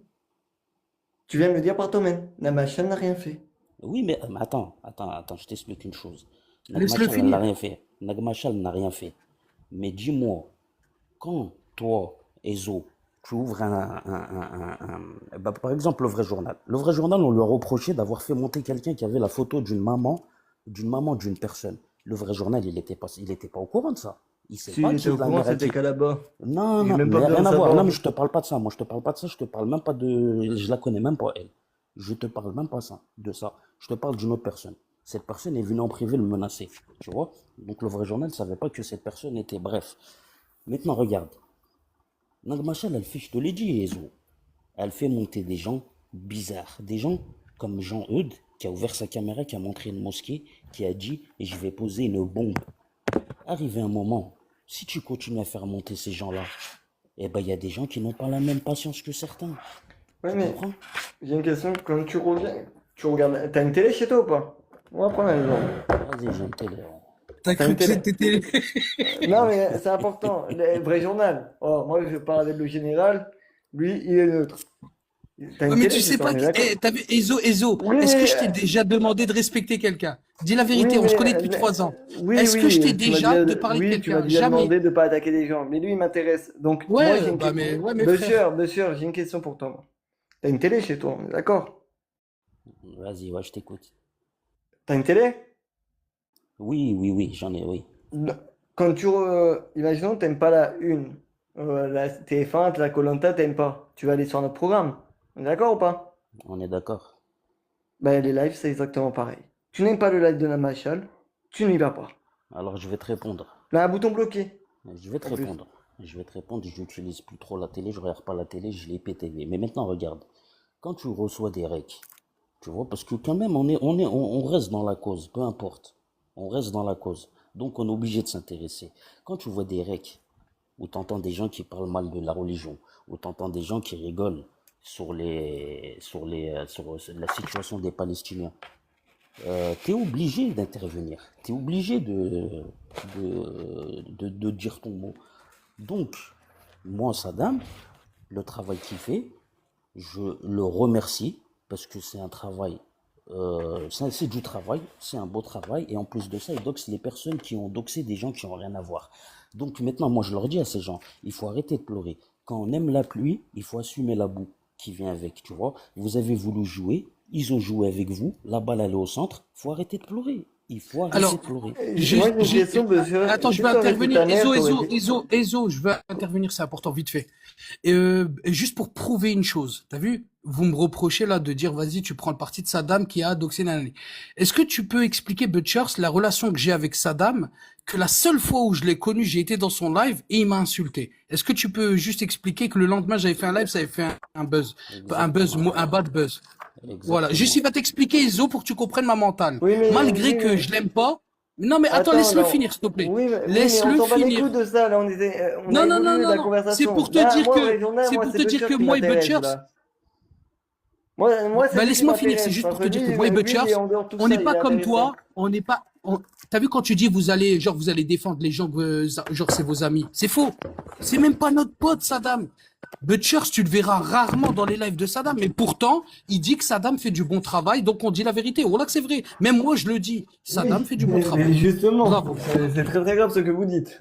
Tu viens de me le dire par toi-même. La machine n'a rien fait. Oui, mais attends, je t'explique une chose. Laisse-le Nagmachal, elle n'a finir. rien fait. Nagmachal n'a rien fait. Mais dis-moi, quand toi, Ezo, tu ouvres bah, par exemple, le vrai journal, on lui a reproché d'avoir fait monter quelqu'un qui avait la photo d'une maman d'une personne. Le vrai journal, il était pas au courant de ça. Il sait S'il pas était qui au la courant, mère à c'était qui. qu'à là-bas. Non, J'ai non, même pas mais besoin rien de à voir. savoir. Non, mais je te parle pas de ça. Moi, je te parle pas de ça. Je te parle même pas de. Je la connais même pas, elle. Je te parle même pas de ça. Je te parle d'une autre personne. Cette personne est venue en privé le menacer. Tu vois? Donc, le vrai journal ne savait pas que cette personne était. Bref. Maintenant, regarde. Nagmachal, elle fiche de l'édit, Ezo. Elle fait monter des gens bizarres. Des gens comme Jean-Eudes, qui a ouvert sa caméra, qui a montré une mosquée, qui a dit je vais poser une bombe. Arrivé un moment, si tu continues à faire monter ces gens-là, eh ben il y a des gens qui n'ont pas la même patience que certains. Ouais, Tu mais comprends? j'ai une question. Quand tu reviens, tu regardes. T'as une télé chez toi ou pas? On va prendre un exemple. Vas-y, j'ai une télé. T'as T'as cru une que télé. c'était. Non, mais c'est important. Le vrai journal. Oh, moi, je parle avec le général. Lui, il est neutre. T'as Ouais, une mais télé tu chez sais toi, pas on est qui. d'accord? T'as vu, Ezo, Oui, est-ce que mais je t'ai déjà demandé de respecter quelqu'un? Dis la oui, vérité, on se mais connaît depuis 3 ans. oui, Est-ce que je t'ai oui, déjà de parler de oui, tu m'as quelqu'un? déjà Jamais. demandé de pas attaquer les gens. Mais lui, il m'intéresse. Donc, moi, j'ai Ouais, une bah question. mais ouais, mes frères. Monsieur, j'ai une question pour toi. T'as une télé chez toi, on est d'accord? Vas-y, ouais, je t'écoute. T'as une télé? Oui, oui, oui, j'en ai, oui. Le- Quand imaginons, t'aimes pas la une, la TF1, la koh t'aimes pas. Tu vas aller sur notre programme. On est d'accord ou pas? On est d'accord. Ben, les lives, c'est exactement pareil. Tu n'aimes pas le live de la Machal, tu n'y vas pas. Alors, je vais te répondre. Là, un bouton bloqué, Je vais te en plus. répondre. Je vais te répondre, j'utilise plus trop la télé, je regarde pas la télé, je l'ai PTV. Mais maintenant, regarde. Quand tu reçois des recs, tu vois, parce que quand même, on reste dans la cause, peu importe. On reste dans la cause. Donc, on est obligé de s'intéresser. Quand tu vois des recs, où tu entends des gens qui parlent mal de la religion, où tu entends des gens qui rigolent sur la situation des Palestiniens, tu es obligé d'intervenir. Tu es obligé de dire ton mot. Donc, moi, Saddam, le travail qu'il fait, je le remercie parce que c'est un travail, c'est du travail, c'est un beau travail et en plus de ça, il doxe les personnes qui ont doxé des gens qui n'ont rien à voir. Donc maintenant, moi je leur dis à ces gens, il faut arrêter de pleurer. Quand on aime la pluie, il faut assumer la boue qui vient avec, tu vois. Vous avez voulu jouer, ils ont joué avec vous, la balle elle est au centre, il faut arrêter de pleurer. Il faut arrêter Alors, de pleurer. Moi, j'ai une question, monsieur. attends, je Si vais t'aurais été intervenir. ta mère, t'aurais dit. Je vais intervenir, c'est important, vite fait. Juste pour prouver une chose, t'as vu? Vous me reprochez là de dire, vas-y, tu prends le parti de Saddam qui a doxé Nanani. Est-ce que tu peux expliquer, Butchers, la relation que j'ai avec Saddam, que la seule fois où je l'ai connu, j'ai été dans son live et il m'a insulté. Est-ce que tu peux juste expliquer que le lendemain, j'avais fait un live, ça avait fait un buzz, Exactement. un bad buzz. Voilà. Juste, Exactement. il va t'expliquer, Iso, pour que tu comprennes ma mentale. Oui, Malgré que mais. je l'aime pas. Non, mais attends, Attends, laisse-le non. finir, s'il te plaît. Oui, mais on Laisse-le s'en bat les finir. couilles de ça. Là, on a Non, non, non, évolué non, la non. conversation. C'est Là, moi, pour c'est te dire Butchers que qui moi et m'intéresse, Butchers, là. Moi, c'est bah, lui qui laisse-moi finir, c'est m'intéresse. juste pour Parce te que dire que lui, moi et lui, il Butchers, est en dehors de tout on ça, n'est il est pas comme intéressant. toi, on n'est pas, t'as vu quand tu dis genre vous allez défendre les gens, genre c'est vos amis. C'est faux. C'est même pas notre pote, Saddam. Butchers, tu le verras rarement dans les lives de Saddam, mais pourtant, il dit que Saddam fait du bon travail, donc on dit la vérité. Voilà que c'est vrai. Même moi, je le dis. Saddam Oui, fait du bon mais travail. justement, Bravo. c'est très très grave ce que vous dites.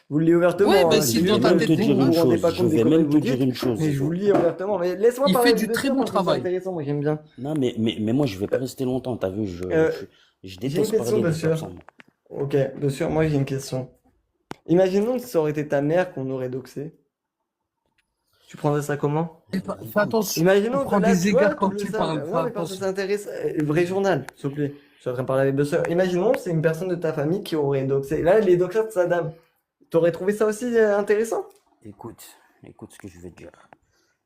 Vous le dites ouvertement, Ouais, hein. ben C'est si Je dans vais juste ta que même tête te t'es vous, dire vous une vous rendez chose. pas Je compte des vais conneries même que te vous dire dites, une chose, mais je vous Iso. le dis ouvertement. Mais laisse-moi Il parler fait avec du très Butcher bon parce que c'est travail. intéressant, moi j'aime bien. Non, mais moi, je vais pas rester longtemps. T'as vu, Euh, je j'ai une déteste question, parler de Butcher. personne. Ok, Butcher, moi j'ai une question. Imaginons que ça aurait été ta mère qu'on aurait doxé. Tu prendrais ça comment? Fais Bah, fais attention, tu Imaginons que prends là, des tu vois, égards tu quand le tu sais. parles. Fais Non, mais parce que ça attention. intéresse. Vrai journal, s'il te plaît. Je suis en train de parler avec Butcher. Imaginons que c'est une personne de ta famille qui aurait doxé. Là, les doxeurs de Saddam. T'aurais trouvé ça aussi intéressant? écoute, écoute ce que je vais te dire.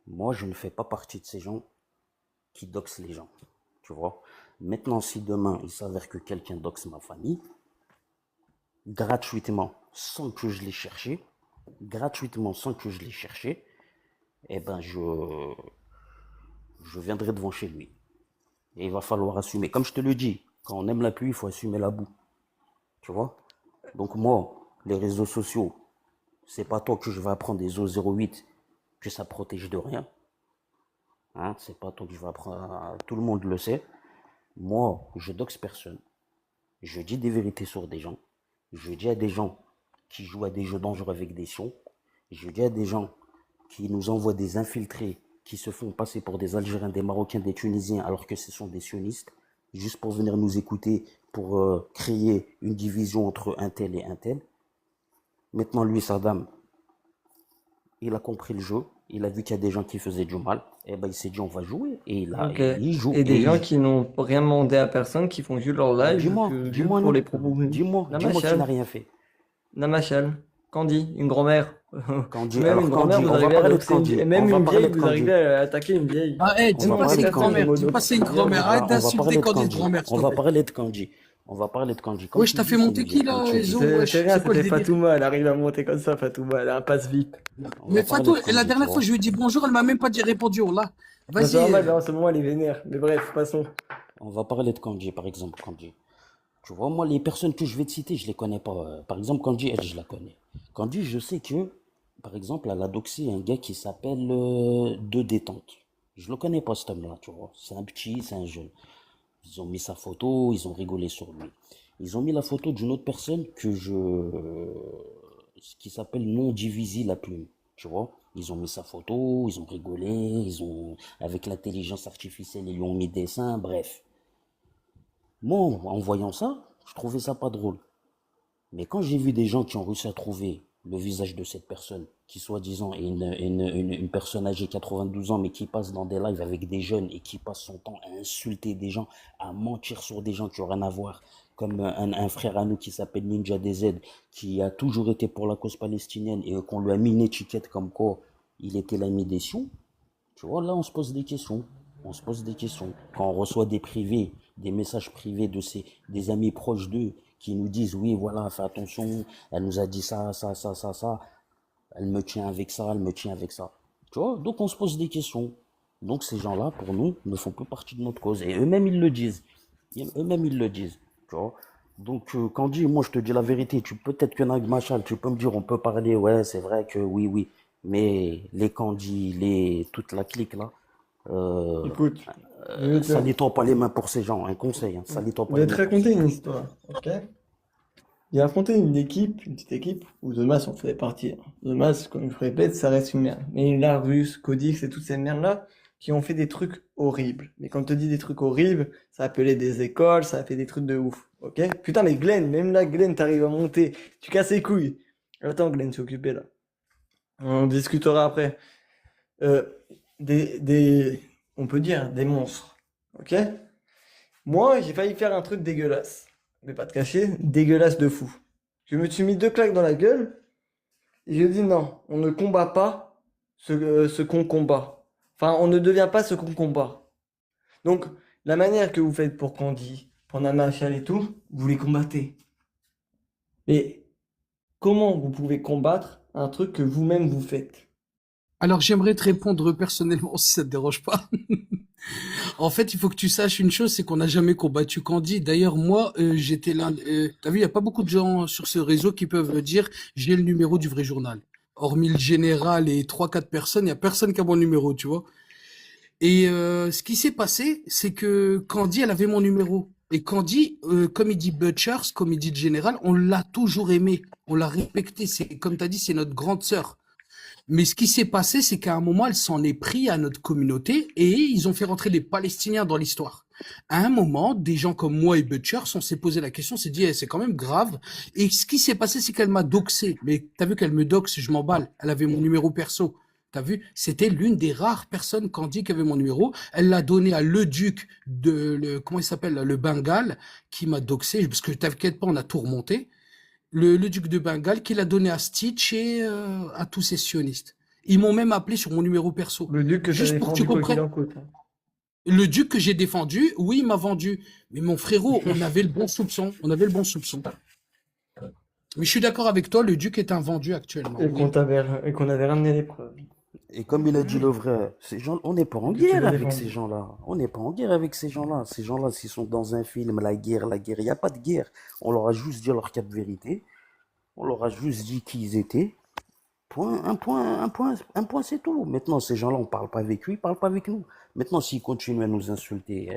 Moi, je ne fais pas partie de ces gens qui doxent les gens. Tu vois? Maintenant, si demain, il s'avère que quelqu'un doxe ma famille, gratuitement, sans que je l'ai cherché, gratuitement, sans que je l'ai cherché, eh ben, je viendrai devant chez lui. Et il va falloir assumer. Comme je te le dis, quand on aime la pluie, il faut assumer la boue. Tu vois? Donc moi, les réseaux sociaux, c'est pas toi que je vais apprendre des O08 que ça protège de rien. Hein? C'est pas toi que je vais apprendre. Tout le monde le sait. Moi, je doxe personne. Je dis des vérités sur des gens. Je dis à des gens qui jouent à des jeux dangereux avec des sions. Je dis à des gens qui nous envoient des infiltrés qui se font passer pour des Algériens, des Marocains, des Tunisiens, alors que ce sont des sionistes, juste pour venir nous écouter, pour créer une division entre un tel et un tel. Maintenant, lui, Saddam, il a compris le jeu, il a vu qu'il y a des gens qui faisaient du mal, et ben il s'est dit on va jouer, et Ok. il joue. Et des gens qui n'ont rien demandé à personne, qui font juste leur live, Dis-moi, juste dis-moi pour non, les propos. dis-moi qu'il n'a Namachal. rien fait. Namachal. Candy, une grand-mère. Candy, Même alors une grand-mère, Candy, vous on va arrivez à parler de doxer une Candy, vieille. Et on même va une parler vieille, de vous Candy. arrivez à attaquer une vieille. Ah, hey, On dis va pas parler c'est de une Candy. grand-mère. Dis pas c'est une grand-mère. Arrête On va d'insulter parler de quand des Candy. grand-mères, s'il On te va plaît. parler de Candy. On va parler de Candy. Comme Wesh, tu t'as dis, fait c'est une monter qui vieille. là, Comme tu dis. Ezo? C'est Wesh, rien, c'est quoi le c'était délire? Fatouma, elle arrive à monter comme ça, Fatouma, elle a un passe VIP. On Mais va parler Fatou, de la Candy, tu dernière fois, vois. je lui ai dit bonjour, elle m'a même pas dit répondu. Oh là. Non, c'est Vas-y. normal, en ce moment elle est vénère. Mais bref, passons. On va parler de Candy, par exemple, Candy. Tu vois, moi, les personnes que je vais te citer, je les connais pas. Par exemple, Candy, elle, je la connais. Candy, je sais que, par exemple, elle a doxé un gars qui s'appelle De Détente. Je le connais pas, cet homme-là, tu vois. C'est un petit, c'est un jeune. Ils ont mis sa photo, ils ont rigolé sur lui. Ils ont mis la photo d'une autre personne qui s'appelle Non Divisé la plume, tu vois. Ils ont mis sa photo, ils ont rigolé, avec l'intelligence artificielle, ils lui ont mis dessin, bref. Moi, en voyant ça, je trouvais ça pas drôle. Mais quand j'ai vu des gens qui ont réussi à trouver le visage de cette personne, qui soi-disant est une personne âgée 92 ans, mais qui passe dans des lives avec des jeunes et qui passe son temps à insulter des gens, à mentir sur des gens qui n'ont rien à voir, comme un frère à nous qui s'appelle Ninja DZ, qui a toujours été pour la cause palestinienne et qu'on lui a mis une étiquette comme quoi il était l'ami des sions. Tu vois, là, on se pose des questions. On se pose des questions. Quand on reçoit des privés, des messages privés des amis proches d'eux qui nous disent, oui, voilà, fais attention, elle nous a dit ça, ça, elle me tient avec ça, elle me tient avec ça. Tu vois, donc on se pose des questions. Donc ces gens-là, pour nous, ne font plus partie de notre cause. Et eux-mêmes, ils le disent. Eux-mêmes, ils le disent. Tu vois. Donc, Candy, moi, je te dis la vérité. Peut-être que Nag Machal, tu peux me dire, on peut parler, ouais, c'est vrai que oui, oui. Mais les Candy, toute la clique, là, Écoute, je salis-toi pas les mains pour ces gens. Un conseil, hein, salis-toi pas vais les te mains pour raconter ces une gens. histoire, ok? J'ai affronté une petite équipe, où The Mass en faisait partie. The Mass, comme je répète, ça reste une merde. Mais Larus, Codix et toutes ces merdes-là, qui ont fait des trucs horribles. Mais quand on te dit des trucs horribles, ça a appelé des écoles, ça a fait des trucs de ouf. Ok? Putain, mais Glenn, même là, Glenn, t'arrives à monter. Tu casses les couilles. Attends, Glenn, s'est occupé là. On discutera après. Euh, on peut dire des monstres. Ok? Moi, j'ai failli faire un truc dégueulasse. Je vais pas te cacher, dégueulasse de fou. Je me suis mis 2 claques dans la gueule et je dis non, on ne combat pas ce qu'on combat. Enfin, on ne devient pas ce qu'on combat. Donc, la manière que vous faites pour Candy, pour Namachal et tout, vous les combattez. Mais comment vous pouvez combattre un truc que vous-même vous faites? Alors, j'aimerais te répondre personnellement si ça te dérange pas. En fait, il faut que tu saches une chose, c'est qu'on n'a jamais combattu Candy. D'ailleurs, moi, j'étais l'un. T'as vu, il y a pas beaucoup de gens sur ce réseau qui peuvent dire j'ai le numéro du vrai journal. Hormis le général et 3, 4 personnes, il y a personne qui a mon numéro, tu vois. Et ce qui s'est passé, c'est que Candy, elle avait mon numéro. Et Candy, comme il dit Butchers, comme il dit le général, on l'a toujours aimé, on l'a respecté. C'est comme t'as dit, c'est notre grande sœur. Mais ce qui s'est passé, c'est qu'à un moment, elle s'en est pris à notre communauté et ils ont fait rentrer les Palestiniens dans l'histoire. À un moment, des gens comme moi et Butchers, on s'est posé la question, on s'est dit, eh, c'est quand même grave. Et ce qui s'est passé, c'est qu'elle m'a doxé. Mais t'as vu qu'elle me doxe, je m'emballe. Elle avait mon numéro perso. T'as vu? C'était l'une des rares personnes qu'on dit qui avait mon numéro. Elle l'a donné à le duc comment il s'appelle, le Bengale, qui m'a doxé, parce que t'inquiète pas, on a tout remonté. Le duc de Bengale qui l'a donné à Stitch et à tous ces sionistes. Ils m'ont même appelé sur mon numéro perso. Le duc que t'as Juste pour que tu défendu quoi qu'il comprennes. en coûte. Hein. Le duc que j'ai défendu, oui, il m'a vendu. Mais mon frérot, on avait le bon soupçon. On avait le bon soupçon. Mais je suis d'accord avec toi, le duc est un vendu actuellement. Et Oui. qu'on avait ramené les preuves. Et comme il a dit le vrai, ces gens, on n'est pas en Que tu guerre l'as avec défendu. ces gens-là. On n'est pas en guerre avec ces gens-là. Ces gens-là, s'ils sont dans un film, la guerre, il n'y a pas de guerre. On leur a juste dit leur cas de vérité. On leur a juste dit qui ils étaient. Point, un point, c'est tout. Maintenant, ces gens-là, on ne parle pas avec eux, ils ne parlent pas avec nous. Maintenant, s'ils continuent à nous insulter,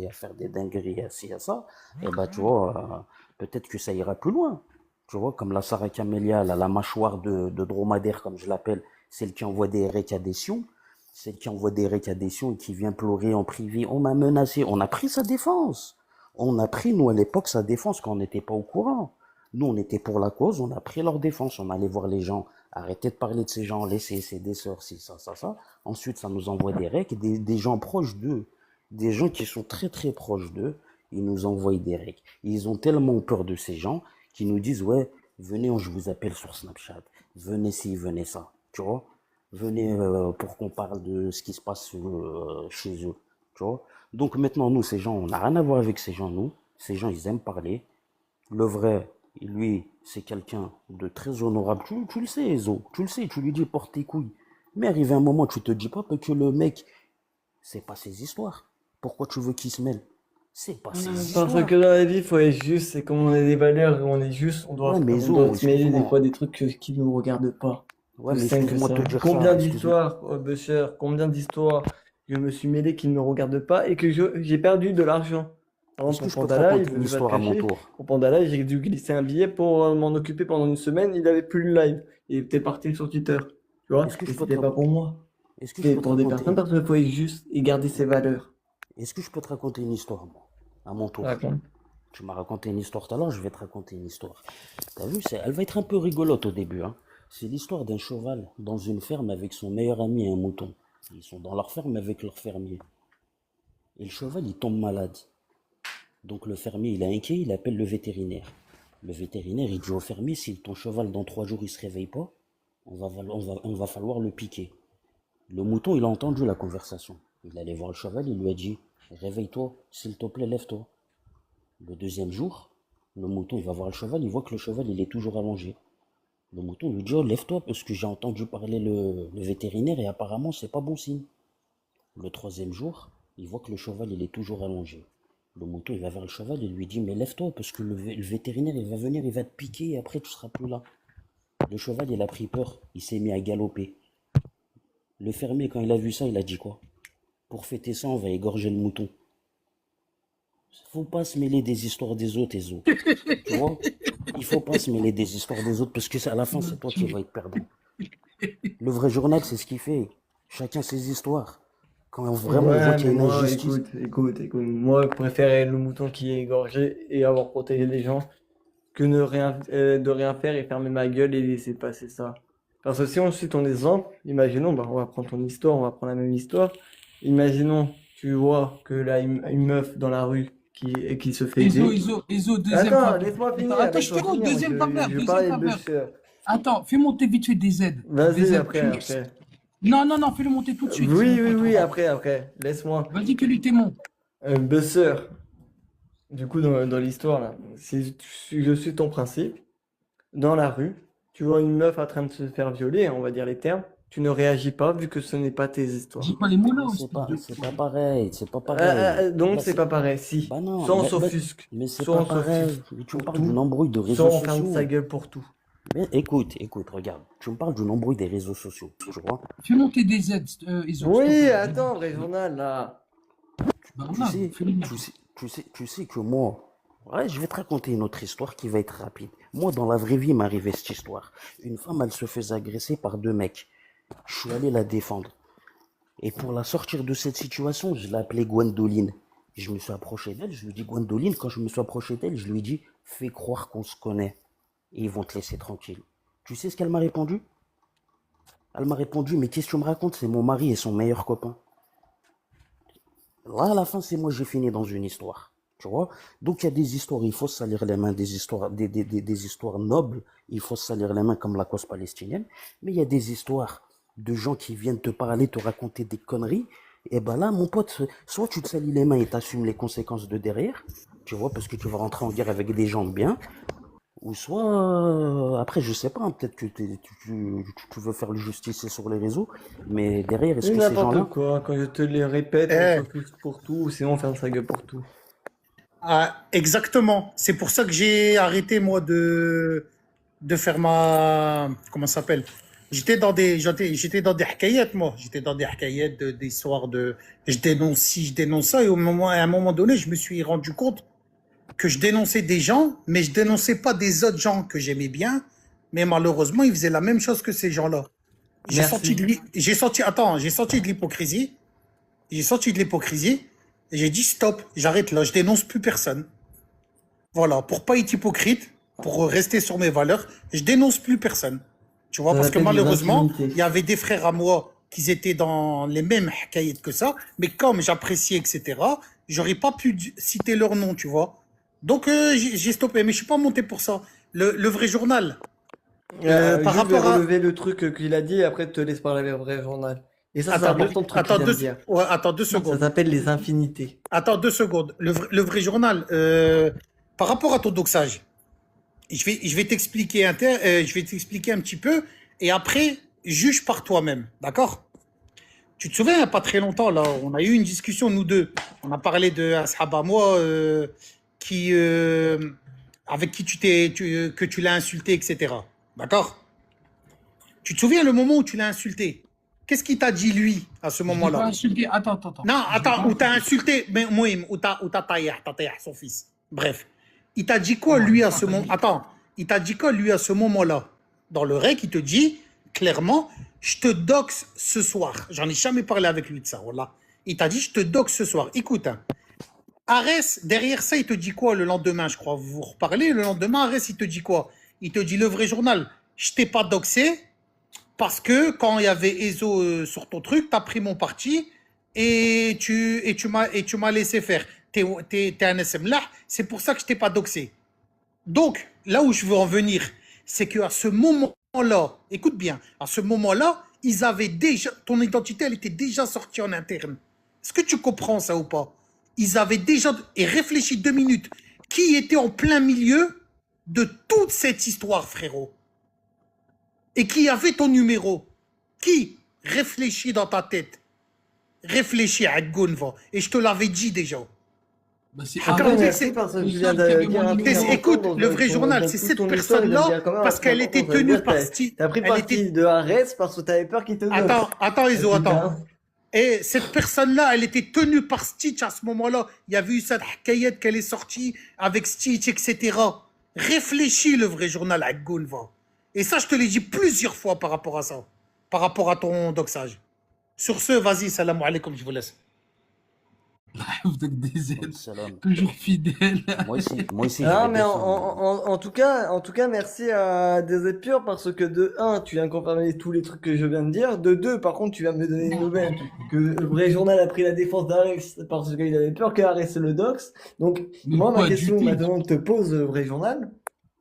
à faire des dingueries, à ci, à ça, eh ben, tu vois, peut-être que ça ira plus loin. Tu vois, comme la Sarah Camélia, la mâchoire de dromadaire, comme je l'appelle, celle qui envoie des récadations, celle qui envoie des récadations et qui vient pleurer en privé. On m'a menacé. On a pris sa défense. On a pris, nous, à l'époque, sa défense quand on n'était pas au courant. Nous, on était pour la cause, on a pris leur défense. On allait voir les gens. Arrêtez de parler de ces gens, laissez, c'est des sœurs, c'est ça, ça, ça. Ensuite, ça nous envoie des recs, des gens proches d'eux, des gens qui sont très très proches d'eux, ils nous envoient des recs. Ils ont tellement peur de ces gens qu'ils nous disent, ouais, venez, je vous appelle sur Snapchat, venez ci, venez ça, tu vois. Venez pour qu'on parle de ce qui se passe chez eux, tu vois. Donc maintenant, nous, ces gens, on n'a rien à voir avec ces gens, nous. Ces gens, ils aiment parler. Le vrai, lui, c'est quelqu'un de très honorable. Tu le sais, Ezo. Tu le sais, tu lui dis porte tes couilles. Mais arrivé un moment, tu te dis pas que le mec, c'est pas ses histoires. Pourquoi tu veux qu'il se mêle? C'est pas ses Parce histoires. que dans la vie, il faut être juste, c'est comme on a des valeurs, on est juste, Ouais, mais on doit Ezo, se mêler des excuse-moi. fois des trucs qui ne nous regardent pas. Ouais, Plus mais simple que excuse-moi de ça. te dire Combien ça. Excuse-moi. d'histoires, oh, Busher, combien d'histoires je me suis mêlé qui ne me regardent pas et que j'ai perdu de l'argent. Par Est-ce exemple, que je pour peux te Panda raconter Live, une je vais pas te histoire à mon cacher. tour? Pour Panda Live, j'ai dû glisser un billet pour m'en occuper pendant une semaine. Il avait plus le live. Il était parti sur Twitter. Tu vois? Est-ce que Et je peux te, c'était pas pour moi. est-ce que je C'était peux te pour des personnes raconter, parce qu'il faut être juste et garder ses valeurs. est-ce que je peux te raconter une histoire, moi, à mon tour? Raconte. Tu m'as raconté une histoire tout à l'heure, je vais te raconter une histoire. T'as vu, elle va être un peu rigolote au début, hein. C'est l'histoire d'un cheval dans une ferme avec son meilleur ami et un mouton. Ils sont dans leur ferme avec leur fermier. Et le cheval, il tombe malade. Donc le fermier, il est inquiet, il appelle le vétérinaire. Le vétérinaire, il dit au fermier, si ton cheval dans 3 jours, il se réveille pas, on va falloir le piquer. Le mouton, il a entendu la conversation. Il allait voir le cheval, il lui a dit, réveille-toi, s'il te plaît, lève-toi. Le deuxième jour, le mouton, il va voir le cheval, il voit que le cheval, il est toujours allongé. Le mouton lui dit, oh, lève-toi, parce que j'ai entendu parler le vétérinaire et apparemment, c'est pas bon signe. Le troisième jour, il voit que le cheval, il est toujours allongé. Le mouton, il va vers le cheval et lui dit, mais lève-toi, parce que le vétérinaire, il va venir, il va te piquer et après, tu seras plus là. Le cheval, il a pris peur, il s'est mis à galoper. Le fermier, quand il a vu ça, il a dit quoi? Pour fêter ça, on va égorger le mouton. Faut pas se mêler des histoires des autres, Ezo. Tu vois? Il faut pas se mêler des histoires des autres parce que à la fin, c'est toi qui vas être perdant. Le vrai journal, c'est ce qu'il fait. Chacun ses histoires. Quand vraiment on voit Ouais, qu'il y mais a une moi, injustice. écoute. Moi, je préférais le mouton qui est égorgé et avoir protégé les gens que de rien faire et fermer ma gueule et laisser passer ça. Parce que si on suit ton exemple, imaginons, bah, on va prendre ton histoire, on va prendre la même histoire. Imaginons, tu vois que là, une meuf dans la rue qui se fait aider. Deuxième Attends, faveur. laisse-moi Attends, finir, attends, je te laisse-moi demande, finir. Moi, deuxième faveur, je deuxième parlais de faveur. buzzer. Attends, fais monter vite fait des Z. Des Vas-y, Z. après. Non, non, non, fais-le monter tout de suite, c'est mon pote. Oui, après. Laisse-moi. Vas-y, que lui t'es mon. Buzzer. Du coup, dans l'histoire, là, si je suis ton principe, dans la rue, tu vois une meuf en train de se faire violer, on va dire les termes, tu ne réagis pas vu que ce n'est pas tes histoires. Dis pas les mots là, Mais espèce de c'est con. pas pareil, c'est pas pareil. Donc Là, c'est pas pareil, si. bah non, Soit on s'offusque, mais c'est soit pas on pareil. s'offusque Mais tu me pour parles d'une tout, embrouille de soit réseaux on ferme sa sociaux. gueule pour tout. Mais écoute, regarde. Tu me parles d'une embrouille des réseaux sociaux, tu vois. Fais monter des Z, Iso, s'il te Oui, plaît. attends, vrai journal, là. Bah Tu voilà, sais, fais-le monter. tu sais que moi, ouais, je vais te raconter une autre histoire qui va être rapide. Moi, dans la vraie vie, il m'arrivait cette histoire. Une femme, elle se faisait agresser par deux mecs. Je suis allé la défendre. Et pour la sortir de cette situation, je l'ai appelée Gwendoline. Je me suis approché d'elle, je lui ai dit, Gwendoline, quand je me suis approché d'elle, je lui ai dit, fais croire qu'on se connaît. Et ils vont te laisser tranquille. Tu sais ce qu'elle m'a répondu? Elle m'a répondu, mais qu'est-ce que tu me racontes? C'est mon mari et son meilleur copain. Là, à la fin, c'est moi, j'ai fini dans une histoire. Tu vois? Donc, il y a des histoires, il faut se salir les mains, des histoires, des histoires nobles, il faut se salir les mains comme la cause palestinienne. Mais il y a des histoires de gens qui viennent te parler, te raconter des conneries. Et ben là, mon pote, soit tu te salis les mains et t'assumes les conséquences de derrière, tu vois, parce que tu vas rentrer en guerre avec des gens de bien, ou soit, après, je sais pas, hein, peut-être que tu veux faire le justicier sur les réseaux, mais derrière, est-ce C'est que ces n'importe gens-là, quoi, quand je te les répète, on Eh, s'offusque pour tout, ou sinon on ferme sa gueule pour tout. exactement. C'est pour ça que j'ai arrêté, moi, de faire ma. Comment ça s'appelle? J'étais dans des hakayettes, moi. J'étais dans des hakayettes, des histoires de. Je dénonce ci, je dénonce ça. Et à un moment donné, je me suis rendu compte que je dénonçais des gens, mais je dénonçais pas des autres gens que j'aimais bien. Mais malheureusement, ils faisaient la même chose que ces gens-là. Merci. J'ai senti de l'hypocrisie. J'ai senti de l'hypocrisie. Et j'ai dit stop, j'arrête là, je dénonce plus personne. Voilà, pour pas être hypocrite, pour rester sur mes valeurs, je dénonce plus personne. Tu vois, Ça parce que s'appelle des malheureusement, infinités. il y avait des frères à moi qui étaient dans les mêmes hakayettes que ça, mais comme j'appréciais, etc., j'aurais pas pu citer leur nom, tu vois. Donc j'ai stoppé, mais je suis pas monté pour ça. Le vrai journal, par Juste, je vais rapport à... relever le truc qu'il a dit et après te laisse parler le vrai journal. Et ça, c'est Attends, important le truc attends, qu'il vient de dire. ouais, attends 2 Ça secondes. s'appelle les infinités. Attends 2 secondes. Le vrai journal, par rapport à ton doxage, je vais t'expliquer je vais t'expliquer un petit peu et après, juge par toi-même. D'accord? Tu te souviens, il n'y a pas très longtemps, là, on a eu une discussion, nous deux. On a parlé de Ashab à moi, qui, avec qui que tu l'as insulté, etc. D'accord? Tu te souviens le moment où tu l'as insulté? Qu'est-ce qu'il t'a dit, lui, à ce Je l'ai pas moment-là? insulté. Attends. Non, Je l'ai pas attends, où t'as insulté, mais Moïm, où t'as taillé, son fils. Bref. Il t'a dit quoi, lui, à ce moment? Attends, il t'a dit quoi, lui, à ce moment-là? Dans le rec, il te dit, clairement, je te doxe ce soir. J'en ai jamais parlé avec lui de ça, voilà. Il t'a dit, je te doxe ce soir. Écoute, hein. Arès, derrière ça, il te dit quoi le lendemain, je crois? Vous vous reparlez, le lendemain, Arès, il te dit quoi? Il te dit, le vrai journal, je t'ai pas doxé, parce que quand il y avait Ezo sur ton truc, tu as pris mon parti et tu m'as laissé faire. T'es un SM là, c'est pour ça que je t'ai pas doxé. Donc, là où je veux en venir, c'est qu'à ce moment-là, écoute bien, à ce moment-là, ils avaient déjà, ton identité, elle était déjà sortie en interne. Est-ce que tu comprends ça ou pas? Ils avaient déjà, et réfléchi 2 minutes, qui était en plein milieu de toute cette histoire, frérot? Et qui avait ton numéro? Qui? Réfléchis dans ta tête. Réfléchis à Gonva. Et je te l'avais dit déjà. Bah, c'est Attends, Arès, merci parce que le tu viens seul qui avait de dire mon un numéro. truc important Écoute, dans le vrai journal, dans c'est toute cette ton histoire, il vient de personne-là, dire quand même un parce truc qu'elle important, était ça veut tenue dire que parti. t'as pris Elle parti était... de Arès parce que t'avais peur qu'il te donne. Attends, Iso, Putain. attends. Et cette personne-là, elle était tenue par Stitch à ce moment-là. Il y avait eu cette hkayette qu'elle est sortie avec Stitch, etc. Réfléchis le vrai journal à Gonva. Et ça, je te l'ai dit plusieurs fois par rapport à ça. Par rapport à ton doxage. Sur ce, vas-y, salam alaikum, je vous laisse. Vous êtes des ailes, Salam. toujours fidèles. Moi aussi, je Non, vais mais descendre. en tout cas, merci à Des Pur parce que de un, tu viens confirmer tous les trucs que je viens de dire. De deux, par contre, tu viens me donner une nouvelle que le vrai journal a pris la défense d'Ares parce qu'il avait peur qu'Ares le doxe. Donc, Mais moi, ma pas du question tout. maintenant te pose le vrai journal,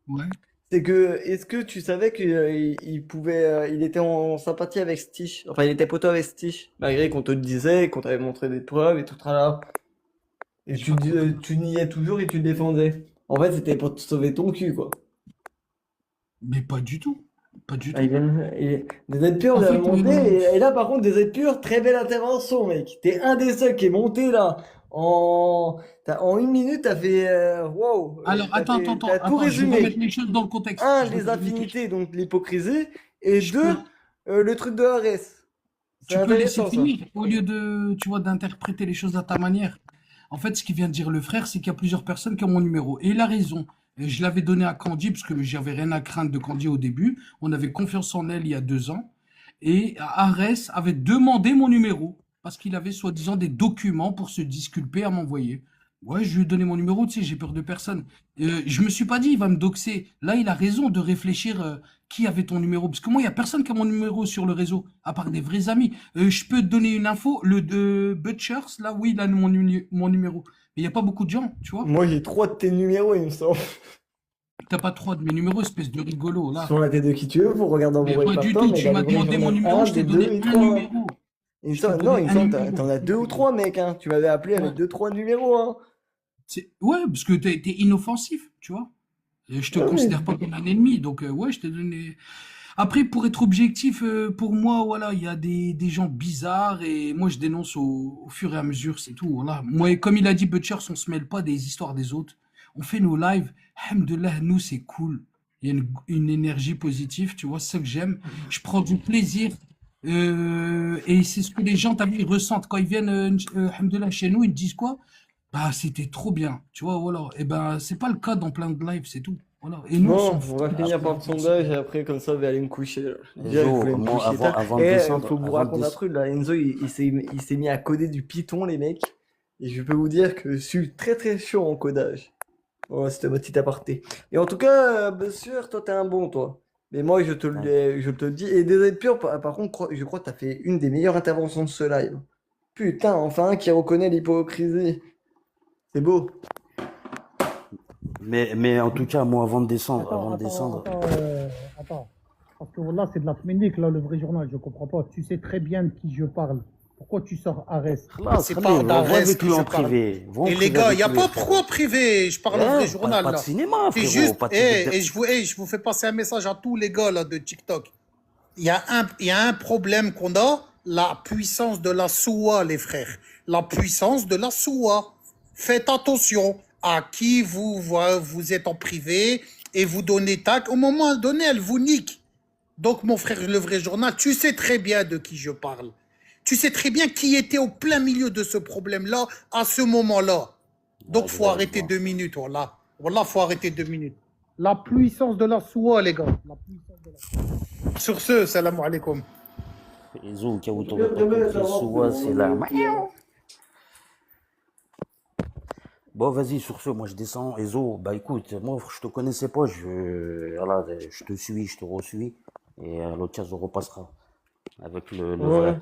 Ouais. c'est que est-ce que tu savais qu'il pouvait, il était en sympathie avec Stitch, enfin, il était poteau avec Stitch, malgré qu'on te le disait, qu'on t'avait montré des preuves et tout ça. Et J'ai pas compris. tu niais toujours et tu le défendais. En fait, c'était pour te sauver ton cul, quoi. Mais pas du tout. Pas du Ah, tout. Des aides pures, En vous avez fait, monté. Et là, par contre, des aides pures, très belle intervention, mec. T'es un des seuls qui est monté là. En une minute, t'as fait. Wow. alors, T'as tout attends, je vais remettre résumé. les choses dans le contexte. Un, Je vais les te remettre les choses. affinités, donc l'hypocrisie. Et Je peux, deux, le truc de Arès. C'est tu peux laisser intéressant, ça. finir au lieu de, tu vois, d'interpréter les choses à ta manière. En fait, ce qu'il vient de dire le frère, c'est qu'il y a plusieurs personnes qui ont mon numéro. Et il a raison. Et je l'avais donné à Candy, parce que j'avais rien à craindre de Candy au début. On avait confiance en elle il y a 2 ans. Et Arès avait demandé mon numéro, parce qu'il avait soi-disant des documents pour se disculper à m'envoyer. Ouais, je lui ai donné mon numéro, tu sais, j'ai peur de personne. Je me suis pas dit, il va me doxer. Là, il a raison de réfléchir qui avait ton numéro. Parce que moi, il y a personne qui a mon numéro sur le réseau, à part des vrais amis. Je peux te donner une info, le de Butchers, là, oui, il a mon numéro. Mais il n'y a pas beaucoup de gens, tu vois. Moi, j'ai trois de tes numéros, il me semble. T'as pas trois de mes numéros, espèce de rigolo, là. Sur la tête de qui tu veux, pour regarder dans Mais mon pas du répertoire, tout, mais il tu y a m'as le vrai demandé mon journal numéro, 1, je t'ai des 2 donné et un 3. numéro. Il me Je t'ai semble, non, donné il me un semble, numéro. t'en as deux ou trois, mec, hein. Tu m'avais appelé Ouais. avec deux, trois numéros, hein. Ouais, parce que t'es inoffensif, tu vois. Et je te Ah oui. considère pas comme un ennemi, donc ouais, je t'ai donné. Après, pour être objectif, pour moi, voilà, il y a des gens bizarres et moi, je dénonce au fur et à mesure, c'est tout. Voilà. Moi, comme il a dit Butchers, on se mêle pas des histoires des autres. On fait nos lives. Alhamdoulilah, nous, c'est cool. Il y a une énergie positive, tu vois, c'est ça que j'aime. Je prends du plaisir. Et c'est ce que les gens, t'as vu, ils ressentent quand ils viennent, alhamdoulilah, chez nous, ils disent quoi? Bah, c'était trop bien, tu vois, voilà. Et ben, c'est pas le cas dans plein de lives, c'est tout. Voilà. Et nous, on Bon, s'en on fout va de ce finir que par les le gens pensent. sondage et après, comme ça, je vais aller me coucher, là. Déjà, il Enzo, voulait me moi, coucher tard. avant de Et descendre, faut que vous avant de raconter un descendre, truc, là. Enzo, il s'est mis à coder du Python, les mecs. Et je peux vous dire que je suis très très chaud en codage. Voilà, c'était ma petite aparté. Et en tout cas, bien sûr, toi, t'es un bon, toi. Mais moi, je te le dis. Et des aides pures, par contre, je crois que t'as fait une des meilleures interventions de ce live. Putain, enfin un qui reconnaît l'hypocrisie. C'est beau. mais en tout cas, moi, Attends, avant de attends, descendre, attends, attends. Parce que là, c'est de la tménique, là, le vrai journal, je comprends pas. Tu sais très bien de qui je parle. Pourquoi tu sors Arès? خلاص C'est خليه pas va d'Arès avec que lui je en parle. privé. Va en Et les privé gars, il avec n'y a lui, pas frérot. pourquoi privé. Je parle au vrai Hein, journal, pas de là. cinéma, C'est frérot. juste, Pas de... et je vous fais passer un message à tous les gars, là, de TikTok. Il y a un problème qu'on a, la puissance de la soua, les frères. La puissance de la soua. Faites attention à qui vous êtes en privé et vous donnez tac. Au moment donné, elle vous nique. Donc, mon frère, le vrai journal, tu sais très bien de qui je parle. Tu sais très bien qui était au plein milieu de ce problème-là à ce moment-là. Donc, faut arrêter 2 minutes, voilà. Voilà, faut arrêter 2 minutes. La puissance de la soua, les gars. La puissance de la soua. Sur ce, salam alaikum. Enzo, au cas où En tout t'aurais cas, pas très belle compris, intervention. Soua, c'est là. Bon, vas-y, sur ce, moi je descends. Enzo, bah écoute, moi je te connaissais pas, voilà, je te suis, je te resuis. Et à l'occasion, on repassera avec le Ouais. vrai.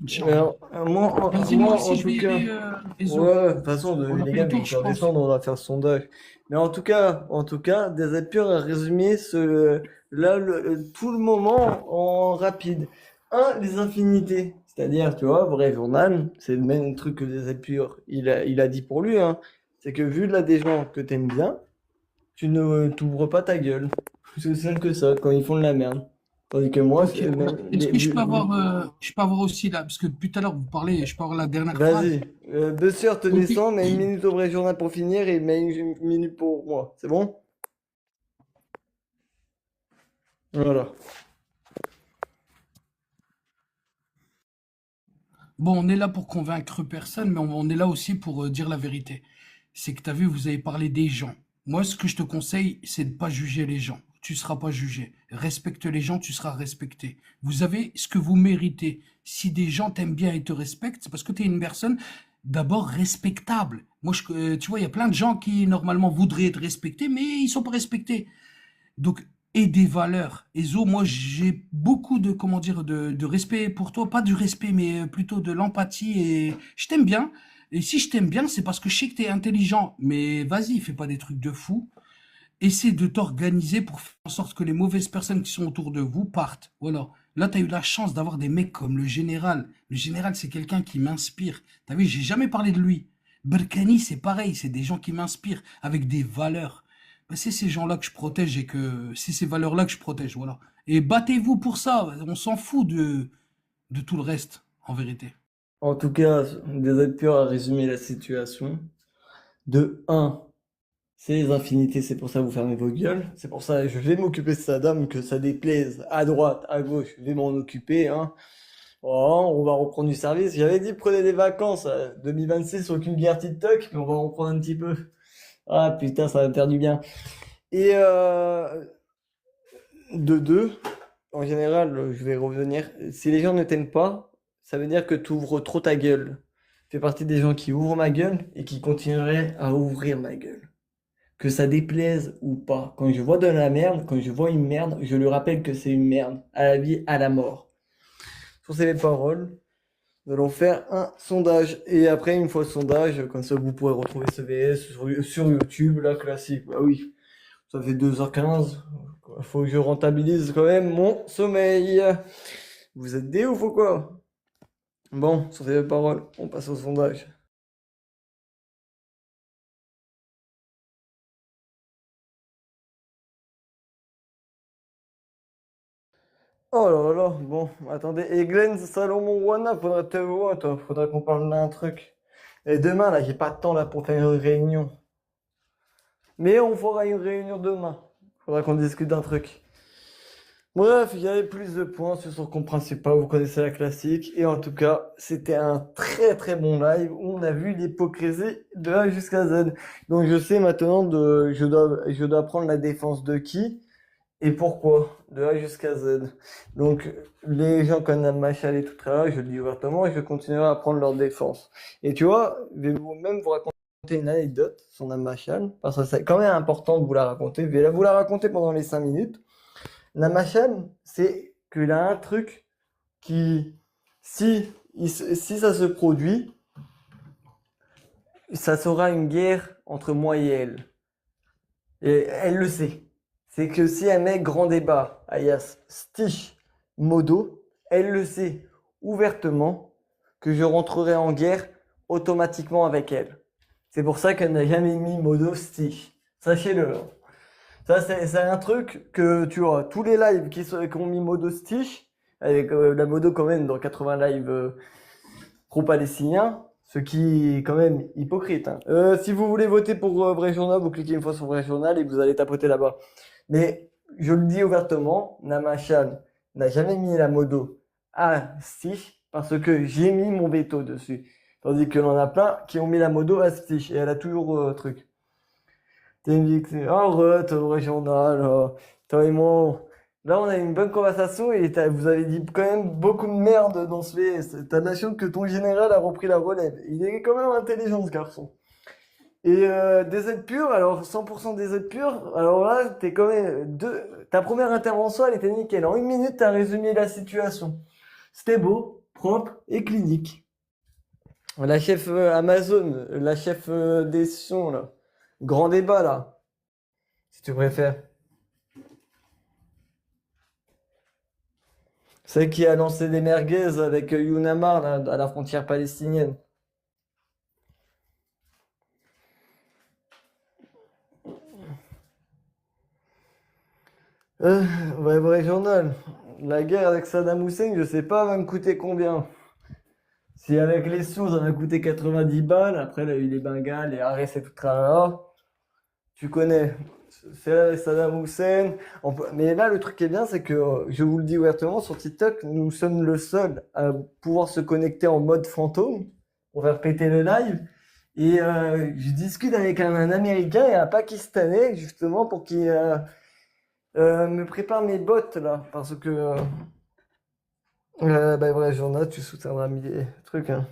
Inch'Allah. Vas-y, moi Moi, aussi, en je vais tout cas. aider Ezo. Ouais, de toute façon, On a les fait gars, le je vais tour, me je faire pense. descendre, on va faire ce sondage. Mais en tout cas, des épures à résumer là, tout le moment en rapide. Un, les infinités. C'est-à-dire, tu vois, vrai journal, c'est le même truc que des épures. Il a dit pour lui, hein. C'est que vu là des gens que t'aimes bien, tu ne t'ouvres pas ta gueule. C'est aussi simple que ça, quand ils font de la merde. Tandis que moi, Ok. Est-ce que je peux avoir aussi là, parce que depuis tout à l'heure vous parlez, je peux avoir la dernière phrase. vas-y. Besser, te Ok. descends, mais une minute au vrai journal pour finir et mais une minute pour moi. C'est bon? Voilà. Bon, on est là pour convaincre personne, mais on est là aussi pour dire la vérité. C'est que tu as vu, vous avez parlé des gens. Moi, ce que je te conseille, c'est de pas juger les gens. tu seras pas jugé. Respecte les gens, tu seras respecté. Vous avez ce que vous méritez. Si des gens t'aiment bien et te respectent, c'est parce que tu es une personne d'abord respectable. Moi, tu vois, il y a plein de gens qui, normalement, voudraient être respectés, mais ils sont pas respectés. Donc, et des valeurs. Et Zo, moi, j'ai beaucoup de, comment dire, de respect pour toi. Pas du respect, mais plutôt de l'empathie. Et je t'aime bien. Et si je t'aime bien, c'est parce que je sais que t'es intelligent. Mais vas-y, fais pas des trucs de fou. Essaie de t'organiser pour faire en sorte que les mauvaises personnes qui sont autour de vous partent. Voilà. Là, tu as eu la chance d'avoir des mecs comme le général. Le général, c'est quelqu'un qui m'inspire. T'as vu, j'ai jamais parlé de lui. Berkani, c'est pareil. C'est des gens qui m'inspirent avec des valeurs. Ben, c'est ces gens-là que je protège et que c'est ces valeurs-là que je protège. Voilà. Et battez-vous pour ça. On s'en fout de tout le reste, en vérité. En tout cas, des êtres purs à résumer la situation. De un, c'est les infinités, c'est pour ça que vous fermez vos gueules. C'est pour ça que je vais m'occuper de sa dame, que ça déplaise à droite, à gauche, je vais m'en occuper, hein. Oh, on va reprendre du service. J'avais dit prenez des vacances, 2026, aucune guerre TikTok, mais on va en reprendre un petit peu. Ah putain, ça va me faire du bien. Et de deux, en général, je vais revenir. Si les gens ne t'aiment pas, ça veut dire que tu ouvres trop ta gueule. Tu fais partie des gens qui ouvrent ma gueule et qui continueraient à ouvrir ma gueule. Que ça déplaise ou pas. Quand je vois de la merde, quand je vois une merde, je lui rappelle que c'est une merde. À la vie, à la mort. Sur ces paroles, nous allons faire un sondage. Et après, une fois le sondage, comme ça vous pourrez retrouver ce VS sur YouTube, la classique. Bah oui, ça fait 2h15. Il faut que je rentabilise quand même mon sommeil. Vous êtes des ouf ou quoi? Bon, sur ces paroles, on passe au sondage. Oh là là, bon, attendez, et Glenn Salomon Wana, faudrait te voir, toi, faudrait qu'on parle d'un truc. Et demain, là, j'ai pas de temps là pour faire une réunion. Mais on fera une réunion demain. Faudra qu'on discute d'un truc. Bref, il y avait plus de points sur son compte principal, vous connaissez la classique. Et en tout cas, c'était un très très bon live où on a vu l'hypocrisie de A jusqu'à Z. Donc je sais maintenant je dois prendre la défense de qui et pourquoi, de A jusqu'à Z. Donc les gens comme Machal et tout ça, je le dis ouvertement, je continuerai à prendre leur défense. Et tu vois, je vais même vous raconter une anecdote sur Machal, parce que c'est quand même important de vous la raconter. Je vais vous la raconter pendant les 5 minutes. Namachan, c'est qu'il a un truc qui, si ça se produit, ça sera une guerre entre moi et elle. Et elle le sait. C'est que si elle met grand débat, alias Stich Modo, elle le sait ouvertement que je rentrerai en guerre automatiquement avec elle. C'est pour ça qu'elle n'a jamais mis Modo Stich. Sachez-le. Ça, c'est un truc que, tu vois, tous les lives qui ont mis Modo Stich, avec la Modo quand même dans 80 lives pro-palestiniens, ce qui est quand même hypocrite. Hein. Si vous voulez voter pour Vrai Journal, vous cliquez une fois sur Vrai Journal et vous allez tapoter là-bas. Mais je le dis ouvertement, Namachan n'a jamais mis la Modo à Stich parce que j'ai mis mon veto dessus. Tandis qu'il y en a plein qui ont mis la Modo à Stich et elle a toujours truc. Arrête, le régional, toi et moi. Là, on a une bonne conversation et vous avez dit quand même beaucoup de merde dans ce VS. T'as l'impression que ton général a repris la relève. Il est quand même intelligent, ce garçon. Et des aides pures, alors 100% des aides pures, alors là, t'es quand même... Ta première intervention, elle était nickel. En 1 minute, t'as résumé la situation. C'était beau, propre et clinique. La chef Amazon, la chef des sons, là. Grand débat, là. Si tu préfères. Celle qui a lancé des merguez avec Younamar, là, à la frontière palestinienne. Ouais, vrai journal. La guerre avec Saddam Hussein, je sais pas, va me coûter combien. Si avec les sous, ça va coûter 90 balles. Après, il y a eu les Bengales, les Harris et tout ça. Tu connais. C'est Saddam Hussein. Mais là, le truc qui est bien, c'est que, je vous le dis ouvertement, sur TikTok, nous sommes le seul à pouvoir se connecter en mode fantôme pour faire péter le live. Et je discute avec un Américain et un Pakistanais, justement, pour qu'il Me prépare mes bottes là, parce que bah vrai journal, tu soutiendras mes trucs, hein.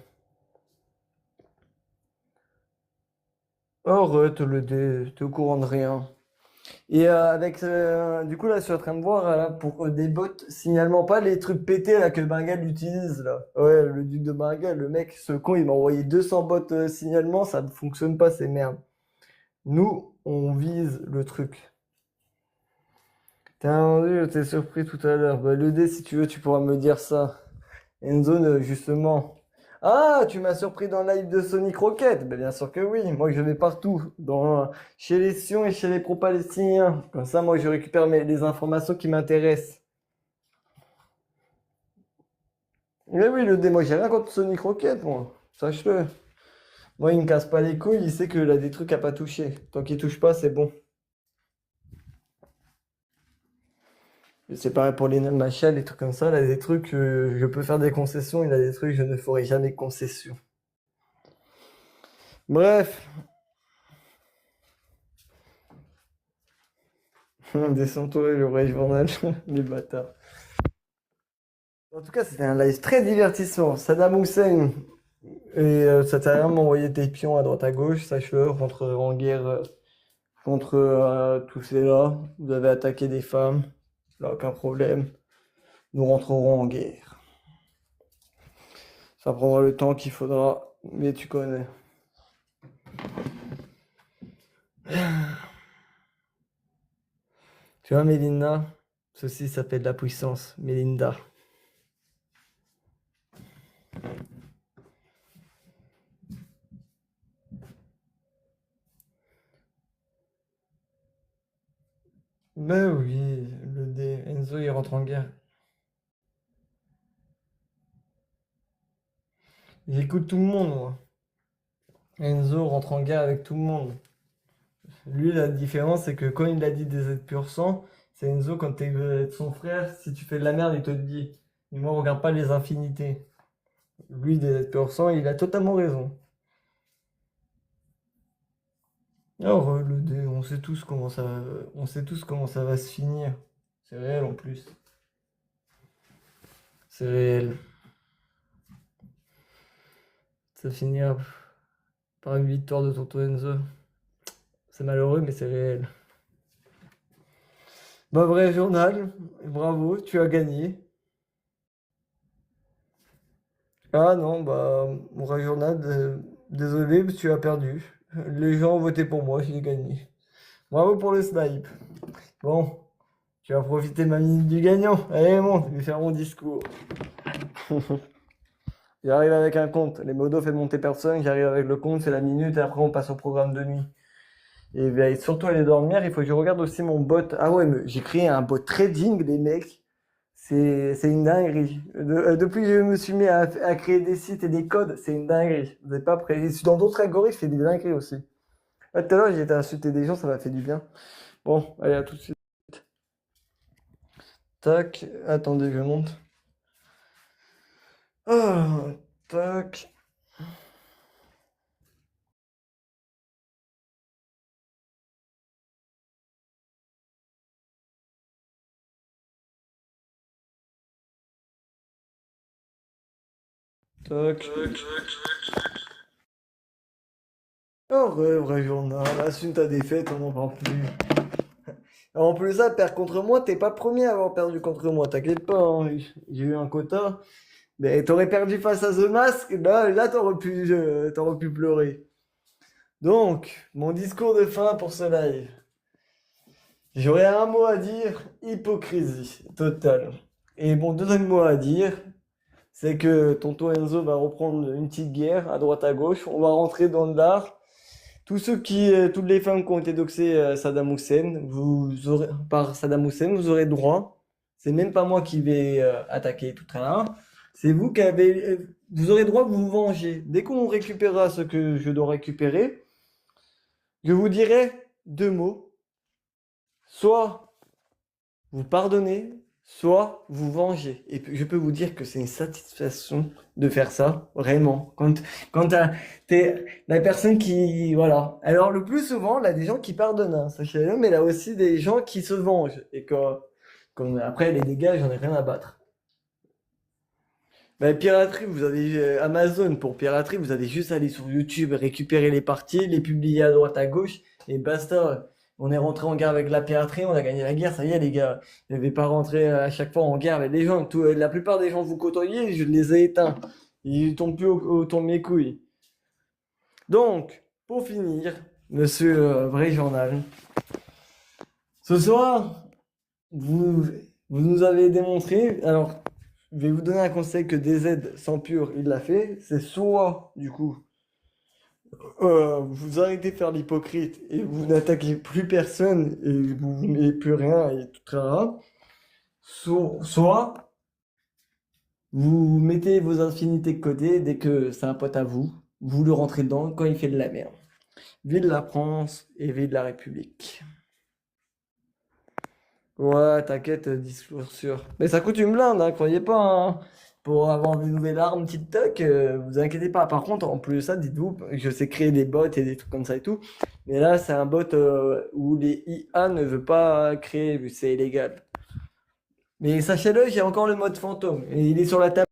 Arrête le dé, t'es au courant de rien. Et du coup là, je suis en train de voir là, pour des bots signalement pas les trucs pétés là que Bengal utilise là. Ouais, le duc de Bengal, le mec, ce con, il m'a envoyé 200 bots signalement, ça ne fonctionne pas, c'est merde. Nous, on vise le truc. T'as entendu, t'es surpris tout à l'heure. Bah, le dé, si tu veux, tu pourras me dire ça. Endzone, justement. Ah, tu m'as surpris dans le live de Sonic Rocket. Ben, bien sûr que oui. Moi, je vais partout. Chez les Sions et chez les pro-palestiniens. Comme ça, moi, je récupère les informations qui m'intéressent. Mais oui, le dé, moi, j'ai rien contre Sonic Rocket, moi. Sache-le. Moi, il me casse pas les couilles. Il sait qu'il a des trucs à pas toucher. Tant qu'il touche pas, c'est bon. C'est pareil pour les machins, les trucs comme ça. Là, des trucs, je peux faire des concessions. Il a des trucs, je ne ferai jamais concession. Bref. Descends-toi le vrai journal, les bâtards. En tout cas, c'était un live très divertissant. Saddam Hussein, et ça t'a rien m'envoyer des pions à droite à gauche, sache-le, rentre en guerre contre tous ces-là. Vous avez attaqué des femmes, là, aucun problème. Nous rentrerons en guerre. Ça prendra le temps qu'il faudra, mais tu connais. Tu vois, Mélinda, ceci s'appelle la puissance, Mélinda. Ben oui, le dé. Enzo, il rentre en guerre. J'écoute tout le monde, moi. Enzo rentre en guerre avec tout le monde. Lui, la différence, c'est que quand il a dit des êtres pur sang, c'est Enzo, quand t'es son frère, si tu fais de la merde, il te le dit. Et moi, on regarde pas les infinités. Lui, des êtres pur sang, il a totalement raison. Alors, le dé, on sait tous comment ça va se finir. C'est réel en plus. C'est réel. Ça finira par une victoire de Tonton Enzo. C'est malheureux, mais c'est réel. Bah, vrai journal, bravo, tu as gagné. Ah non, bah, vrai journal, désolé, tu as perdu. Les gens ont voté pour moi, j'ai gagné. Bravo pour le snipe. Bon, tu vas profiter de ma minute du gagnant. Allez, monte, je vais faire mon discours. J'arrive avec un compte. Les modos fait monter personne, j'arrive avec le compte, c'est la minute, et après on passe au programme de nuit. Et ben, surtout aller dormir, il faut que je regarde aussi mon bot. Ah ouais, mais j'ai créé un bot trading, les mecs. C'est une dinguerie. Depuis que je me suis mis à créer des sites et des codes, c'est une dinguerie. Vous n'êtes pas prêts. Et dans d'autres algorithmes, je fais des dingueries aussi. Ah, tout à l'heure, j'ai été insulter des gens, ça m'a fait du bien. Bon, allez, à tout de suite. Tac, attendez, je monte. Ah, tac. Tac. Oh, vrai journal. Assume ta défaite, on n'en parle plus. En plus, ça, perdre contre moi, t'es pas le premier à avoir perdu contre moi, t'inquiète pas, hein. J'ai eu un quota. Mais t'aurais perdu face à The Mask, là t'aurais pu pleurer. Donc, mon discours de fin pour ce live. J'aurais un mot à dire, hypocrisie totale. Et mon deuxième mot à dire, c'est que Tonton Enzo va reprendre une petite guerre à droite à gauche. On va rentrer dans le lard. Toutes les femmes qui ont été doxées Saddam Hussein, par Saddam Hussein, vous aurez droit. C'est même pas moi qui vais attaquer tout ça. C'est vous qui vous aurez droit de vous venger. Dès qu'on récupérera ce que je dois récupérer, je vous dirai deux mots. Soit vous pardonnez, soit vous vengez. Et puis, je peux vous dire que c'est une satisfaction de faire ça, vraiment. Quand t'es la personne qui, voilà. Alors, le plus souvent, là, des gens qui pardonnent, hein, sachez-le, mais là aussi des gens qui se vengent. Et après, les dégâts, j'en ai rien à battre. Ben, piraterie, vous avez Amazon pour piraterie, vous avez juste à aller sur YouTube, récupérer les parties, les publier à droite à gauche, et basta. On est rentré en guerre avec la piraterie, on a gagné la guerre, ça y est les gars. Je vais pas rentrer à chaque fois en guerre avec les gens. La plupart des gens que vous côtoyez, je les ai éteints. Ils tombent plus autour de mes couilles. Donc, pour finir, monsieur Vrai Journal, ce soir, vous, vous nous avez démontré, alors je vais vous donner un conseil que DZ sans pur, il l'a fait, c'est soit, du coup, vous arrêtez de faire l'hypocrite et vous n'attaquez plus personne et vous n'avez plus rien et tout ça. Soit, vous mettez vos infinités de côté dès que c'est un pote à vous, vous le rentrez dedans quand il fait de la merde. Vive la France et vive la République. Ouais, t'inquiète, discours sûr. Mais ça coûte une blinde, hein, croyez pas, hein. Pour avoir des nouvelles armes TikTok, vous inquiétez pas. Par contre, en plus de ça, dites-vous, je sais créer des bots et des trucs comme ça et tout. Mais là, c'est un bot où les IA ne veut pas créer, vu que c'est illégal. Mais sachez-le, j'ai encore le mode fantôme. Et il est sur la table.